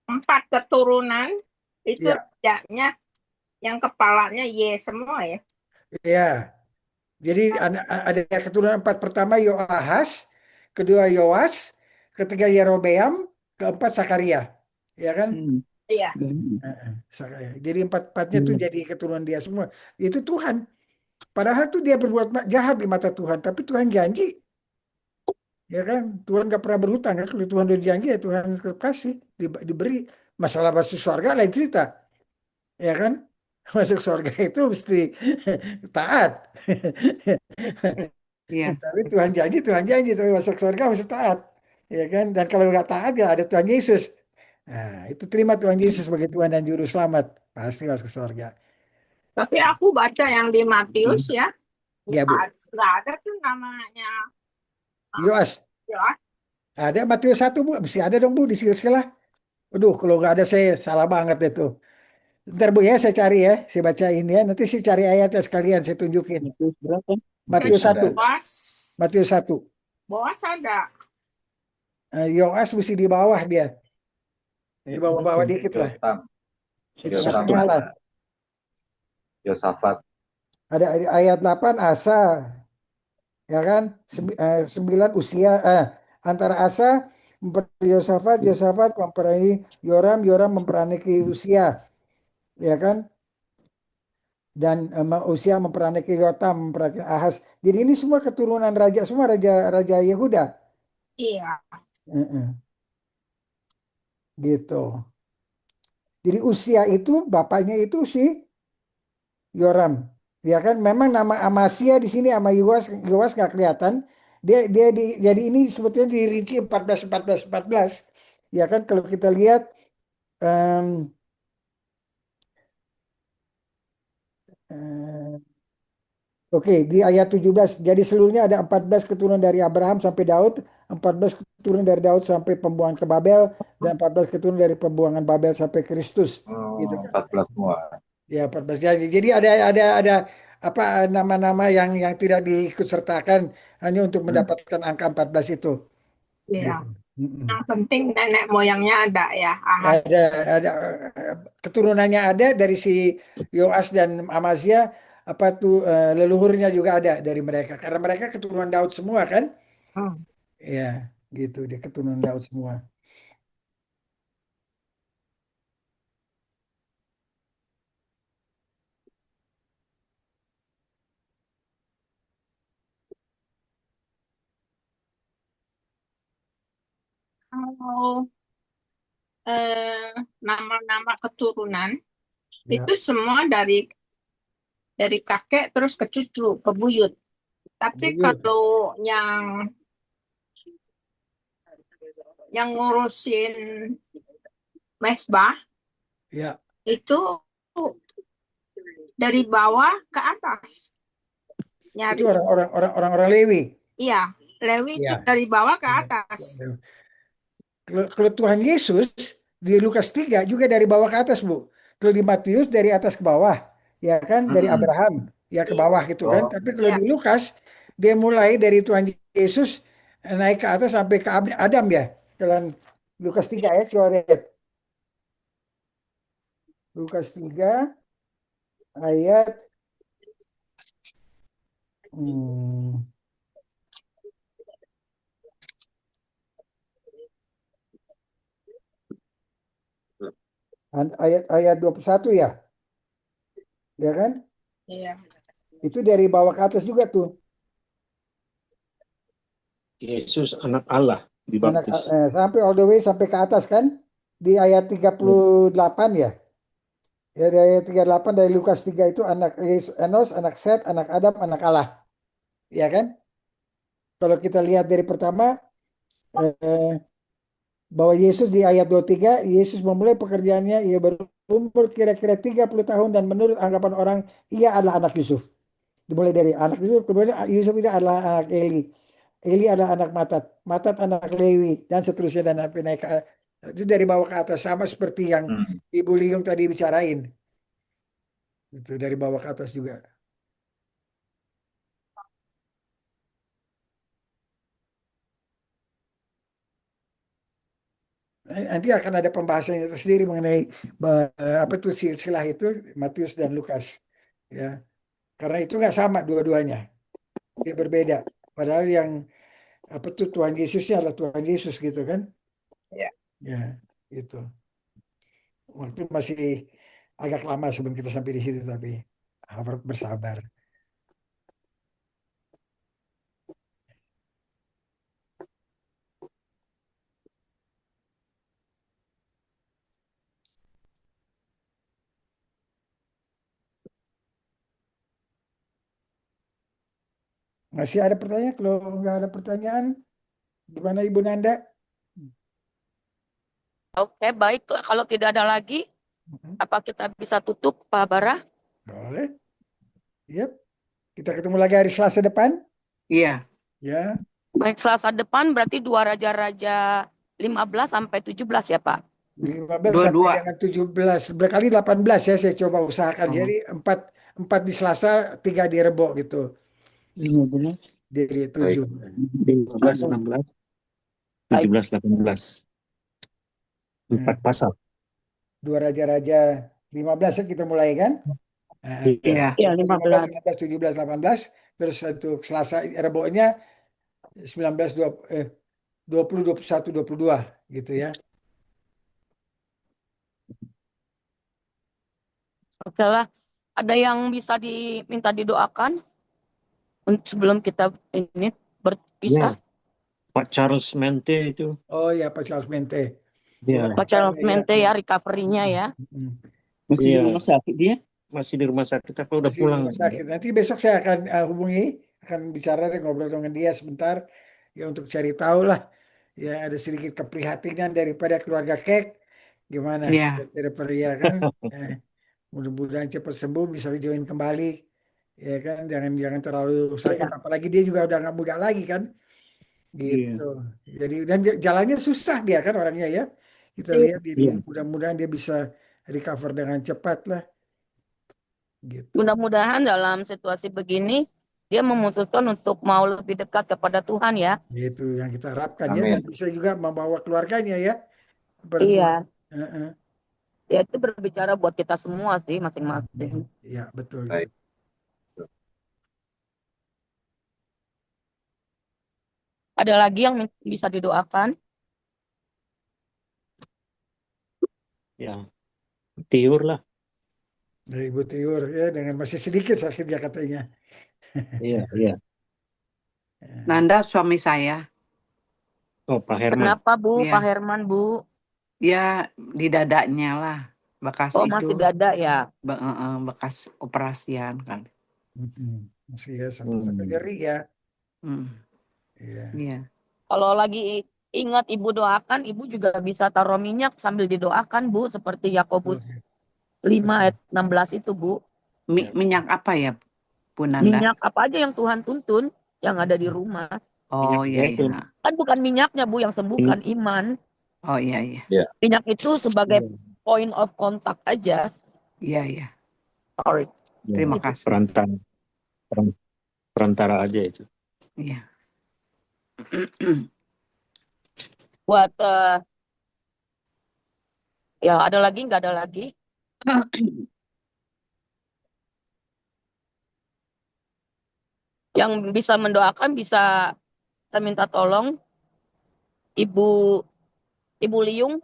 4 keturunan itu Ya, rajanya yang kepalanya Ye semua ya. ya. Jadi ada keturunan 4 pertama Yoahas, kedua Yoas, ketiga Yerobeam, keempat Sakaria. Ya kan? Iya. Sakaria. Jadi empat-empatnya tuh jadi keturunan dia semua. Itu Tuhan. Padahal tuh dia berbuat jahat di mata Tuhan, tapi Tuhan janji. Ya kan? Tuhan gak pernah berhutang kan? Kalau Tuhan udah janji ya Tuhan kasih, diberi. Masalah masuk surga lain cerita. Ya kan? Masuk surga itu mesti taat. Iya. Tapi Tuhan janji, tapi masuk surga mesti taat. Ya kan? Dan kalau nggak taat ya ada Tuhan Yesus. Nah, itu terima Tuhan Yesus sebagai Tuhan dan Juru Selamat. Pasti masuk surga. Tapi aku baca yang di Matius ya, Ya, Bu. nggak ada tuh namanya Yoas. Yoas. Ada Matius 1, Bu. Mesti ada dong, Bu, di silsilah. Aduh, kalau nggak ada saya salah banget itu. Ntar, Bu, ya, saya cari ya. Saya bacain ya. Nanti saya cari ayatnya sekalian, saya tunjukin. Berapa? Matius 1. Boas, Matius 1. Boas ada. Yoas mesti di bawah dia. Di bawah-bawah dikit lah. Yotam, Setengah lah. Yosafat, Ada ayat 8 Asa. Ya kan? 9 usia. Antara Asa memperaniki Yosafat, Yosafat memperaniki Yoram, Yoram memperaniki Usia. Ya kan? Dan Usia memperaniki Yotam, memperaniki Ahaz. Jadi ini semua keturunan raja, semua raja Yehuda. Iya. Gitu. Jadi Usia itu bapaknya itu si Yoram. Ya kan, memang nama Amasya di sini sama Yoas nggak kelihatan. Jadi ini sebetulnya dirinci 14 14 14. Ya kan, kalau kita lihat em, eh, oke, di ayat 17. Jadi seluruhnya ada 14 keturunan dari Abraham sampai Daud, 14 keturunan dari Daud sampai pembuangan ke Babel, dan 14 keturunan dari pembuangan Babel sampai Kristus. Gitu Oh, kan. 14 semua. Ya, 14. Jadi ada apa nama-nama yang tidak diikutsertakan hanya untuk mendapatkan angka 14 itu. Iya. Gitu. Mm-mm. Yang penting nenek moyangnya ada ya, Ahaz. Ada keturunannya ada dari si Yoas dan Amazia, apa tuh leluhurnya juga ada dari mereka karena mereka keturunan Daud semua kan. Hmm. Ya, gitu, dia keturunan Daud semua. Kalau nama-nama keturunan Ya, itu semua dari kakek terus ke cucu, ke buyut. Tapi buyut. kalau yang ngurusin mesbah Ya, itu dari bawah ke atas. itu Nyari. orang-orang Lewi. Iya, Lewi itu Ya. dari bawah ke Ya. atas. Kalau Tuhan Yesus di Lukas 3 juga dari bawah ke atas, Bu. Kalau di Matius dari atas ke bawah, ya kan, dari Mm-mm. Abraham ya ke bawah gitu kan. Oh, Tapi kalau Iya, di Lukas dia mulai dari Tuhan Yesus naik ke atas sampai ke Adam ya. Dalam Lukas 3 ya, coba lihat. Lukas 3 ayat hmm, ayat 21 ya. Ya kan? iya. Itu dari bawah ke atas juga tuh. Yesus anak Allah dibaptis. Sampai all the way sampai ke atas kan? Di ayat 38 ya. Ya dari ayat 38 dari Lukas 3 itu anak Enos, anak Set, anak Adam, anak Allah. Ya kan? Kalau kita lihat dari pertama eh, bahwa Yesus di ayat 23, Yesus memulai pekerjaannya, ia berumur kira-kira 30 tahun dan menurut anggapan orang ia adalah anak Yusuf. Dimulai dari anak Yusuf, kemudian Yusuf itu adalah anak Eli. Eli adalah anak Matat, Matat anak Lewi dan seterusnya dan sampai naik ke itu dari bawah ke atas sama seperti yang mm. Ibu Liung tadi bicarain. Itu dari bawah ke atas juga. Nanti akan ada pembahasannya tersendiri mengenai apa itu silsilah itu Matius dan Lukas ya karena itu nggak sama dua-duanya dia berbeda padahal yang apa tuh Tuhan Yesusnya adalah Tuhan Yesus gitu kan Iya. ya itu waktu masih agak lama sebelum kita sampai di situ tapi harap bersabar. Masih ada pertanyaan? Kalau nggak ada pertanyaan, gimana Ibu Nanda? Oke, baik. Kalau tidak ada lagi, apa kita bisa tutup, Pak Bara? Boleh. Yep. Kita ketemu lagi hari Selasa depan. Iya, Ya, Baik, Selasa depan berarti 2 Raja-Raja 15 sampai 17 ya, Pak? 15 sampai dua-dua. dengan 17. Berkali 18 ya saya coba usahakan. Oh, Jadi 4 di Selasa, 3 di Rebo gitu. 15, Dari Baik. 7. 15, 16, 17, 18. 4 pasal. 2 Raja-Raja 15 ya kita mulai kan? Iya. iya. Iya, 15, 15. 16, 17, 18. Terus untuk Selasa Rebo-nya 19, 20, 21, 22 gitu ya. Oke lah. Ada yang bisa diminta didoakan sebelum kita ini berpisah? Ya, Pak Charles Mente itu. Oh ya Pak Charles Mente. Iya. Pak Charles Mente ya, recovery-nya ya. Mm. Masih di Iya. rumah sakit dia? masih di rumah sakit apa udah Masih di pulang? rumah sakit. Nanti besok saya akan hubungi, akan bicara dan ngobrol dengan dia sebentar ya untuk cari tahu lah ya ada sedikit keprihatinan daripada keluarga Kek gimana Ya, daripada ya kan eh, mudah-mudahan cepat sembuh bisa join kembali ya kan jangan jangan terlalu sakit apalagi dia juga udah nggak muda lagi kan gitu. Iya. Jadi dan jalannya susah dia kan orangnya ya. Kita lihat jadi Iya. mudah-mudahan dia bisa recover dengan cepat lah gitu. Mudah-mudahan dalam situasi begini dia memutuskan untuk mau lebih dekat kepada Tuhan ya. Itu yang kita harapkan ya dan Amin. bisa juga membawa keluarganya ya kepada Tuhan. Iya, Heeh. ya itu berbicara buat kita semua sih masing-masing. Amin. Ya betul itu. Baik. Ada lagi yang bisa didoakan? Ya, tiur lah. Dari Ibu Tiur ya dengan masih sedikit sakitnya katanya. Iya, iya. Nanda suami saya, Oh, Pak Herman. Kenapa Bu, Iya. Pak Herman Bu? ya di dadanya lah, bekas Oh itu, masih dada ya? bekas operasian kan. Masih ya sampai nyeri ya. Hmm, Iya. Iya. Kalau lagi ingat Ibu doakan, Ibu juga bisa taruh minyak sambil didoakan Bu, seperti Yakobus 5 ayat 16 itu Bu. Minyak apa ya, Bu Nanda? Minyak apa aja yang Tuhan tuntun yang ada di rumah. Oh iya, Minyak iya. Kan bukan minyaknya Bu yang sembuhkan iman. Oh iya, iya. Minyak itu sebagai point of contact aja. Iya, iya. Sorry. Terima kasih. Perantara aja itu. Iya. Buat ya ada lagi nggak ada lagi? Yang bisa mendoakan bisa saya minta tolong Ibu Liung.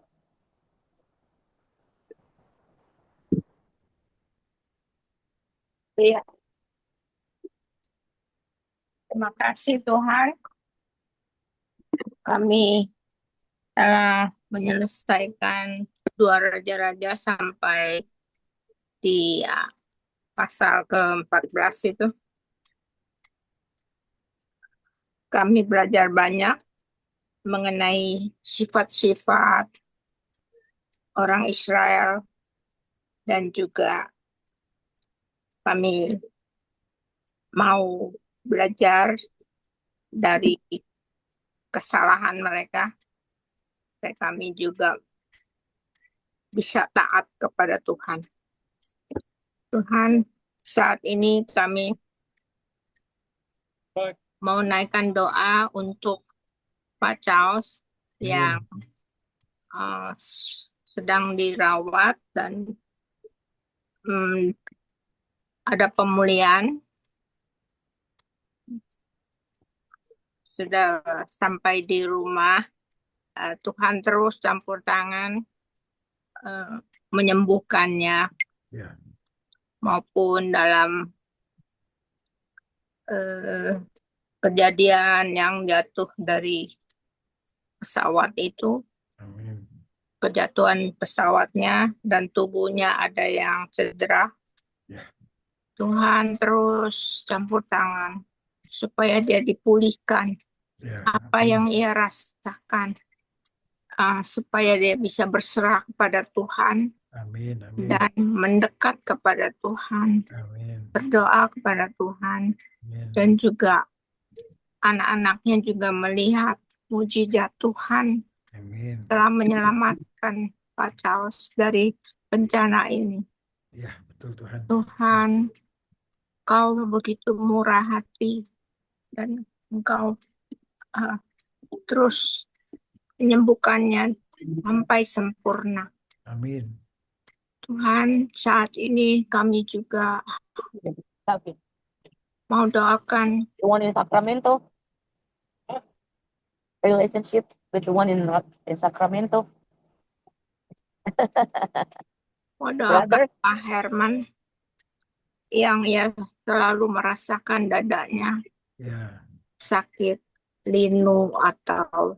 Iya. Terima kasih Tuhan. Kami telah menyelesaikan 2 raja-raja sampai di pasal ke-14 itu. Kami belajar banyak mengenai sifat-sifat orang Israel dan juga kami mau belajar dari kesalahan mereka supaya kami juga bisa taat kepada Tuhan. Tuhan, saat ini kami mau naikkan doa untuk Pak Charles yang sedang dirawat dan ada pemulihan. Sudah sampai di rumah, Tuhan terus campur tangan menyembuhkannya maupun dalam kejadian yang jatuh dari pesawat itu. Kejatuhan pesawatnya dan tubuhnya ada yang cedera. Tuhan terus campur tangan supaya dia dipulihkan apa yang ia rasakan, supaya dia bisa berserah kepada Tuhan dan mendekat kepada Tuhan, berdoa kepada Tuhan, dan juga anak-anaknya juga melihat mujizat Tuhan telah menyelamatkan Pak Charles dari bencana ini. Ya, betul Tuhan. Tuhan, Kau begitu murah hati dan Engkau terus menyembuhkannya sampai sempurna. Amin. Tuhan, saat ini kami juga mau doakan The one in Sacramento. Relationship with the one in Sacramento. mau doakan Pak Herman yang ia selalu merasakan dadanya sakit, linu atau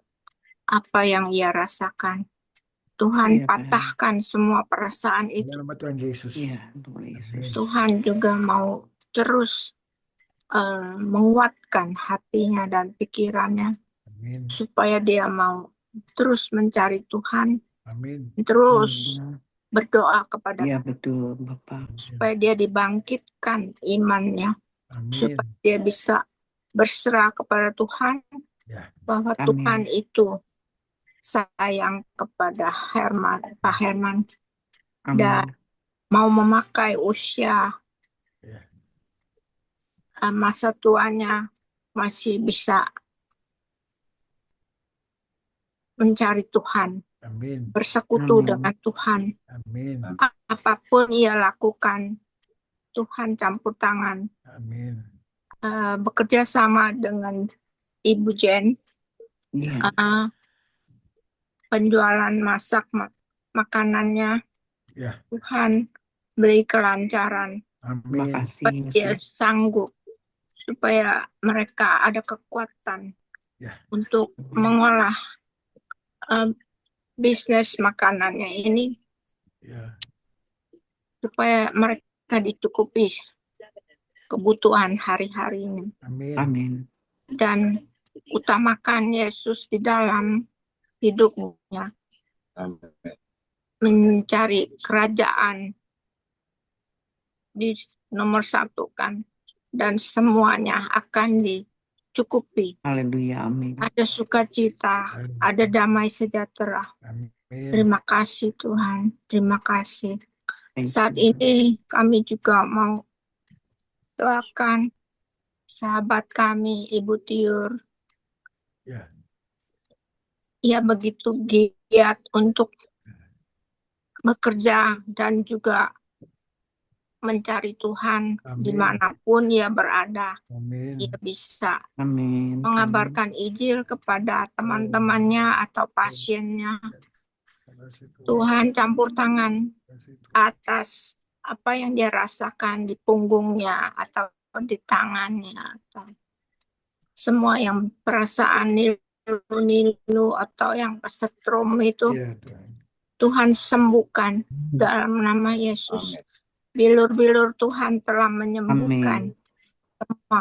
apa yang ia rasakan. Tuhan Iya, Pak. patahkan semua perasaan itu. Dalam nama Tuhan Yesus. Iya, Tuhan Yesus. Tuhan juga mau terus menguatkan hatinya dan pikirannya Amin. supaya dia mau terus mencari Tuhan, Amin. terus berdoa kepada Iya, Tuhan, betul, Bapak. supaya dia dibangkitkan imannya, Amin. supaya dia bisa berserah kepada Tuhan, Ya. bahwa Amin. Tuhan itu sayang kepada Pak Herman, dan Amin. mau memakai usia Ya. masa tuanya masih bisa mencari Tuhan, Amin. bersekutu Amin. dengan Tuhan. Amin. Apapun ia lakukan, Tuhan campur tangan. Amin. Bekerja sama dengan Ibu Jen, Iya. penjualan makanannya, Ya. Tuhan beri kelancaran, Amin. supaya Makasih, dia Yesus. sanggup, supaya mereka ada kekuatan Ya. untuk mengolah bisnis makanannya ini, Ya. supaya mereka dicukupi kebutuhan hari-harinya, Amin. Amin. dan utamakan Yesus di dalam hidupnya, mencari kerajaan di nomor satu kan, dan semuanya akan dicukupi. Haleluya. Amin. Ada sukacita, ada damai sejahtera. Amin. Terima kasih Tuhan, terima kasih. Thank Saat you. ini kami juga mau doakan sahabat kami, Ibu Tiur. Ya. Ia begitu giat untuk bekerja dan juga mencari Tuhan Amin. dimanapun ia berada. Amin. Ia bisa Amin. mengabarkan Injil kepada teman-temannya atau pasiennya. Terima kasih Tuhan. Tuhan campur tangan Terima kasih Tuhan. atas apa yang dia rasakan di punggungnya atau di tangannya, atau semua yang perasaan nilu-nilu atau yang kesetrum itu, Iya Tuhan. Tuhan sembuhkan dalam nama Yesus. Bilur-bilur Tuhan telah menyembuhkan Amin. semua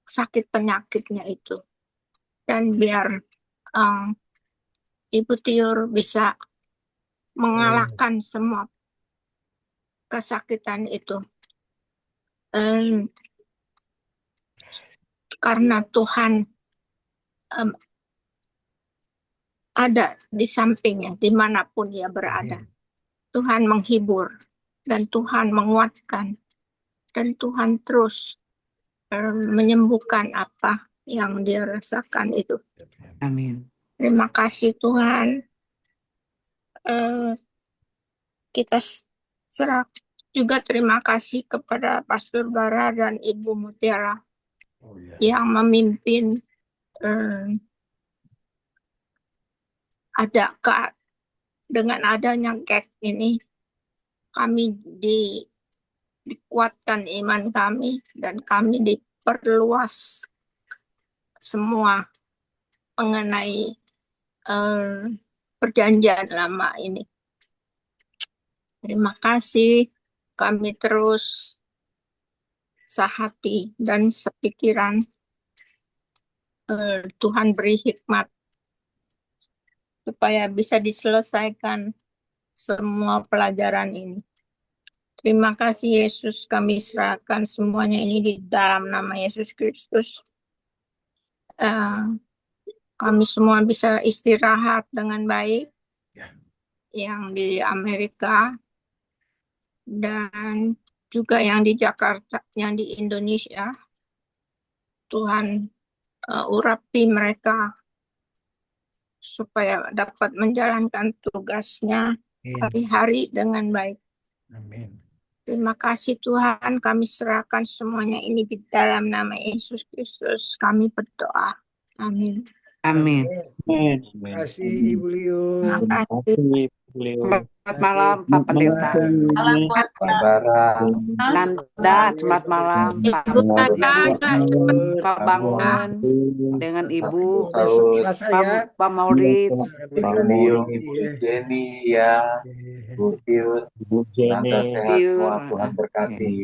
sakit penyakitnya itu, dan biar Ibu Tiur bisa mengalahkan semua kesakitan itu. Karena Tuhan ada di sampingnya dimanapun ia berada. Amin. Tuhan menghibur dan Tuhan menguatkan dan Tuhan terus menyembuhkan apa yang dia rasakan itu. Amin. Terima kasih Tuhan. Kita serah juga terima kasih kepada Pastor Bara dan Ibu Mutiara Oh ya. yang memimpin dengan adanya GEK ini, kami dikuatkan iman kami dan kami diperluas semua mengenai perjanjian lama ini. Terima kasih, kami terus sehati dan sepikiran. Tuhan beri hikmat supaya bisa diselesaikan semua pelajaran ini. Terima kasih Yesus, kami serahkan semuanya ini di dalam nama Yesus Kristus. Kami semua bisa istirahat dengan baik, yang di Amerika dan juga yang di Jakarta, yang di Indonesia. Tuhan urapi mereka supaya dapat menjalankan tugasnya hari-hari dengan baik. Amin. Terima kasih Tuhan, kami serahkan semuanya ini di dalam nama Yesus Kristus. Kami berdoa. Amin. Amin. Amin. Terima kasih Ibu Liun. Terima kasih. beliau. Selamat malam Pak Pendeta. Salam buat Barang Nanda, selamat malam Pak. Ibu Tata, Pak Bangun dengan Ibu, Saud, Selasa ya. Pak Maurits. Bang Liung, Ibu Jenny ya, Bu Tiun, Bu Nanda Jenny, sehat semua, Tiur. Tuhan berkati.